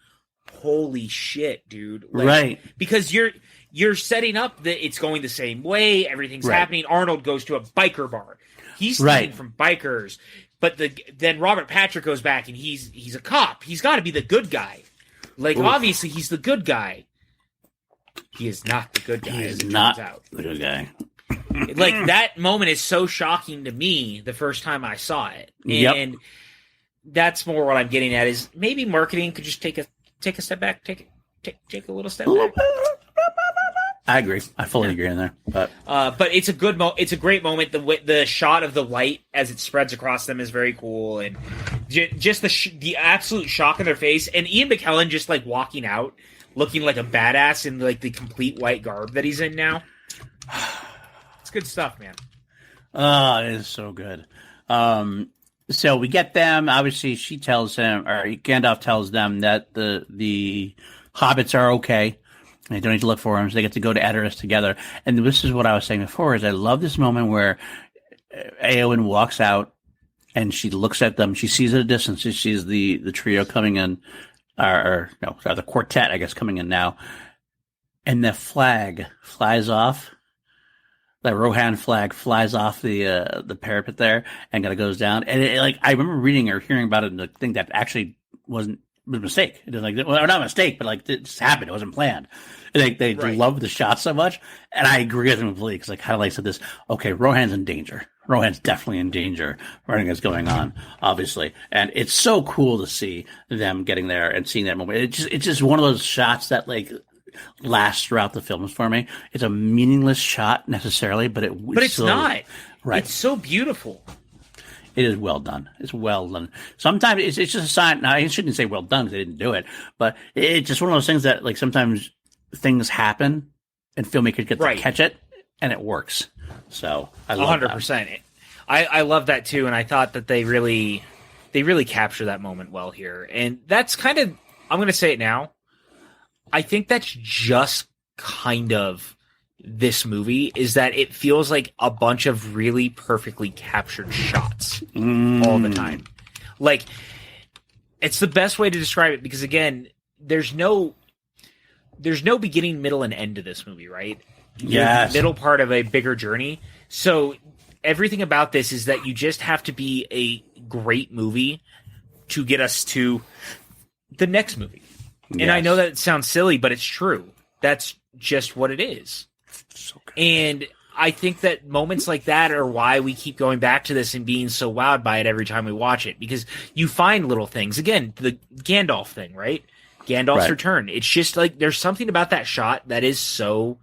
Speaker 2: holy shit, dude. Like,
Speaker 3: right.
Speaker 2: Because you're setting up that it's going the same way, everything's happening. Arnold goes to a biker bar. He's stealing from bikers. But then Robert Patrick goes back and he's a cop. He's got to be the good guy. Like, obviously he's the good guy. He is not the good guy.
Speaker 3: He is not the good guy.
Speaker 2: Like, that moment is so shocking to me the first time I saw it. And that's more what I'm getting at is maybe marketing could just take a step back, take a little step back.
Speaker 3: I agree. I fully agree in there. But
Speaker 2: it's a good it's a great moment. The shot of the light as it spreads across them is very cool, and just the absolute shock in their face, and Ian McKellen just like walking out looking like a badass in like the complete white garb that he's in now. It's good stuff, man.
Speaker 3: Oh, it is so good. So we get them. Obviously, she tells him, or Gandalf tells them that the hobbits are okay. They don't need to look for him, so they get to go to Edoras together. And this is what I was saying before, is I love this moment where Eowyn walks out and she looks at them. She sees at a distance. She sees the trio coming in, the quartet, I guess, coming in now. And the flag flies off. The Rohan flag flies off the parapet there and kind of goes down. And I remember reading or hearing about it, and the thing that actually was a mistake. It was like, well, not a mistake, but like it just happened. It wasn't planned. They love the shot so much, and I agree with them completely because I kind of said this. Okay, Rohan's in danger. Rohan's definitely in danger. Running is going on, obviously, and it's so cool to see them getting there and seeing that moment. It's just one of those shots that lasts throughout the films for me. It's a meaningless shot necessarily, but it's
Speaker 2: not.
Speaker 3: Right.
Speaker 2: It's so beautiful.
Speaker 3: It is well done. It's well done. Sometimes it's just a sign. Now, I shouldn't say well done because they didn't do it, but it's just one of those things that sometimes things happen and filmmakers get to catch it and it works. So I love
Speaker 2: 100%. I love that too, and I thought that they really capture that moment well here. And that's kind of, I'm going to say it now, I think that's just kind of this movie, is that it feels like a bunch of really perfectly captured shots all the time. Like, it's the best way to describe it because, again, there's no beginning, middle, and end to this movie, right?
Speaker 3: Yes.
Speaker 2: The middle part of a bigger journey. So everything about this is that you just have to be a great movie to get us to the next movie. Yes. And I know that it sounds silly, but it's true. That's just what it is.
Speaker 3: So good.
Speaker 2: And I think that moments like that are why we keep going back to this and being so wowed by it every time we watch it, because you find little things. Again, the Gandalf thing, right? Gandalf's return. It's just like there's something about that shot that is so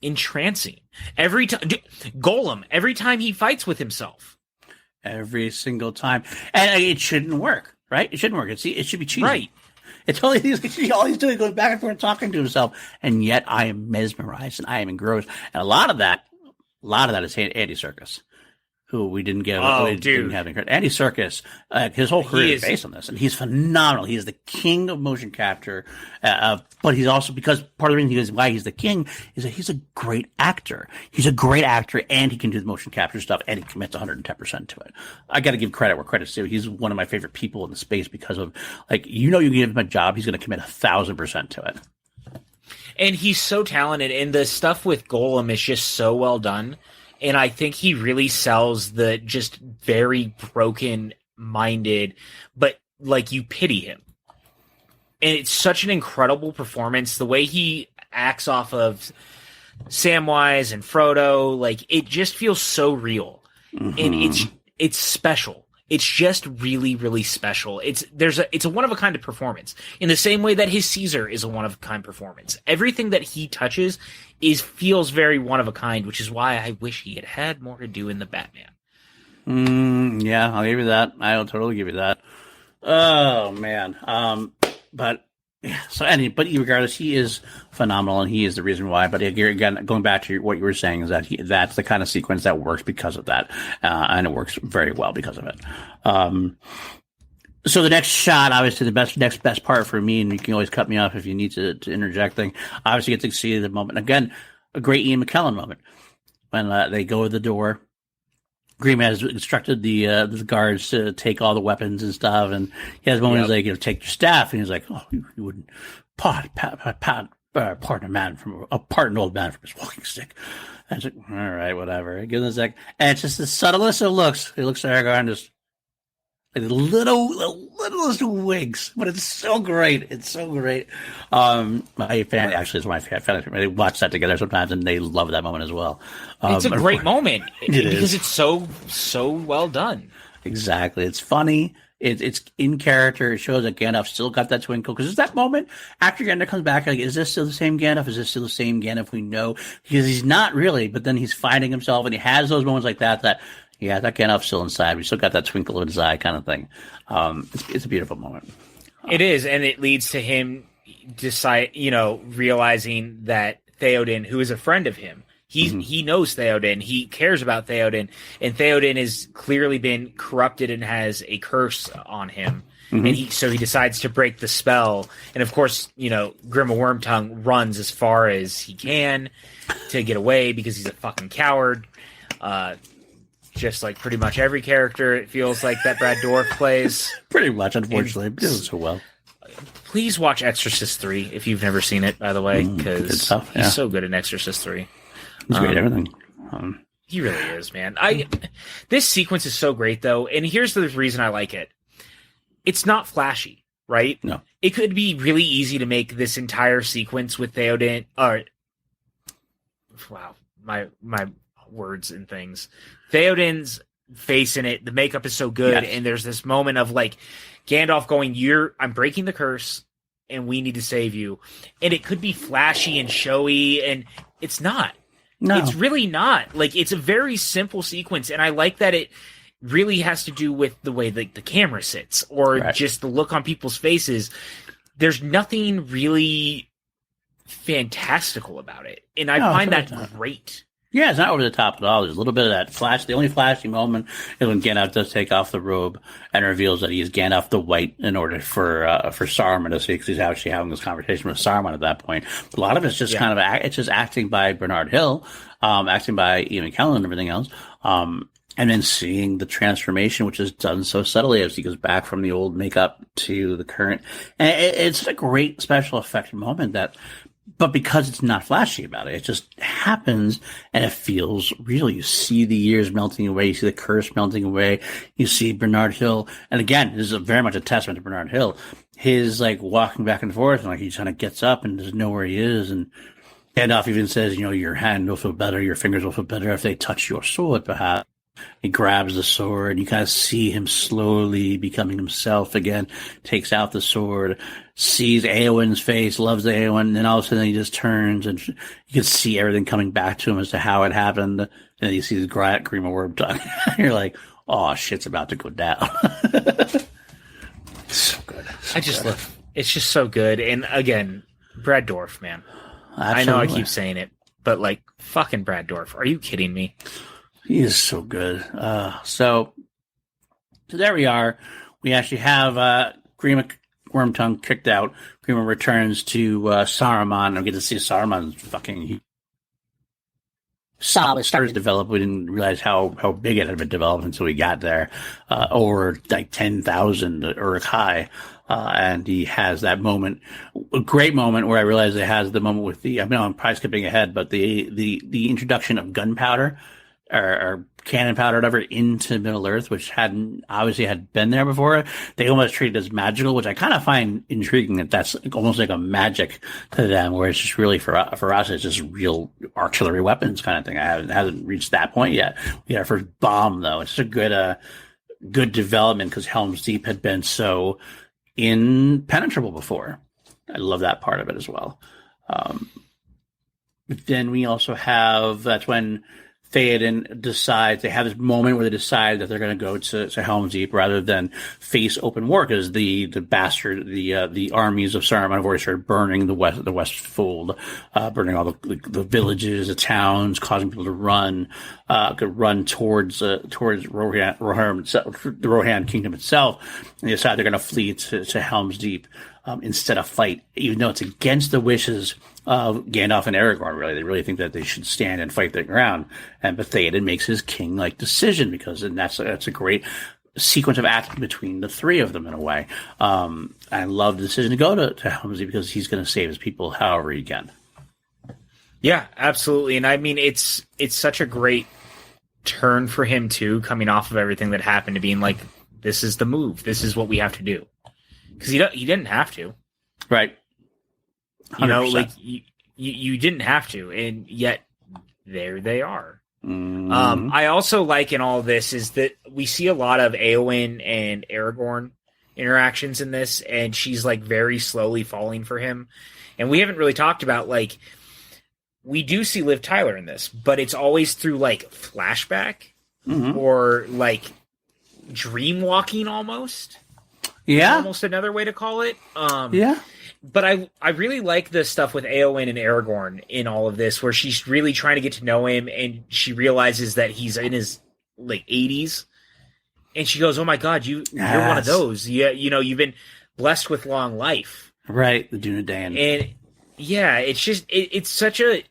Speaker 2: entrancing. Every time Golem, every time he fights with himself.
Speaker 3: Every single time. And it shouldn't work, right? It shouldn't work. It should be cheesy.
Speaker 2: Right.
Speaker 3: It's all he's doing goes back and forth talking to himself, and yet I am mesmerized and I am engrossed. And a lot of that is Andy Serkis, who we didn't get.
Speaker 2: Dude.
Speaker 3: Have any credit. Andy Serkis, his whole career is based on this, and he's phenomenal. He is the king of motion capture. But he's also, because part of the reason why he's the king is that he's a great actor. He's a great actor, and he can do the motion capture stuff, and he commits 110% to it. I got to give credit where credit's due. He's one of my favorite people in the space because of, like, you give him a job, he's going to commit 1,000% to it.
Speaker 2: And he's so talented, and the stuff with Golem is just so well done. And I think he really sells the just very broken-minded, but like you pity him. And it's such an incredible performance. The way he acts off of Samwise and Frodo, like it just feels so real, and it's special. It's just really, really special. It's a one of a kind of performance in the same way that his Caesar is a one of a kind performance. Everything that he touches feels very one of a kind, which is why I wish he had had more to do in the Batman.
Speaker 3: Yeah, I'll give you that. I'll totally give you that. Oh man. But regardless, he is phenomenal, and he is the reason why. But again, going back to what you were saying, is that that's the kind of sequence that works because of that, and it works very well because of it. So the next shot, obviously, the next best part for me, and you can always cut me off if you need to interject thing. Obviously, get to see the moment again, a great Ian McKellen moment when they go to the door. Green Man has instructed the guards to take all the weapons and stuff, and he has moments like, take your staff, and he's like, oh, you wouldn't pardon an old man from his walking stick. And it's like, all right, whatever. He gives him a sec, and it's just the subtlest of looks. He looks at Aragorn and just like the littlest winks, but it's so great. It's so great. My family actually is my family. They watch that together sometimes, and they love that moment as well.
Speaker 2: It's a great moment because
Speaker 3: is.
Speaker 2: it's so well done.
Speaker 3: Exactly. It's funny. It's in character. It shows that Gandalf still got that twinkle, because it's that moment after Gandalf comes back. Like, is this still the same Gandalf? Is this still the same Gandalf we know? Because he's not really, but then he's finding himself, and he has those moments like that. Yeah, that Gandalf's still inside. We still got that twinkle in his eye kind of thing. It's a beautiful moment.
Speaker 2: It is, and it leads to him realizing that Theoden, who is a friend of him, he knows Theoden, he cares about Theoden, and Theoden has clearly been corrupted and has a curse on him. And so he decides to break the spell. And of course, Grima Wormtongue runs as far as he can to get away because he's a fucking coward. Just like pretty much every character, it feels like that Brad Dourif plays.
Speaker 3: Pretty much, unfortunately. It does so well.
Speaker 2: Please watch Exorcist 3 if you've never seen it, by the way, because he's so good in Exorcist 3.
Speaker 3: He's great at everything.
Speaker 2: He really is, man. This sequence is so great, though, and here's the reason I like it. It's not flashy, right?
Speaker 3: No.
Speaker 2: It could be really easy to make this entire sequence with Theoden... wow, my words and things. Theoden's face in it, the makeup is so good, and there's this moment of like Gandalf going, I'm breaking the curse and we need to save you. And it could be flashy and showy, and it's not. No. It's really not. Like, it's a very simple sequence, and I like that it really has to do with the way the camera sits, or just the look on people's faces. There's nothing really fantastical about it, and I find that great.
Speaker 3: Yeah, it's not over the top at all. There's a little bit of that flash. The only flashy moment is when Gandalf does take off the robe and reveals that he is Gandalf the White in order for Saruman to see, because he's actually having this conversation with Saruman at that point. But a lot of it's just kind of it's just acting by Bernard Hill, acting by Ian McKellen and everything else, and then seeing the transformation, which is done so subtly as he goes back from the old makeup to the current. And it's a great special effect moment but because it's not flashy about it, it just happens and it feels real. You see the years melting away. You see the curse melting away. You see Bernard Hill. And again, this is very much a testament to Bernard Hill. His like walking back and forth, and like he kind of gets up and doesn't know where he is. And Gandalf even says, your hand will feel better. Your fingers will feel better if they touch your sword, perhaps. He grabs the sword. You kind of see him slowly becoming himself again, takes out the sword, sees Éowyn's face, loves Éowyn, and then all of a sudden he just turns and you can see everything coming back to him as to how it happened. And then you see the Grima Wormtongue. You're like, oh, shit's about to go down. So good.
Speaker 2: It's just so good. And again, Brad Dourif, man. Absolutely. I know I keep saying it, but like, fucking Brad Dourif. Are you kidding me?
Speaker 3: He is so good. So there we are. We actually have Grima Wormtongue kicked out. Grima returns to Saruman. And we get to see Saruman's fucking solid started to develop. We didn't realize how big it had been developed until we got there. Over like 10,000 Uruk high. And he has that moment, a great moment where I realized it has the moment with I'm probably skipping ahead, but the introduction of gunpowder or cannon powder, or whatever, into Middle Earth, which obviously had been there before. They almost treat it as magical, which I kind of find intriguing that that's almost like a magic to them, where it's just really for us, it's just real artillery weapons kind of thing. I haven't reached that point yet. We got our first bomb though. It's a good development because Helm's Deep had been so impenetrable before. I love that part of it as well. But then we also have, that's when Theoden decides, they have this moment where they decide that they're going to go to Helm's Deep rather than face open war, because the armies of Saruman have already started burning the west fold, burning all the villages, the towns, causing people to run towards Rohan, the Rohan kingdom itself. And they decide they're going to flee to Helm's Deep instead of fight, even though it's against the wishes of Gandalf and Aragorn. Really, they really think that they should stand and fight their ground. And but Theoden makes his king-like decision, because that's a great sequence of acting between the three of them in a way. I love the decision to go to Helm's Deep because he's going to save his people however he can. Yeah,
Speaker 2: absolutely. And I mean, it's such a great turn for him too, coming off of everything that happened, to being like, this is the move. This is what we have to do. Because he didn't have to.
Speaker 3: Right.
Speaker 2: 100%. You know, like you didn't have to, and yet there they are. Mm-hmm. I also like in all this is that we see a lot of Éowyn and Aragorn interactions in this, and she's like very slowly falling for him. And we haven't really talked about, like, we do see Liv Tyler in this, but it's always through like flashback or like dream walking almost.
Speaker 3: Yeah.
Speaker 2: Almost another way to call it.
Speaker 3: Yeah.
Speaker 2: But I really like the stuff with Éowyn and Aragorn in all of this, where she's really trying to get to know him, and she realizes that he's in his like 80s, and she goes, "Oh my God, you're one of those. Yeah, you know, you've been blessed with long life."
Speaker 3: Right, the Dunedain.
Speaker 2: And yeah, it's just it's such a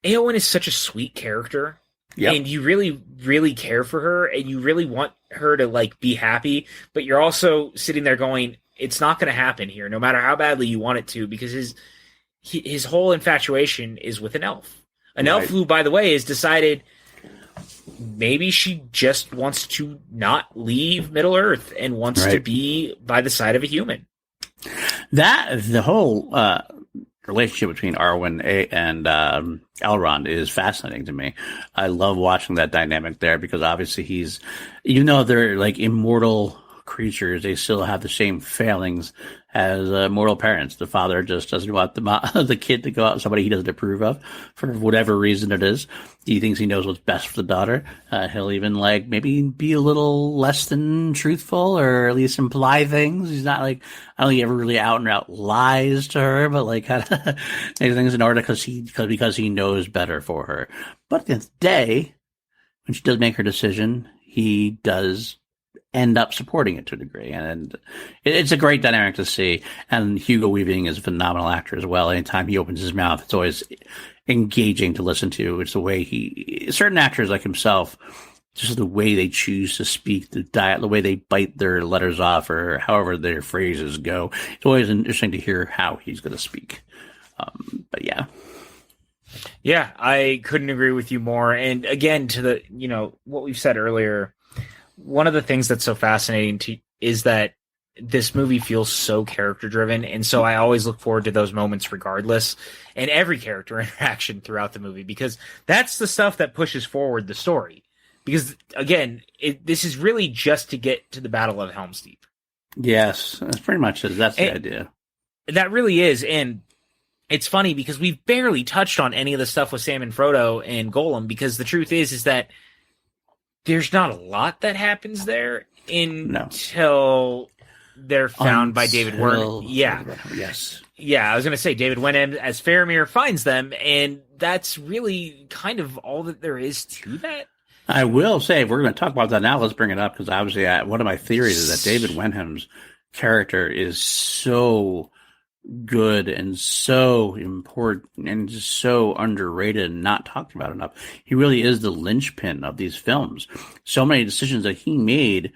Speaker 2: Éowyn is such a sweet character. Yep. And you really, really care for her, and you really want her to like be happy, but you're also sitting there going, it's not going to happen here, no matter how badly you want it to, because his whole infatuation is with an elf. An elf who, by the way, has decided maybe she just wants to not leave Middle Earth and wants to be by the side of a human.
Speaker 3: The whole relationship between Arwen and Elrond is fascinating to me. I love watching that dynamic there, because obviously he's, even though they're like immortal creatures, they still have the same failings as mortal parents. The father just doesn't want the kid to go out with somebody he doesn't approve of for whatever reason it is. He thinks he knows what's best for the daughter. He'll even like maybe be a little less than truthful, or at least imply things. He's not like, I don't think he ever really out and out lies to her, but like kind of makes things in order because he knows better for her. But at the end of the day, when she does make her decision, he does end up supporting it to a degree. And it's a great dynamic to see. And Hugo Weaving is a phenomenal actor as well. Anytime he opens his mouth, it's always engaging to listen to. It's the way certain actors like himself, just the way they choose to speak, the way they bite their letters off, or however their phrases go. It's always interesting to hear how he's going to speak. But yeah.
Speaker 2: Yeah, I couldn't agree with you more. And again, to what we've said earlier, one of the things that's so fascinating is that this movie feels so character driven. And so I always look forward to those moments regardless, and every character interaction throughout the movie, because that's the stuff that pushes forward the story. Because again, this is really just to get to the Battle of Helm's Deep.
Speaker 3: Yes, that's pretty much it. That's the idea.
Speaker 2: That really is. And it's funny because we've barely touched on any of the stuff with Sam and Frodo and Gollum, because the truth is that there's not a lot that happens there until they're found by David Werner. Yeah.
Speaker 3: Yes.
Speaker 2: Yeah, I was going to say David Wenham as Faramir finds them, and that's really kind of all that there is to that.
Speaker 3: I will say, if we're going to talk about that now, let's bring it up, because obviously one of my theories is that David Wenham's character is so good and so important and just so underrated and not talked about enough. He really is the linchpin of these films. So many decisions that he made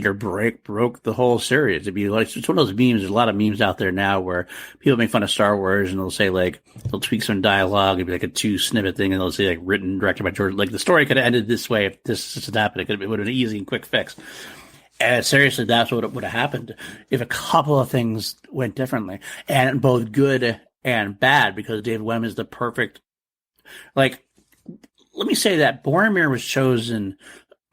Speaker 3: or broke the whole series. It'd be like, it's one of those memes. There's a lot of memes out there now where people make fun of Star Wars and they'll say, like, they'll tweak some dialogue. It'd be like a 2-snippet thing, and they'll say, like, written, directed by George. Like, the story could have ended this way if this had happened. It would have been an easy and quick fix. And seriously, that's what would have happened if a couple of things went differently, and both good and bad, because David Wenham is the perfect, like, let me say that Boromir was chosen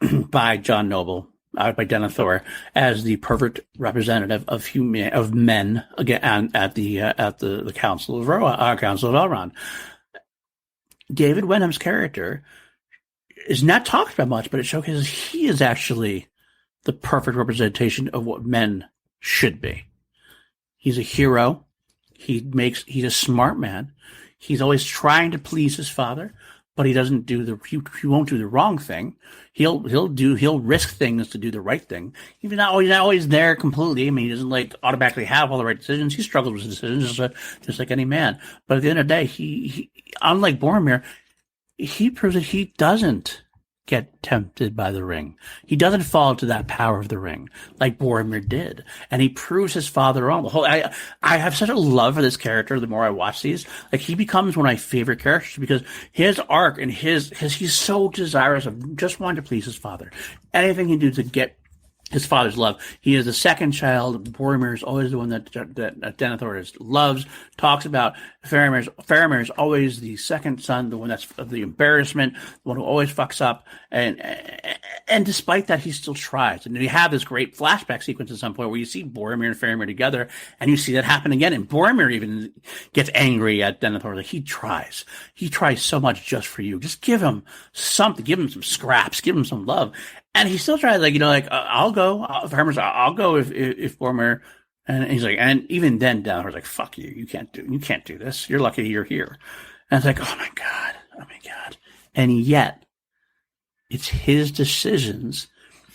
Speaker 3: by John Noble, by Denethor, as the perfect representative of men again at the Council of Elrond. David Wenham's character is not talked about much, but it showcases he is actually the perfect representation of what men should be. He's a hero. He's a smart man. He's always trying to please his father, but he won't do the wrong thing. He'll risk things to do the right thing. He's not always there completely. I mean, he doesn't like automatically have all the right decisions. He struggles with decisions just like any man. But at the end of the day, he unlike Boromir, he proves that he doesn't get tempted by the ring. He doesn't fall to that power of the ring like Boromir did, and he proves his father wrong. I have such a love for this character. The more I watch these, like, he becomes one of my favorite characters because his arc and he's so desirous of just wanting to please his father. Anything he do to get his father's love. He is the second child. Boromir is always the one that Denethor loves, talks about. Faramir is always the second son, the one that's the embarrassment, the one who always fucks up. And despite that, he still tries. And we have this great flashback sequence at some point where you see Boromir and Faramir together, and you see that happen again. And Boromir even gets angry at Denethor. Like, he tries. He tries so much just for you. Just give him something. Give him some scraps. Give him some love. And he still tries, like, I'll go. I'll go if Boromir, and he's like, and even then, Denethor's like, fuck you. You can't do this. You're lucky you're here. And it's like, oh my God. And yet, it's his decisions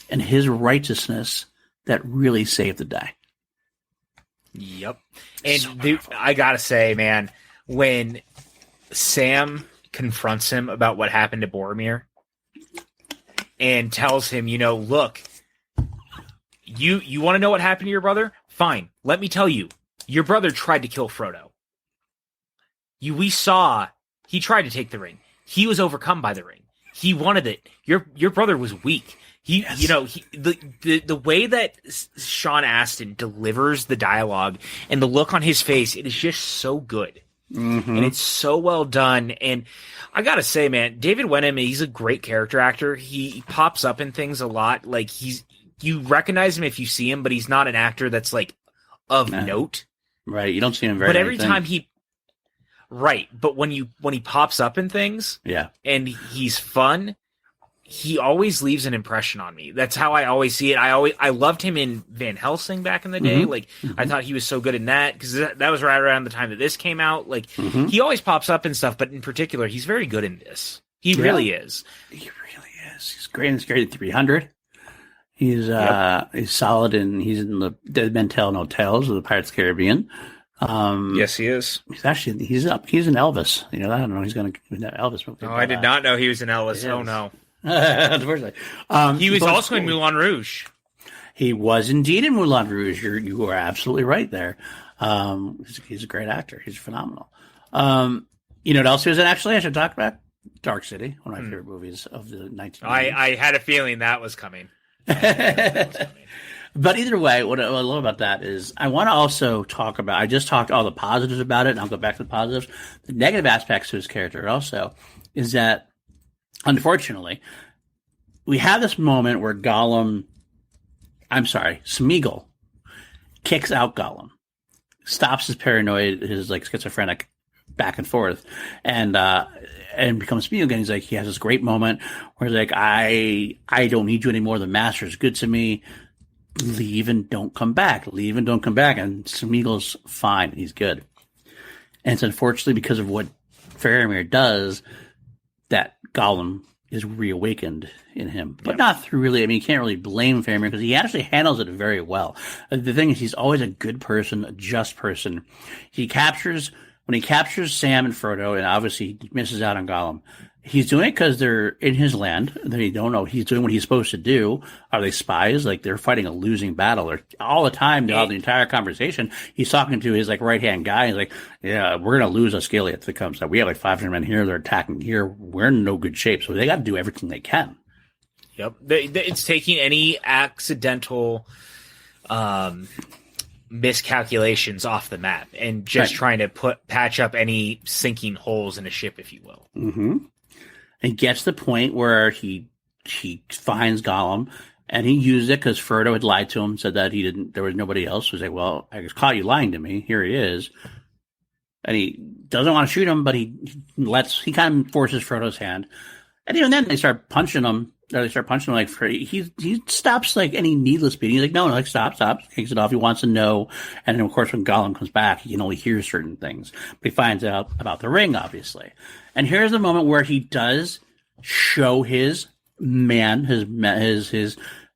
Speaker 3: and his righteousness that really saved the day.
Speaker 2: Yep. And I gotta say, man, when Sam confronts him about what happened to Boromir, and tells him, look, you want to know what happened to your brother? Fine. Let me tell you. Your brother tried to kill Frodo. We saw he tried to take the ring. He was overcome by the ring. He wanted it. Your brother was weak. The way that Sean Astin delivers the dialogue and the look on his face, it is just so good. Mm-hmm. And it's so well done. And I gotta say, man, David Wenham, he's a great character actor. He pops up in things a lot. Like, you recognize him if you see him, but he's not an actor that's like of note.
Speaker 3: Right. You don't see him very.
Speaker 2: But every time but when he pops up in things,
Speaker 3: yeah,
Speaker 2: and he's fun, he always leaves an impression on me. That's how I always see it. I loved him in Van Helsing back in the day.
Speaker 3: Mm-hmm.
Speaker 2: Like, I thought he was so good in that because that was right around the time that this came out. Like, he always pops up and stuff, but in particular, he's very good in this. He really is.
Speaker 3: He really is. He's great. He's great at 300. He's solid, and he's in the Dead Men Tell No Tales of the Pirates of the Caribbean.
Speaker 2: Yes, he is.
Speaker 3: He's in Elvis. I don't know. He's going to in that Elvis movie.
Speaker 2: Oh, I did not know he was in Elvis. Oh no.
Speaker 3: Unfortunately.
Speaker 2: He was also in Moulin Rouge.
Speaker 3: He was indeed in Moulin Rouge. You are absolutely right there. He's a great actor. He's phenomenal. You know what else he was in, actually? I should talk about Dark City, one of my favorite movies of the 1990s.
Speaker 2: I had a feeling that was coming.
Speaker 3: But either way, what I love about that is I want to also talk about, I just talked all the positives about it, and I'll go back to the positives. The negative aspects to his character also is that, unfortunately, we have this moment where Smeagol kicks out Gollum, stops his paranoid, his like schizophrenic back and forth, and becomes Smeagol again. He's like, he has this great moment where he's like, I don't need you anymore. The master is good to me. leave and don't come back, leave and don't come back. And Smeagol's fine. He's good. And it's unfortunately because of what Faramir does that Gollum is reawakened in him, but not through really. I mean, you can't really blame Faramir because he actually handles it very well. The thing is, he's always a good person, a just person. When he captures Sam and Frodo, and obviously he misses out on Gollum, he's doing it because they're in his land. They don't know he's doing what he's supposed to do. Are they spies? Like, they're fighting a losing battle. Or all the time, throughout the entire conversation, he's talking to his like right hand guy. He's like, "Yeah, we're gonna lose Osgiliath if it comes up. We have like 500 men here. They're attacking here. We're in no good shape. So they got to do everything they can."
Speaker 2: Yep, it's taking any accidental miscalculations off the map and just trying to patch up any sinking holes in a ship, if you will.
Speaker 3: Mm-hmm. And gets to the point where he finds Gollum, and he used it because Frodo had lied to him, said that there was nobody else. So he's like, "Well, I just caught you lying to me. Here he is." And he doesn't want to shoot him, but he kind of forces Frodo's hand. And even then, they start punching him. They start punching him like he stops like any needless beating. He's like, no, like stop, takes it off. He wants to know. And then of course when Gollum comes back, he can only hear certain things. But he finds out about the ring, obviously. And here's the moment where he does show his man,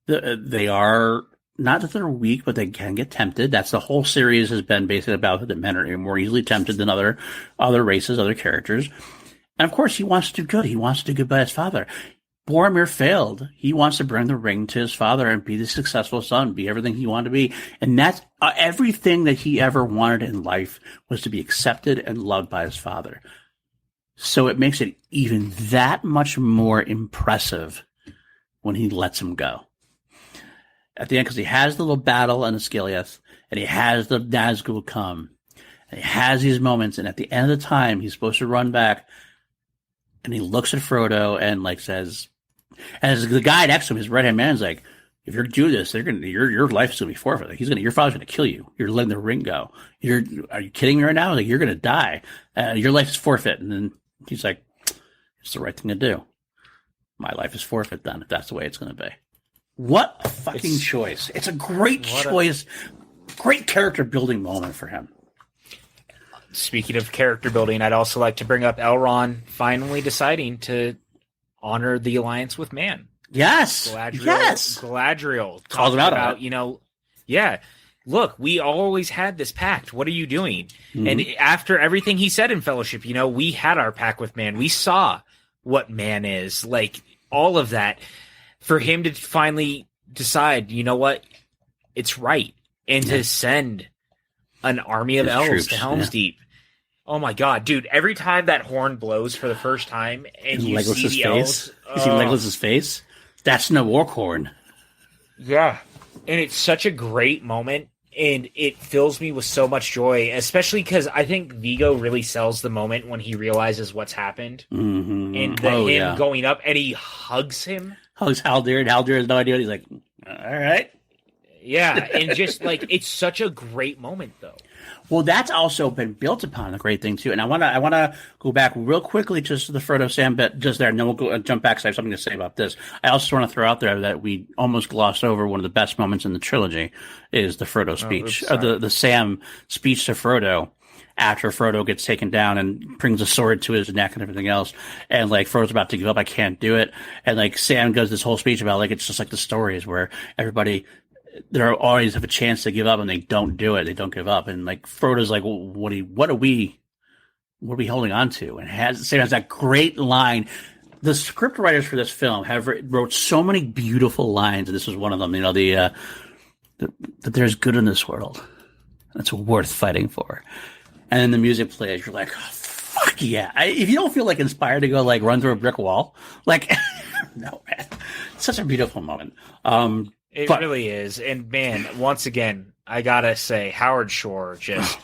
Speaker 3: they are not that they're weak, but they can get tempted. That's the whole series has been basically about that men are more easily tempted than other races, other characters. And of course he wants to do good. He wants to do good by his father. Boromir failed. He wants to bring the ring to his father and be the successful son, be everything he wanted to be. And that's everything that he ever wanted in life was to be accepted and loved by his father. So it makes it even that much more impressive when he lets him go. At the end, because he has the little battle on Osgiliath, and he has the Nazgul come, and he has these moments, and at the end of the time, he's supposed to run back, and he looks at Frodo and like says, as the guy next to him, his right hand man's like, "If you're do this, your life's gonna be forfeit. Your father's gonna kill you. You're letting the ring go. Are you kidding me right now? Like, you're gonna die. Your life is forfeit." And then he's like, "It's the right thing to do. My life is forfeit then, if that's the way it's gonna be." What a fucking choice! It's a great choice. Great character building moment for him.
Speaker 2: Speaking of character building, I'd also like to bring up Elrond finally deciding to honor the alliance with man.
Speaker 3: Yes.
Speaker 2: Galadriel
Speaker 3: calls him out about,
Speaker 2: look, we always had this pact. What are you doing? Mm-hmm. And after everything he said in Fellowship, we had our pact with man. We saw what man is. Like, all of that. For him to finally decide, you know what? It's right. And to send an army of elves to Helm's Deep. Oh my god, dude! Every time that horn blows for the first time, and you see the elves,
Speaker 3: you see Legolas's face. That's no war horn.
Speaker 2: Yeah, and it's such a great moment, and it fills me with so much joy, especially because I think Viggo really sells the moment when he realizes what's happened, and him going up and he hugs him,
Speaker 3: hugs Haldir, and Haldir has no idea. He's like, "All right."
Speaker 2: Yeah, and just like it's such a great moment, though.
Speaker 3: Well, that's also been built upon a great thing too, and I want to go back real quickly just to the Frodo Sam bit just there, and then we'll go jump back because I have something to say about this. I also want to throw out there that we almost glossed over one of the best moments in the trilogy is the Frodo speech, the Sam speech to Frodo after Frodo gets taken down and brings a sword to his neck and everything else, and like Frodo's about to give up, I can't do it, and like Sam does this whole speech about like it's just like the stories where everybody. They always have a chance to give up and they don't do it. They don't give up. And like Frodo's like, well, what are we holding on to? And Sam has that great line. The script writers for this film wrote so many beautiful lines. And this was one of them, that there's good in this world. That's worth fighting for. And then the music plays. You're like, oh, fuck yeah. If you don't feel like inspired to go like run through a brick wall, like, no, man, it's such a beautiful moment.
Speaker 2: It really is. And man, once again, I gotta say, Howard Shore just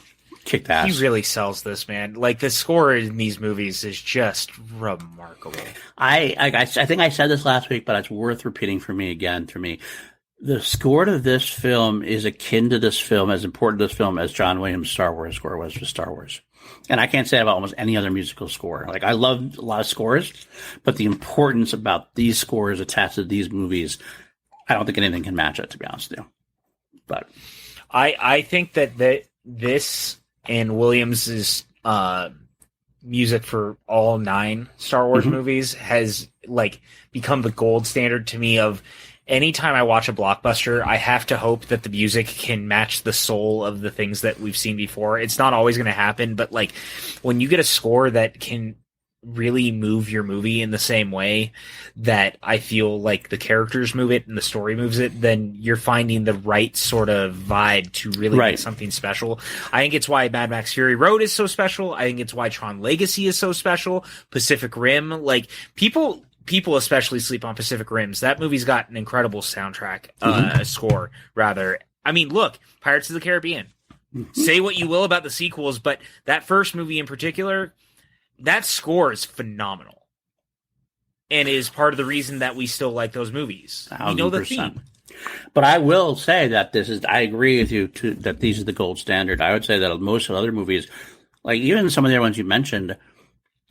Speaker 3: kicked ass.
Speaker 2: He really sells this, man. Like the score in these movies is just remarkable.
Speaker 3: I think I said this last week, but it's worth repeating for me again. For me, the score to this film is akin to this film, as important to this film as John Williams' Star Wars score was for Star Wars. And I can't say about almost any other musical score. Like, I love a lot of scores, but the importance about these scores attached to these movies, I don't think anything can match it, to be honest with you. But
Speaker 2: I think that this and Williams's music for all 9 Star Wars movies has like become the gold standard to me of anytime I watch a blockbuster, I have to hope that the music can match the soul of the things that we've seen before. It's not always going to happen, but like when you get a score that can really move your movie in the same way that I feel like the characters move it and the story moves it, then you're finding the right sort of vibe to really make something special. I think it's why Mad Max Fury Road is so special. I think it's why Tron Legacy is so special. Pacific Rim, like people especially sleep on Pacific Rims. That movie's got an incredible soundtrack, score rather. I mean, look, Pirates of the Caribbean. Say what you will about the sequels, but that first movie in particular, that score is phenomenal and is part of the reason that we still like those movies.
Speaker 3: 1,000%.
Speaker 2: We know the theme.
Speaker 3: But I will say that I agree with you that these are the gold standard. I would say that most of the other movies, like even some of the other ones you mentioned,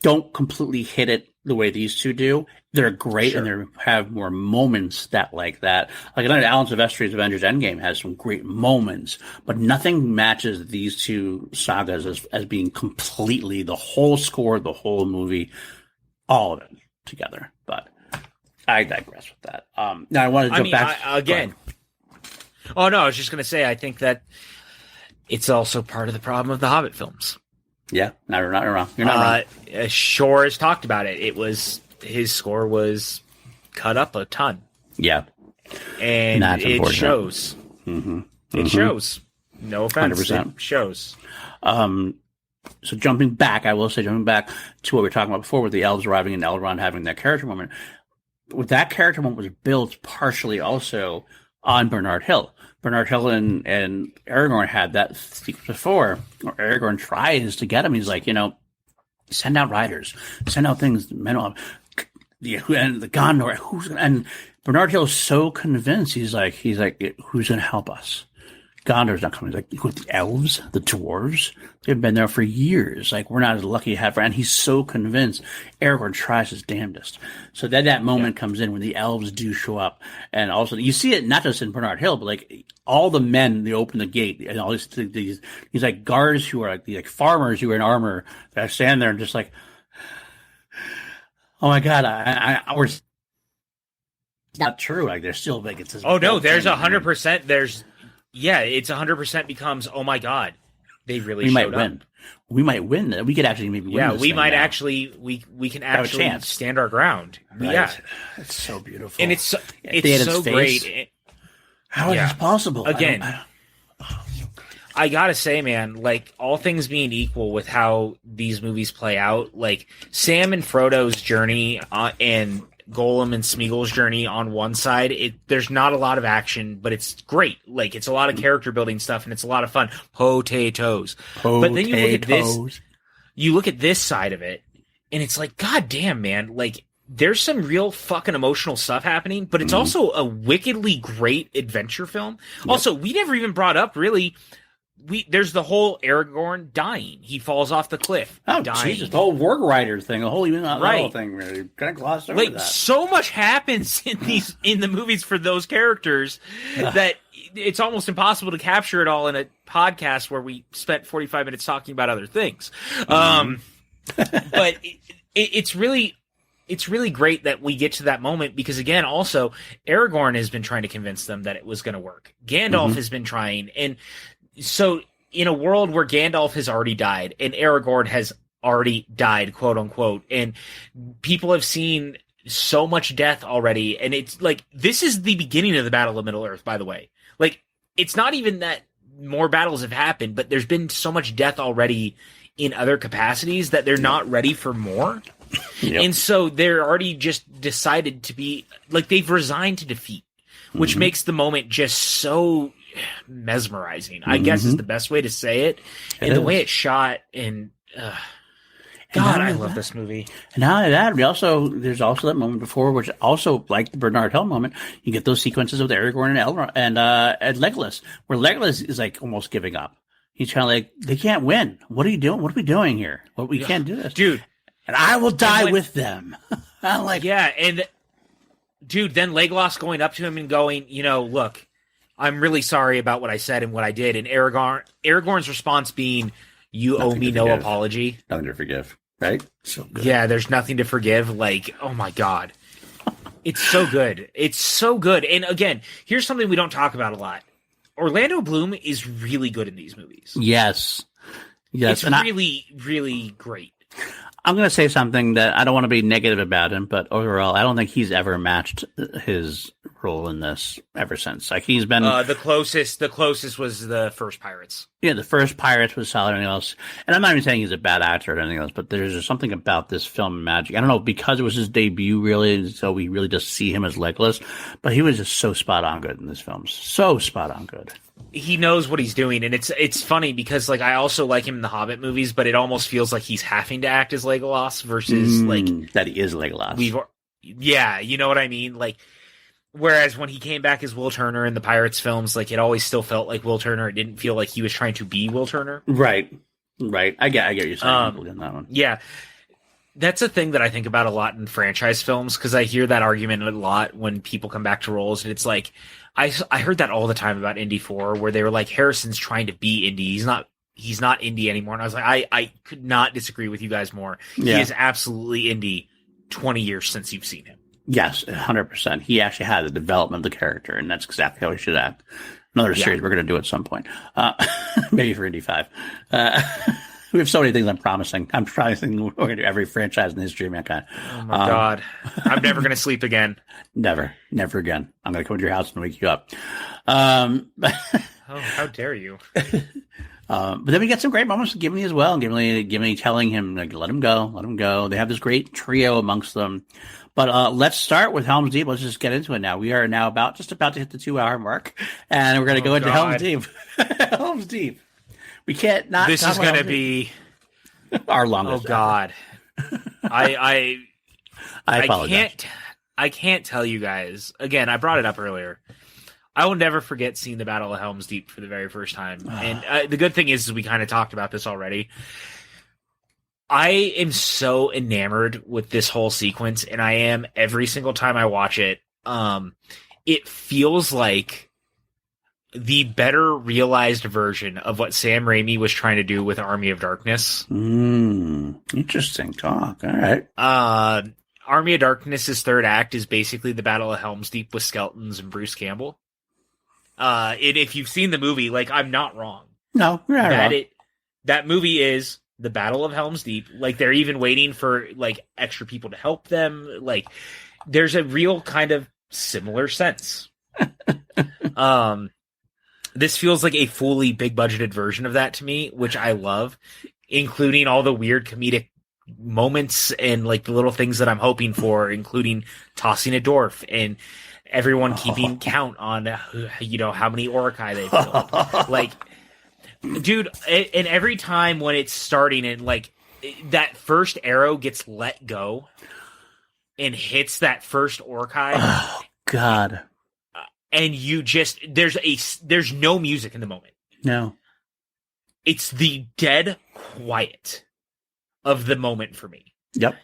Speaker 3: don't completely hit it the way these two do. They're great and they have more moments like that. Like I know Alan Silvestri's Avengers Endgame has some great moments, but nothing matches these two sagas as being completely the whole score, the whole movie, all of it together. But I digress with that. Now I want to jump back
Speaker 2: again. Oh no, I was just going to say I think that it's also part of the problem of the Hobbit films.
Speaker 3: Yeah, no, you're not wrong. You're not wrong.
Speaker 2: Shore has talked about it. His score was cut up a ton.
Speaker 3: Yeah,
Speaker 2: and it shows. It shows. No offense,
Speaker 3: 100%.
Speaker 2: It shows.
Speaker 3: So jumping back to what we were talking about before, with the elves arriving and Elrond having that character moment. With that character moment was built partially also on Bernard Hill. Bernard Hill and Aragorn had that sequence before, where Aragorn tries to get him. He's like, send out riders, send out things, men, and the Gondor. And Bernard Hill is so convinced. He's like, who's going to help us? Gondor's not coming. He's like, with the elves, the dwarves, they've been there for years. Like, we're not as lucky to have, and he's so convinced. Aragorn tries his damnedest. So then that moment comes in when the elves do show up. And also, you see it not just in Bernard Hill, but like all the men, they open the gate, and all these like guards who are like farmers who are in armor that stand there and just like, oh my God, we're not true. Like, they're still like, it's this.
Speaker 2: Oh no, there's 100%. Yeah, it's 100% becomes, oh my God, they really showed up.
Speaker 3: Win. We might win. We could actually maybe win.
Speaker 2: Yeah,
Speaker 3: this
Speaker 2: we
Speaker 3: thing
Speaker 2: might
Speaker 3: now.
Speaker 2: actually, we can actually stand our ground.
Speaker 3: Right.
Speaker 2: Yeah.
Speaker 3: It's so beautiful.
Speaker 2: And it's so great.
Speaker 3: How is this possible?
Speaker 2: Again, I gotta say, man, like, all things being equal with how these movies play out, like Sam and Frodo's journey and Gollum and Smeagol's journey on one side, there's not a lot of action, but it's great. Like, it's a lot of character building stuff and it's a lot of fun. Potatoes. But then you look at this side of it, and it's like, God damn, man, like, there's some real fucking emotional stuff happening, but it's also a wickedly great adventure film. Yep. Also, we never even brought up really. There's the whole Aragorn dying. He falls off the cliff.
Speaker 3: Oh,
Speaker 2: dying.
Speaker 3: Jesus. The whole Warg Rider thing. The whole thing. Really kind of glossed over that.
Speaker 2: So much happens in the movies for those characters that it's almost impossible to capture it all in a podcast where we spent 45 minutes talking about other things. But it's really great that we get to that moment because, again, also, Aragorn has been trying to convince them that it was going to work. Gandalf has been trying. And so in a world where Gandalf has already died and Aragorn has already died, quote unquote, and people have seen so much death already, and it's like, this is the beginning of the Battle of Middle-earth, by the way. Like, it's not even that more battles have happened, but there's been so much death already in other capacities that they're not ready for more. Yep. And so they're already just decided to be, like, they've resigned to defeat, which makes the moment just so mesmerizing, I guess is the best way to say it. And the way it's shot, and God, I love this movie. And
Speaker 3: not only that, there's also that moment before, which also, like the Bernard Hill moment, you get those sequences with Aragorn and Elrond and Legolas, where Legolas is like almost giving up. He's kind of like, they can't win. What are you doing? What are we doing here? We can't do this,
Speaker 2: dude.
Speaker 3: And I will die with them. I'm like,
Speaker 2: yeah, and dude, then Legolas going up to him and going, look, I'm really sorry about what I said and what I did. And Aragorn's response being, "You owe me no apology."
Speaker 3: Nothing to forgive, right? So good.
Speaker 2: Yeah, there's nothing to forgive. Like, oh my God. It's so good. It's so good. And again, here's something we don't talk about a lot. Orlando Bloom is really good in these movies.
Speaker 3: Yes.
Speaker 2: It's really, really great.
Speaker 3: I'm going to say something that I don't want to be negative about him, but overall, I don't think he's ever matched his role in this ever since. Like, he's been
Speaker 2: the closest was the first Pirates.
Speaker 3: Yeah, the first Pirates was solid. Anything else, and I'm not even saying he's a bad actor or anything else, but there's just something about this film magic. I don't know, because it was his debut, really, so we really just see him as Legolas. But he was just so spot on good in this film, so spot on good.
Speaker 2: He knows what he's doing, and it's funny because like I also like him in the Hobbit movies, but it almost feels like he's having to act as Legolas versus like
Speaker 3: that he is Legolas.
Speaker 2: Yeah, you know what I mean. Like, whereas when he came back as Will Turner in the Pirates films, like it always still felt like Will Turner. It didn't feel like he was trying to be Will Turner.
Speaker 3: Right. I get what you're saying in that one.
Speaker 2: Yeah. That's a thing that I think about a lot in franchise films, because I hear that argument a lot when people come back to roles, and it's like I heard that all the time about Indy 4, where they were like, Harrison's trying to be Indy. He's not Indy anymore. And I was like, I could not disagree with you guys more. Yeah. He is absolutely Indy 20 years since you've seen him.
Speaker 3: Yes, 100%. He actually had the development of the character, and that's exactly how he should act. Another series we're going to do at some point. Maybe for Indy 5. We have so many things I'm promising. I'm promising we're going to do every franchise in history of mankind.
Speaker 2: Oh, my God. I'm never going to sleep again.
Speaker 3: Never again. I'm going to come to your house and wake you up.
Speaker 2: Oh, how dare you?
Speaker 3: But then we get some great moments with Gimli as well. Gimli telling him, like, let him go. They have this great trio amongst them. But let's start with Helm's Deep. Let's just get into it now. We are now just about to hit the 2-hour mark, and we're going to go into Helm's Deep. Helm's Deep. We can't not.
Speaker 2: This is going to be
Speaker 3: our longest.
Speaker 2: Oh God, I
Speaker 3: apologize.
Speaker 2: I can't tell you guys. Again, I brought it up earlier. I will never forget seeing the Battle of Helm's Deep for the very first time. And the good thing is we kind of talked about this already. I am so enamored with this whole sequence, and I am every single time I watch it. It feels like the better realized version of what Sam Raimi was trying to do with Army of Darkness.
Speaker 3: Interesting talk. All right.
Speaker 2: Army of Darkness's third act is basically the Battle of Helm's Deep with skeletons and Bruce Campbell. And if you've seen the movie, like, I'm not wrong.
Speaker 3: No, you're not wrong.
Speaker 2: That movie is the Battle of Helm's Deep. Like, they're even waiting for, like, extra people to help them. Like, there's a real kind of similar sense. This feels like a fully big-budgeted version of that to me, which I love, including all the weird comedic moments and, like, the little things that I'm hoping for, including tossing a dwarf and everyone keeping count on, you know, how many Orcai they've killed. Like, dude, and every time when it's starting and, like, that first arrow gets let go and hits that first Orcai.
Speaker 3: Oh, God.
Speaker 2: And you just, there's no music in the moment.
Speaker 3: No.
Speaker 2: It's the dead quiet of the moment for me.
Speaker 3: Yep.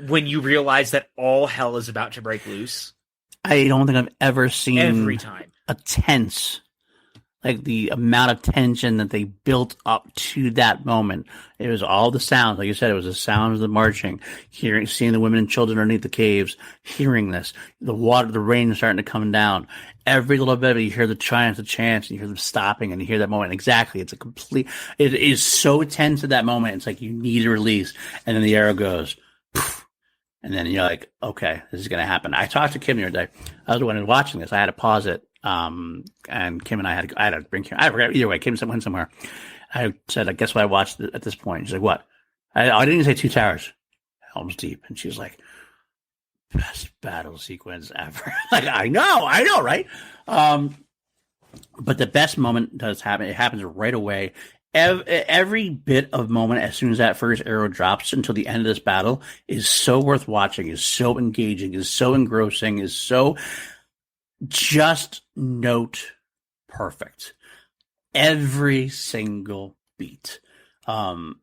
Speaker 2: When you realize that all hell is about to break loose.
Speaker 3: I don't think I've ever seen
Speaker 2: every time
Speaker 3: a tense, like the amount of tension that they built up to that moment. It was all the sounds, like you said, it was the sounds of the marching, seeing the women and children underneath the caves, hearing this, the water, the rain starting to come down. Every little bit of it, you hear the chants, and you hear them stopping, and you hear that moment. Exactly. It is so tense at that moment. It's like you need a release. And then the arrow goes, poof, and then you're like, okay, this is going to happen. I talked to Kim the other day. I was the one watching this. I had to pause it. And Kim and I had to bring Kim. I forgot either way. Kim went somewhere. I said, I guess what I watched at this point. She's like, what? I didn't even say Two Towers. Helm's Deep. And she was like, best battle sequence ever. Like, I know, right? But the best moment does happen. It happens right away. Every bit of moment as soon as that first arrow drops until the end of this battle is so worth watching, is so engaging, is so engrossing, is so just note perfect. Every single beat. Oh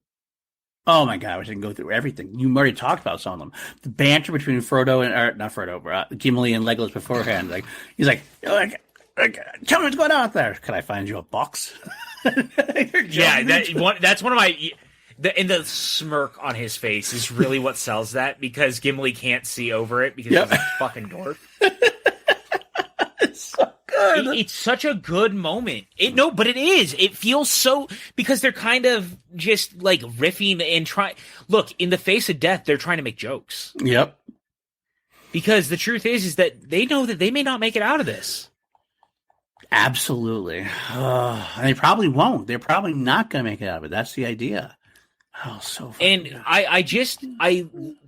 Speaker 3: my God, I wish I could go through everything. You already talked about some of them. The banter between Gimli and Legolas beforehand. Like, he's like, Tell me what's going on out there. Can I find you a box?
Speaker 2: Yeah, that's one of my. And the smirk on his face is really what sells that, because Gimli can't see over it because he's a fucking dwarf.
Speaker 3: It's so good.
Speaker 2: It's such a good moment. But it is. It feels so, because they're kind of just like riffing and trying. Look, in the face of death, they're trying to make jokes.
Speaker 3: Yep.
Speaker 2: Because the truth is that they know that they may not make it out of this.
Speaker 3: Absolutely. And they probably won't. They're probably not going to make it out of it. That's the idea. Oh, so
Speaker 2: and
Speaker 3: good.
Speaker 2: I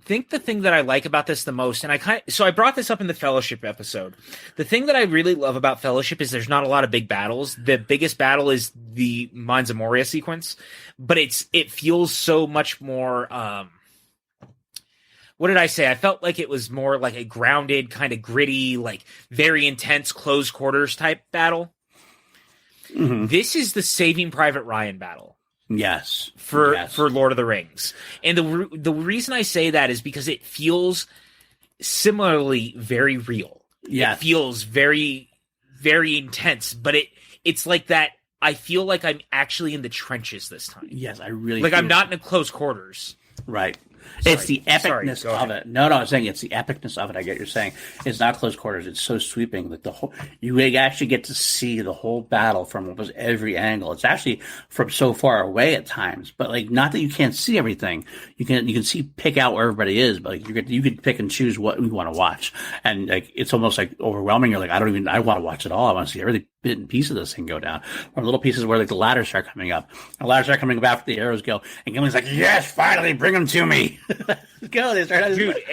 Speaker 2: think the thing that I like about this the most, and I brought this up in the Fellowship episode. The thing that I really love about Fellowship is there's not a lot of big battles. The biggest battle is the Mines of Moria sequence, but it feels so much more. What did I say? I felt like it was more like a grounded, kind of gritty, like very intense close quarters type battle.
Speaker 3: Mm-hmm.
Speaker 2: This is the Saving Private Ryan battle.
Speaker 3: Yes.
Speaker 2: For Lord of the Rings. And the reason I say that is because it feels similarly very real.
Speaker 3: Yeah.
Speaker 2: It feels very, very intense, but it's like that. I feel like I'm actually in the trenches this time.
Speaker 3: Yes, I really
Speaker 2: like I'm not in close quarters.
Speaker 3: Right.
Speaker 2: Sorry.
Speaker 3: It's the epicness of it. No, I'm saying it's the epicness of it. I get what you're saying. It's not close quarters. It's so sweeping that you actually get to see the whole battle from almost every angle. It's actually from so far away at times, but like not that you can't see everything. You can pick out where everybody is, but like you could pick and choose what you want to watch, and like it's almost like overwhelming. You're like, I want to watch it all. I want to see every bit and piece of this thing go down. Or little pieces where like the ladders start coming up. The ladders start coming up after the arrows go, and Gimli's like, yes, finally, bring them to me. Go. They start.
Speaker 2: Dude,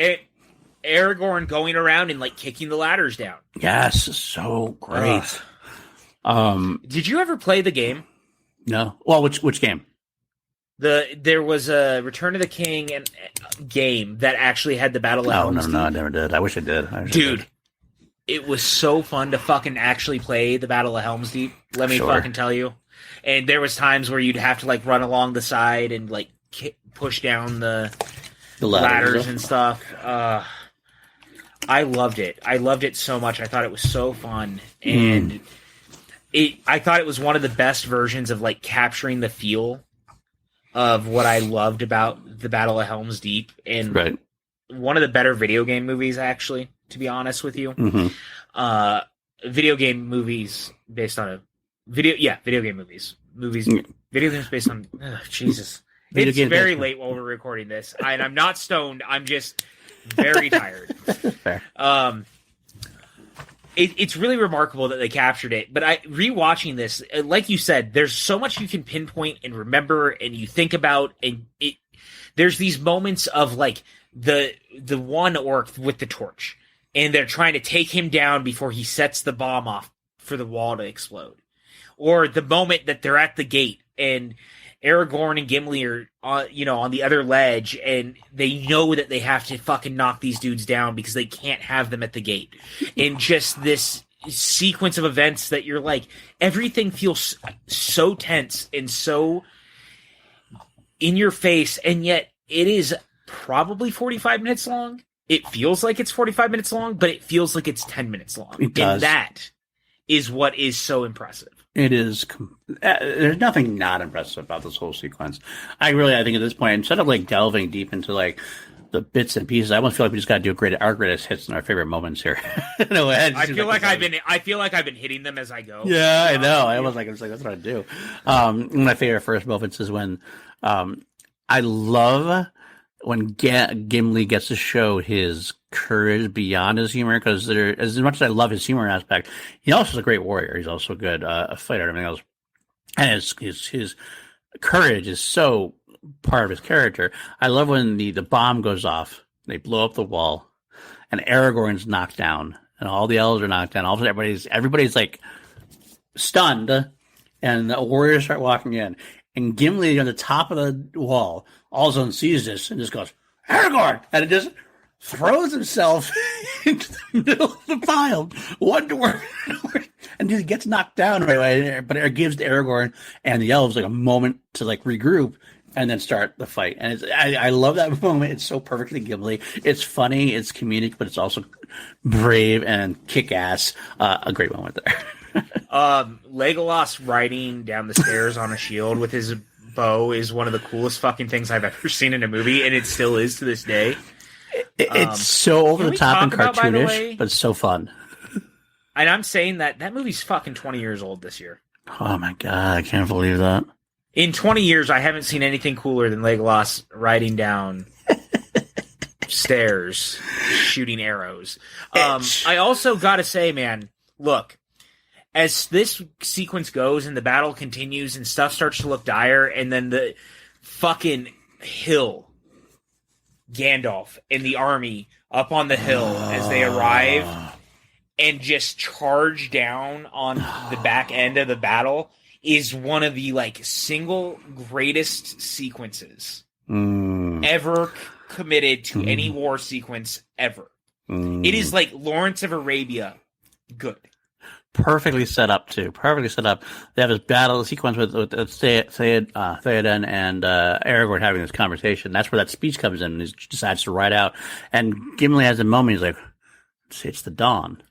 Speaker 2: Aragorn going around and like kicking the ladders down.
Speaker 3: Yes, so great.
Speaker 2: Did you ever play the game?
Speaker 3: No. Well, which game?
Speaker 2: There was a Return of the King game that actually had the Battle of Helm's Deep.
Speaker 3: No, I never did. I wish I did.
Speaker 2: Dude, it was so fun to fucking actually play the Battle of Helm's Deep. Let me fucking tell you. And there was times where you'd have to like run along the side and like push down the ladders and stuff. I loved it. I loved it so much. I thought it was so fun, and I thought it was one of the best versions of like capturing the feel of what I loved about the Battle of Helm's Deep, and one of the better video game movies, actually, to be honest with you.
Speaker 3: Mm-hmm.
Speaker 2: Video game movies based on video game movies. Video games based on Jesus. It's very late while we're recording this, and I'm not stoned. I'm just very tired.
Speaker 3: Fair.
Speaker 2: It's really remarkable that they captured it. But rewatching this, like you said, there's so much you can pinpoint and remember, and you think about, and there's these moments of like the one orc with the torch, and they're trying to take him down before he sets the bomb off for the wall to explode, or the moment that they're at the gate and Aragorn and Gimli are on the other ledge, and they know that they have to fucking knock these dudes down because they can't have them at the gate. And just this sequence of events that you're like, everything feels so tense and so in your face, and yet it is probably 45 minutes long. It feels like it's 45 minutes long, but it feels like it's 10 minutes long.
Speaker 3: It does.
Speaker 2: And that is what is so impressive.
Speaker 3: It is. There's nothing not impressive about this whole sequence. I think at this point, instead of like delving deep into like the bits and pieces, I almost feel like we just got to do our greatest hits and our favorite moments here. No,
Speaker 2: I feel like I've been hitting them as I go.
Speaker 3: Yeah, I know. I was like, that's what I do. One of my favorite first moments is when I love when Gimli gets to show his courage beyond his humor, because as much as I love his humor aspect, he also is a great warrior. He's also a good a fighter and everything else. And his courage is so part of his character. I love when the bomb goes off, they blow up the wall, and Aragorn's knocked down, and all the elves are knocked down. All of a sudden, everybody's like stunned, and the warriors start walking in. And Gimli on the top of the wall all of a sudden sees this and just goes, Aragorn! And it just throws himself into the middle of the pile. One dwarf. And he gets knocked down right away. But it gives Aragorn and the elves like a moment to like regroup and then start the fight. And I love that moment. It's so perfectly Gimli. It's funny, it's comedic, but it's also brave and kick-ass. A great moment there.
Speaker 2: Legolas riding down the stairs on a shield with his bow is one of the coolest fucking things I've ever seen in a movie, and it still is to this day.
Speaker 3: It's so over the top and cartoonish, but it's so fun.
Speaker 2: And I'm saying that movie's fucking 20 years old this year.
Speaker 3: Oh my god, I can't believe that.
Speaker 2: In 20 years, I haven't seen anything cooler than Legolas riding down stairs, shooting arrows. I also gotta say, man, look, as this sequence goes and the battle continues and stuff starts to look dire, and then the fucking hill, Gandalf and the army up on the hill as they arrive and just charge down on the back end of the battle is one of the single greatest sequences ever committed to any war sequence ever. It is like Lawrence of Arabia good.
Speaker 3: Perfectly set up too. Perfectly set up. They have this battle sequence with Theoden and Aragorn having this conversation. That's where that speech comes in, and he decides to ride out. And Gimli has a moment. He's like, "It's the dawn."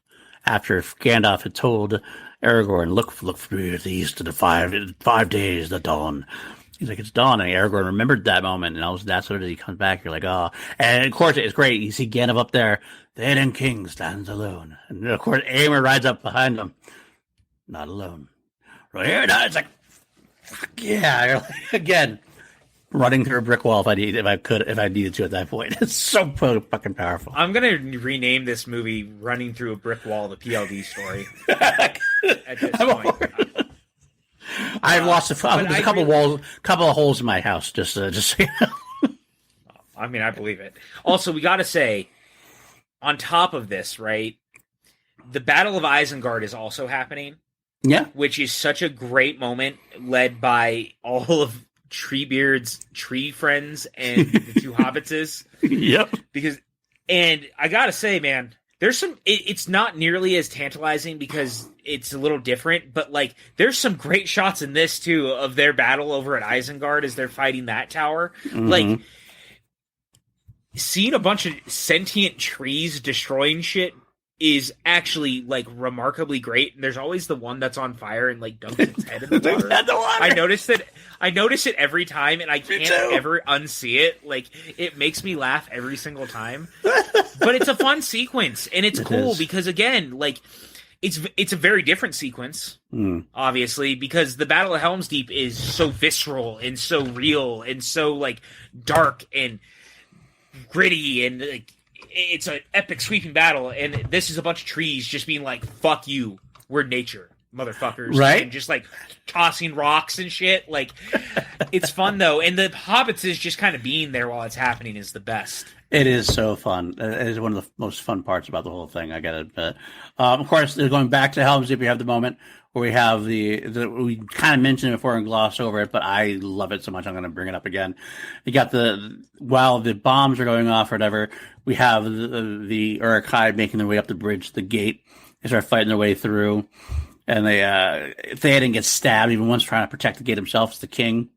Speaker 3: After Gandalf had told Aragorn, "Look for me to the east of the 5 days, the dawn." He's like, "It's dawn," and Aragorn remembered that moment, and that's what it is. He comes back. You're like, "Oh!" And of course, it's great. You see Gandalf up there. The hidden king stands alone, and of course, Éomer rides up behind him. Not alone. Right here, now it's like, yeah, again, running through a brick wall if I needed to at that point. It's so fucking powerful.
Speaker 2: I'm gonna rename this movie "Running Through a Brick Wall," the PLD story. At this point.
Speaker 3: I've lost there's a couple of holes in my house. Just so you know.
Speaker 2: I mean, I believe it. Also, we got to say, on top of this, right, the Battle of Isengard is also happening.
Speaker 3: Yeah,
Speaker 2: which is such a great moment, led by all of Treebeard's tree friends and the two hobbitses.
Speaker 3: Yep.
Speaker 2: And I gotta say, man, there's some. It's not nearly as tantalizing because it's a little different, but there's some great shots in this too of their battle over at Isengard as they're fighting that tower.
Speaker 3: Mm-hmm.
Speaker 2: Seeing a bunch of sentient trees destroying shit is actually remarkably great. And there's always the one that's on fire and dunks its head in the water. I notice it every time, and I can't ever unsee it. It makes me laugh every single time. But it's a fun sequence, and it's cool because again, it's a very different sequence, obviously, because the Battle of Helm's Deep is so visceral and so real and so dark and gritty, and it's an epic sweeping battle, and this is a bunch of trees just being like, "Fuck you, we're nature, motherfuckers,"
Speaker 3: right?
Speaker 2: And just tossing rocks and shit. It's fun though, and the hobbits is just kind of being there while it's happening is the best.
Speaker 3: It is so fun. It is one of the most fun parts about the whole thing. I get it, but of course, they're going back to Helm's Deep. We have the moment where we have we kind of mentioned it before and glossed over it, but I love it so much I'm going to bring it up again. You got while the bombs are going off or whatever, we have the Uruk-hai making their way up the bridge, the gate. They start fighting their way through, and Theoden gets stabbed even once trying to protect the gate himself. It's the king.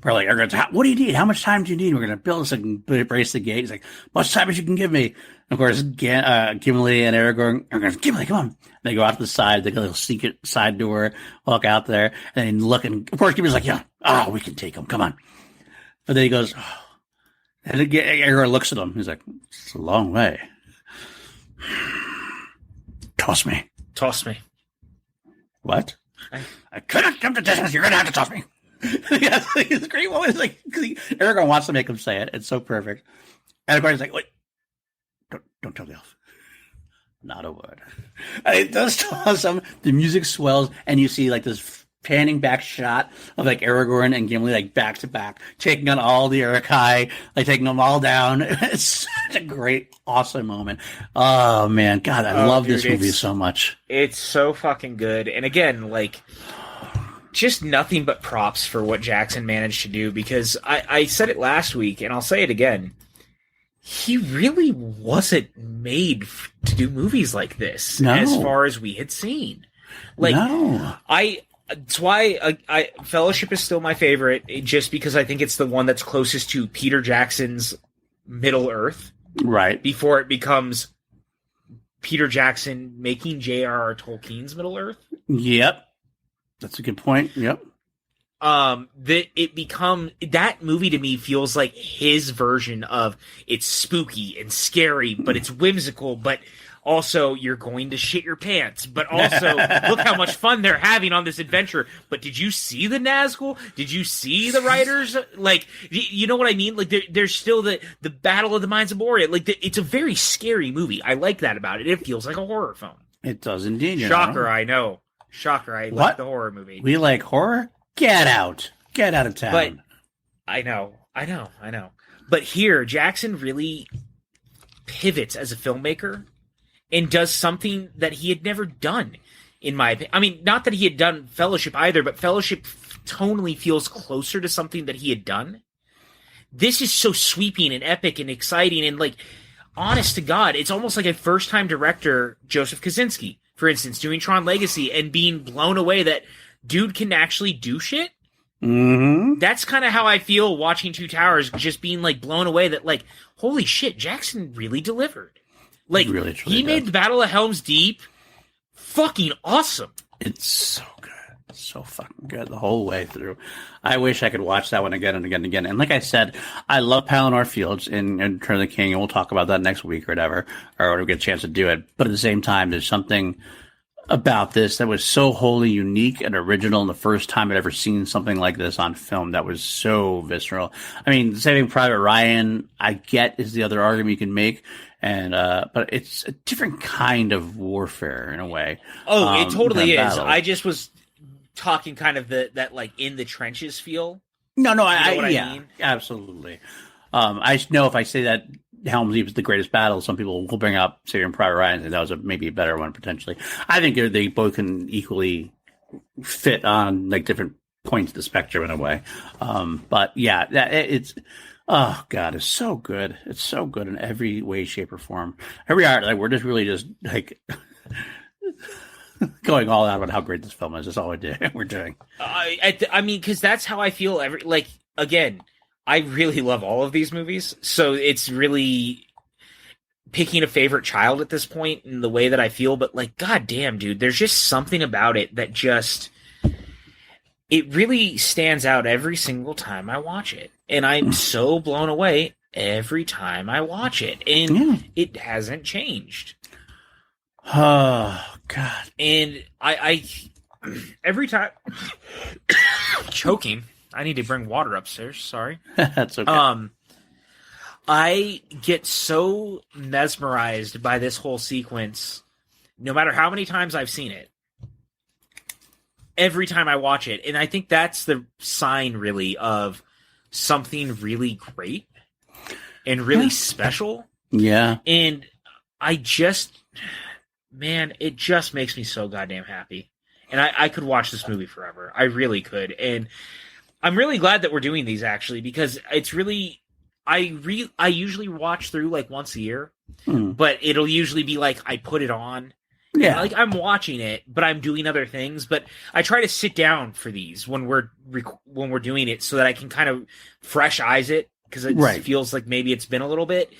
Speaker 3: Probably, what do you need? How much time do you need? We're going to build this and brace the gate. He's like, much time as you can give me. And of course, Gimli and Aragorn are going, Gimli, come on. And they go out to the side. They go to a secret side door, walk out there, and then look. And of course, Gimli's like, yeah, we can take him. Come on. But then he goes, oh. And Aragorn looks at him. He's like, it's a long way. Toss me. What? I couldn't come to distance. You're going to have to toss me. Yeah, it's a great moment. Aragorn wants to make him say it. It's so perfect. And Aragorn's like, wait, don't tell the elf. Not a word. And it does toss him. The music swells, and you see this panning back shot of Aragorn and Gimli back to back, taking on all the Uruk-hai, taking them all down. It's such a great, awesome moment. Oh man, God, I love this movie so much.
Speaker 2: It's so fucking good. And again, just nothing but props for what Jackson managed to do, because I said it last week and I'll say it again. He really wasn't made to do movies like this as far as we had seen.
Speaker 3: No.
Speaker 2: That's why Fellowship is still my favorite, just because I think it's the one that's closest to Peter Jackson's Middle Earth.
Speaker 3: Right.
Speaker 2: Before it becomes Peter Jackson making J.R.R. Tolkien's Middle Earth.
Speaker 3: Yep. That's a good point. Yep.
Speaker 2: That movie to me feels like his version of it's spooky and scary, but it's whimsical, but also you're going to shit your pants, but also look how much fun they're having on this adventure. But did you see the Nazgul? Did you see the writers? Like, you know what I mean? Like there's still the Battle of the Mines of Moria. Like it's a very scary movie. I like that about it. It feels like a horror film.
Speaker 3: It does indeed.
Speaker 2: Shocker, I know. Shocker, I like the horror movie.
Speaker 3: We like horror? Get out. Get out of town.
Speaker 2: But I know. But here, Jackson really pivots as a filmmaker and does something that he had never done, in my opinion. I mean, not that he had done Fellowship either, but Fellowship tonally feels closer to something that he had done. This is so sweeping and epic and exciting and, like, honest to God, it's almost like a first-time director, Joseph Kosinski, for instance, doing Tron Legacy and being blown away that dude can actually do shit.
Speaker 3: Mm-hmm.
Speaker 2: That's kind of how I feel watching Two Towers, just being, like, blown away that, like, holy shit, Jackson really delivered. Like,
Speaker 3: really,
Speaker 2: he made the Battle of Helm's Deep fucking awesome.
Speaker 3: It's so good. It's so fucking good the whole way through. I wish I could watch that one again and again and again. And like I said, I love Palinor Fields in Return of the King, and we'll talk about that next week or whatever, or when we get a chance to do it. But at the same time, there's something about this that was so wholly unique and original, and the first time I'd ever seen something like this on film that was so visceral. I mean, Saving Private Ryan, I get, is the other argument you can make, and but it's a different kind of warfare in a way.
Speaker 2: Oh, it totally is.
Speaker 3: Battle.
Speaker 2: I just was talking kind of that like in the trenches feel.
Speaker 3: No,
Speaker 2: I mean?
Speaker 3: Absolutely. I know if I say that Helm's Deep is the greatest battle, some people will bring up Saving Private Ryan and say that was maybe a better one potentially. I think they both can equally fit on like different points of the spectrum in a way. But yeah, it's oh god, it's so good. It's so good in every way, shape, or form. Every art, like we're just really just like going all out about how great this film is. That's all we're doing.
Speaker 2: I mean, because that's how I feel. Again, I really love all of these movies, so it's really picking a favorite child at this point in the way that I feel. But like, goddamn, dude, there's just something about it that just it really stands out every single time I watch it, and I'm so blown away every time I watch it, and it hasn't changed.
Speaker 3: Oh god!
Speaker 2: And I every time choking. I need to bring water upstairs. Sorry.
Speaker 3: That's okay.
Speaker 2: I get so mesmerized by this whole sequence, no matter how many times I've seen it. Every time I watch it, and I think that's the sign, really, of something really great and really special.
Speaker 3: Yeah.
Speaker 2: And it just makes me so goddamn happy. And I could watch this movie forever. I really could. And I'm really glad that we're doing these, actually, because it's really I usually watch through like once a year, but it'll usually be like I put it on, like I'm watching it, but I'm doing other things. But I try to sit down for these when we're doing it, so that I can kind of fresh eyes it, because it feels like maybe it's been a little bit.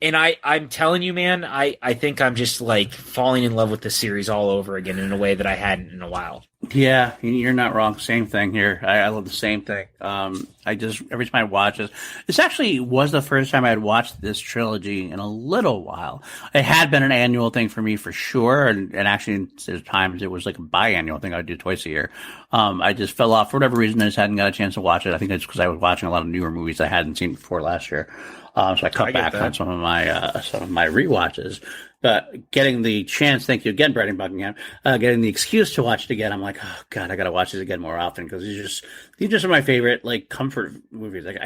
Speaker 2: And I'm telling you, man, I think I'm just like falling in love with the series all over again in a way that I hadn't in a while.
Speaker 3: Yeah, you're not wrong. Same thing here. I love the same thing. I just, every time I watch this actually was the first time I had watched this trilogy in a little while. It had been an annual thing for me for sure. And actually there's times it was like a biannual thing I would do twice a year. I just fell off for whatever reason. I just hadn't got a chance to watch it. I think it's because I was watching a lot of newer movies I hadn't seen before last year. So I cut back on some of my rewatches. But getting the chance, thank you again, Brandon Buckingham, getting the excuse to watch it again, I'm like, oh god, I got to watch this again more often, because these just are my favorite like comfort movies. Like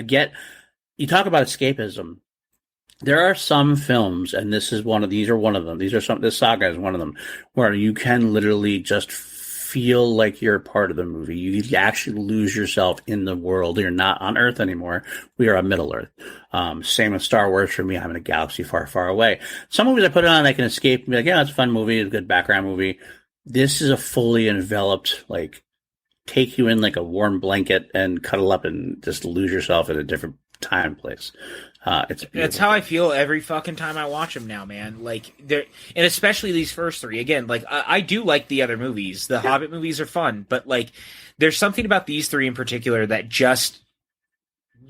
Speaker 3: you talk about escapism. There are some films, and these are one of them. This saga is one of them, where you can literally just feel like you're a part of the movie. You actually lose yourself in the world. You're not on Earth anymore. We are on Middle Earth. Same with Star Wars for me. I'm in a galaxy far, far away. Some movies I put it on, I can escape and be like, yeah, it's a fun movie. It's a good background movie. This is a fully enveloped, like, take you in like a warm blanket and cuddle up and just lose yourself in a different time and place.
Speaker 2: That's how I feel every fucking time I watch them now, man. Like, and especially these first three. Again, like I do like the other movies. The Hobbit movies are fun, but like, there's something about these three in particular that just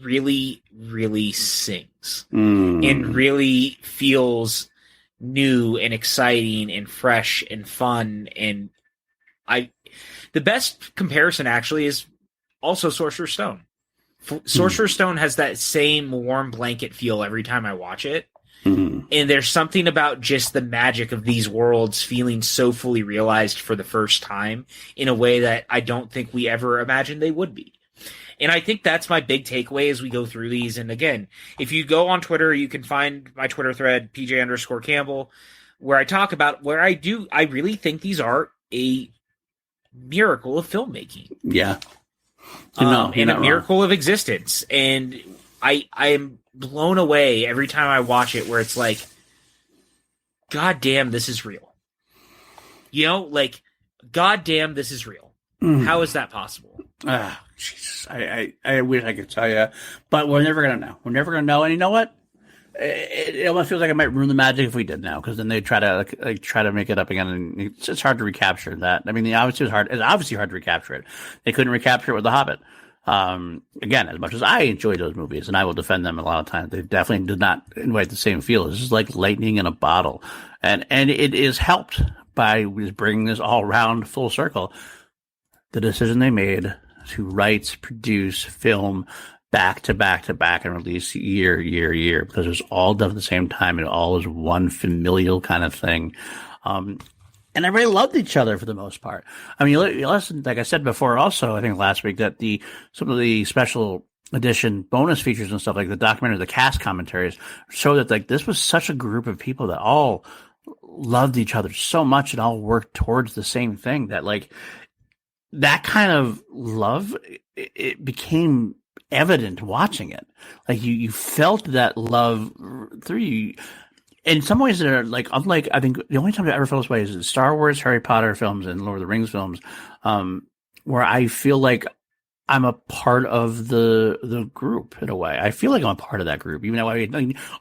Speaker 2: really, really sings and really feels new and exciting and fresh and fun. And the best comparison actually is also Sorcerer's Stone. Sorcerer's Stone has that same warm blanket feel every time I watch it. And there's something about just the magic of these worlds feeling so fully realized for the first time in a way that I don't think we ever imagined they would be. And I think that's my big takeaway as we go through these. And again, if you go on Twitter, you can find my Twitter thread, PJ_Campbell, where I talk about where I really think these are a miracle of filmmaking.
Speaker 3: Yeah.
Speaker 2: And a miracle of existence. And I am blown away every time I watch it where it's like, God damn, this is real. You know, like, God damn, this is real. How is that possible?
Speaker 3: Jesus. I wish I could tell you, but we're never going to know. We're never going to know. And you know what? It almost feels like it might ruin the magic if we did now, because then they try to make it up again, and it's hard to recapture that. I mean, it's obviously hard to recapture it. They couldn't recapture it with The Hobbit. Again, as much as I enjoy those movies, and I will defend them a lot of times, they definitely did not invite the same feel. This is like lightning in a bottle, and it is helped by bringing this all around full circle. The decision they made to write, produce, film back to back to back and release year, because it was all done at the same time and it all was one familial kind of thing. And everybody loved each other for the most part. I mean, you listen, like I said before, also, I think last week, that some of the special edition bonus features and stuff, like the documentary, the cast commentaries, show that like this was such a group of people that all loved each other so much and all worked towards the same thing, that like that kind of love, it became evident watching it. Like you felt that love through you. In some ways that are like, unlike, I think the only time I ever felt this way is in Star Wars, Harry Potter films, and Lord of the Rings films, where I feel like I'm a part of the group in a way. I feel like I'm a part of that group, even though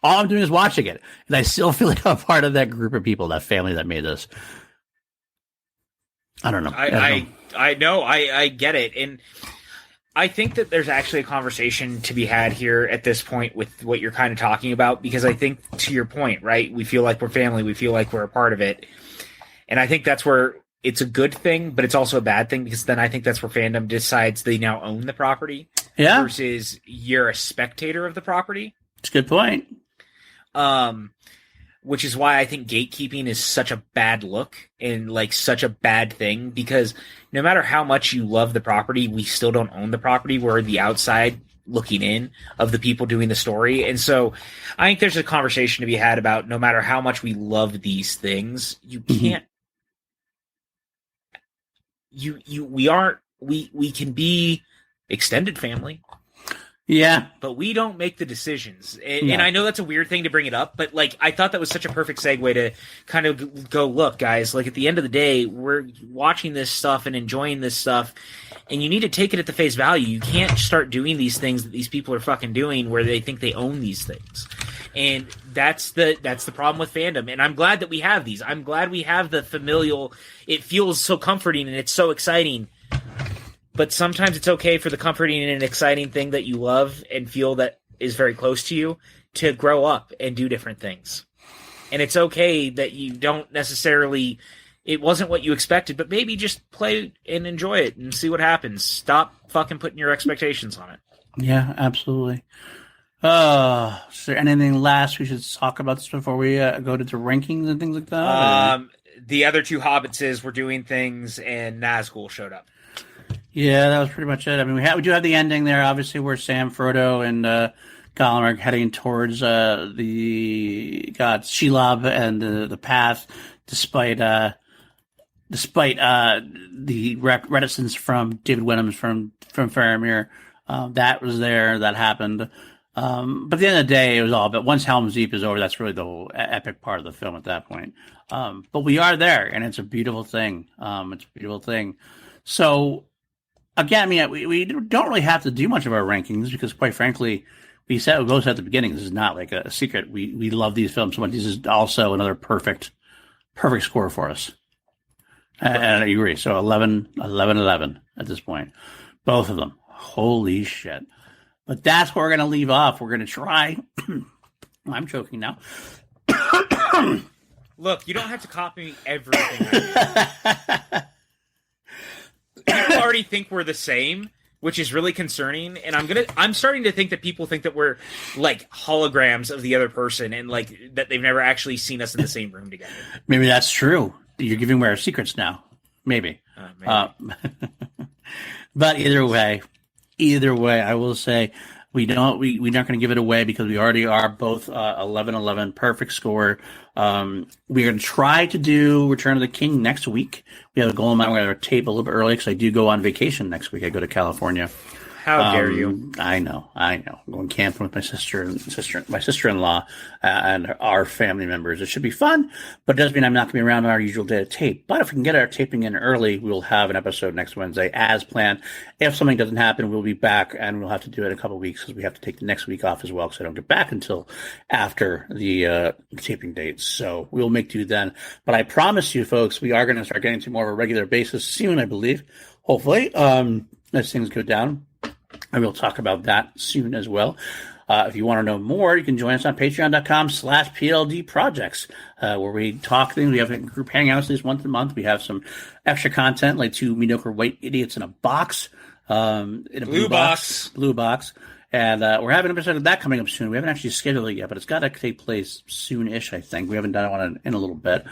Speaker 3: all I'm doing is watching it, and I still feel like I'm a part of that group of people, that family that made this. I don't know.
Speaker 2: I know. I get it. And I think that there's actually a conversation to be had here at this point with what you're kind of talking about, because I think, to your point, right, we feel like we're family, we feel like we're a part of it. And I think that's where it's a good thing, but it's also a bad thing, because then I think that's where fandom decides they now own the property versus you're a spectator of the property.
Speaker 3: It's a good point.
Speaker 2: Which is why I think gatekeeping is such a bad look and like such a bad thing, because no matter how much you love the property, we still don't own the property. We're the outside looking in of the people doing the story. And so I think there's a conversation to be had about, no matter how much we love these things, you can't, we can be extended family.
Speaker 3: Yeah.
Speaker 2: But we don't make the decisions. And I know that's a weird thing to bring it up, but like, I thought that was such a perfect segue to kind of go, look, guys, like at the end of the day, we're watching this stuff and enjoying this stuff, and you need to take it at the face value. You can't start doing these things that these people are fucking doing where they think they own these things. And that's the problem with fandom. And I'm glad that we have these. I'm glad we have the familial. It feels so comforting and it's so exciting. But sometimes it's okay for the comforting and exciting thing that you love and feel that is very close to you to grow up and do different things. And it's okay that you don't necessarily, it wasn't what you expected, but maybe just play and enjoy it and see what happens. Stop fucking putting your expectations on it.
Speaker 3: Yeah, absolutely. Is there anything last we should talk about this before we go to the rankings and things like that?
Speaker 2: The other two Hobbitses were doing things and Nazgul showed up.
Speaker 3: Yeah, that was pretty much it. I mean, we do have the ending there, obviously, where Sam, Frodo, and Gollum are heading towards the gods Shelob and the path, despite the reticence from David Wenham's from Faramir. That was there. That happened. But at the end of the day, it was all. But once Helm's Deep is over, that's really the whole epic part of the film at that point. But we are there, and it's a beautiful thing. It's a beautiful thing. So. Again, I mean, we don't really have to do much of our rankings because, quite frankly, we both said at the beginning, this is not like a secret. We love these films so much. This is also another perfect score for us. And I agree. So 11 at this point. Both of them. Holy shit. But that's where we're going to leave off. We're going to try. I'm choking now.
Speaker 2: Look, you don't have to copy everything. People already think we're the same, which is really concerning. And I'm starting to think that people think that we're like holograms of the other person, and like that they've never actually seen us in the same room together.
Speaker 3: Maybe that's true. You're giving away our secrets now. Maybe. But either way, I will say we're not going to give it away because we already are both 11-11, perfect score. We're going to try to do Return of the King next week. We have a goal in mind. We're going to tape a little bit early because I do go on vacation next week. I go to California.
Speaker 2: How dare you?
Speaker 3: I know. I'm going camping with my sister-in-law and our family members. It should be fun, but it doesn't mean I'm not going to be around on our usual day to tape. But if we can get our taping in early, we'll have an episode next Wednesday as planned. If something doesn't happen, we'll be back, and we'll have to do it in a couple of weeks because we have to take the next week off as well because I don't get back until after the taping dates. So we'll make do then. But I promise you, folks, we are going to start getting to more of a regular basis soon, I believe. Hopefully, as things go down. And we'll talk about that soon as well. If you want to know more, you can join us on patreon.com/PLD Projects, where we talk things. We have group hangouts at least once a month. We have some extra content, like 2 mediocre white idiots in a box, in a blue box. And we're having an episode of that coming up soon. We haven't actually scheduled it yet, but it's got to take place soon-ish, I think. We haven't done one in a little bit.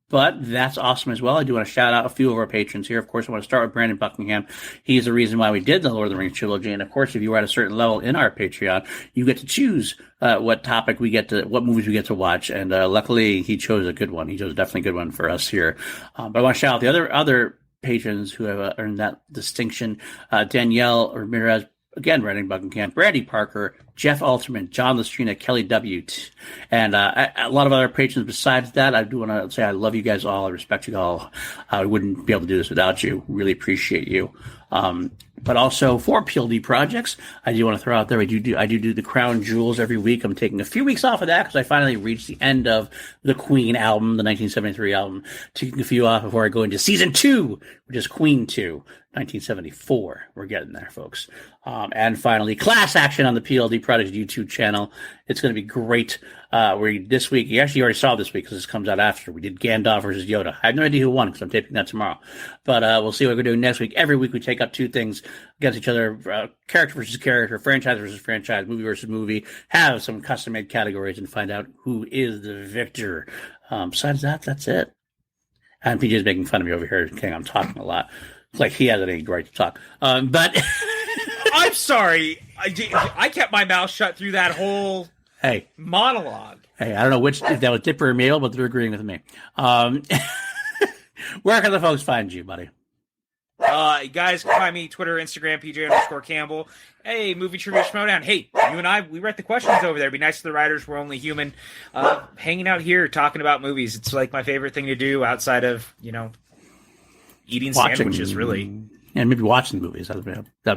Speaker 3: But that's awesome as well. I do want to shout out a few of our patrons here. Of course, I want to start with Brandon Buckingham. He's the reason why we did the Lord of the Rings trilogy. And of course, if you are at a certain level in our Patreon, you get to choose what movies we get to watch. And luckily, he chose a good one. He chose definitely a good one for us here. But I want to shout out the other patrons who have earned that distinction. Danielle Ramirez, again, Brandon Buckingham, Brandy Parker, Jeff Alterman, John Lestrina, Kelly W. And a lot of other patrons besides that. I do want to say I love you guys all. I respect you all. I wouldn't be able to do this without you. Really appreciate you. But also for PLD projects, I do want to throw out there, I do the Crown Jewels every week. I'm taking a few weeks off of that because I finally reached the end of the Queen album, the 1973 album. Taking a few off before I go into season 2, which is Queen 2, 1974. We're getting there, folks. And finally, class action on the PLD Projects YouTube channel. It's going to be great. This week, you actually already saw this week because this comes out after. We did Gandalf versus Yoda. I have no idea who won because I'm taping that tomorrow. But we'll see what we're doing next week. Every week we take up 2 things against each other, character versus character, franchise versus franchise, movie versus movie, have some custom-made categories and find out who is the victor. Besides that, that's it. And PJ's making fun of me over here saying I'm talking a lot. It's like he has any right to talk. But
Speaker 2: I'm sorry. I kept my mouth shut through that whole monologue.
Speaker 3: Hey, I don't know if that was Dipper or Mabel, but they're agreeing with me. Where can the folks find you, buddy?
Speaker 2: Guys, find me Twitter, Instagram, PJ_Campbell. Hey, Movie Trivia Schmodown. Hey, you and I, we write the questions over there. Be nice to the writers. We're only human. Hanging out here, talking about movies. It's like my favorite thing to do outside of, eating sandwiches, really.
Speaker 3: And maybe watching movies. That'd be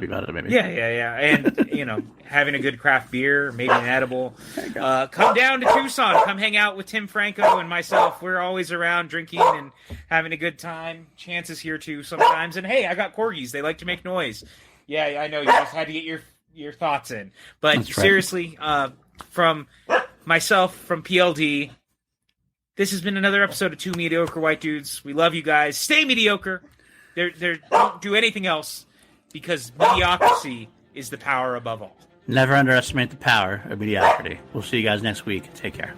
Speaker 3: about it, maybe.
Speaker 2: Yeah. And, having a good craft beer, maybe an edible. Come down to Tucson. Come hang out with Tim Franco and myself. We're always around drinking and having a good time. Chance is here, too, sometimes. And, hey, I got corgis. They like to make noise. Yeah, I know. You just had to get your thoughts in. But
Speaker 3: That's right.
Speaker 2: Seriously, from myself, from PLD, this has been another episode of 2 Mediocre White Dudes. We love you guys. Stay mediocre. Don't do anything else because mediocrity is the power above all.
Speaker 3: Never underestimate the power of mediocrity. We'll see you guys next week. Take care.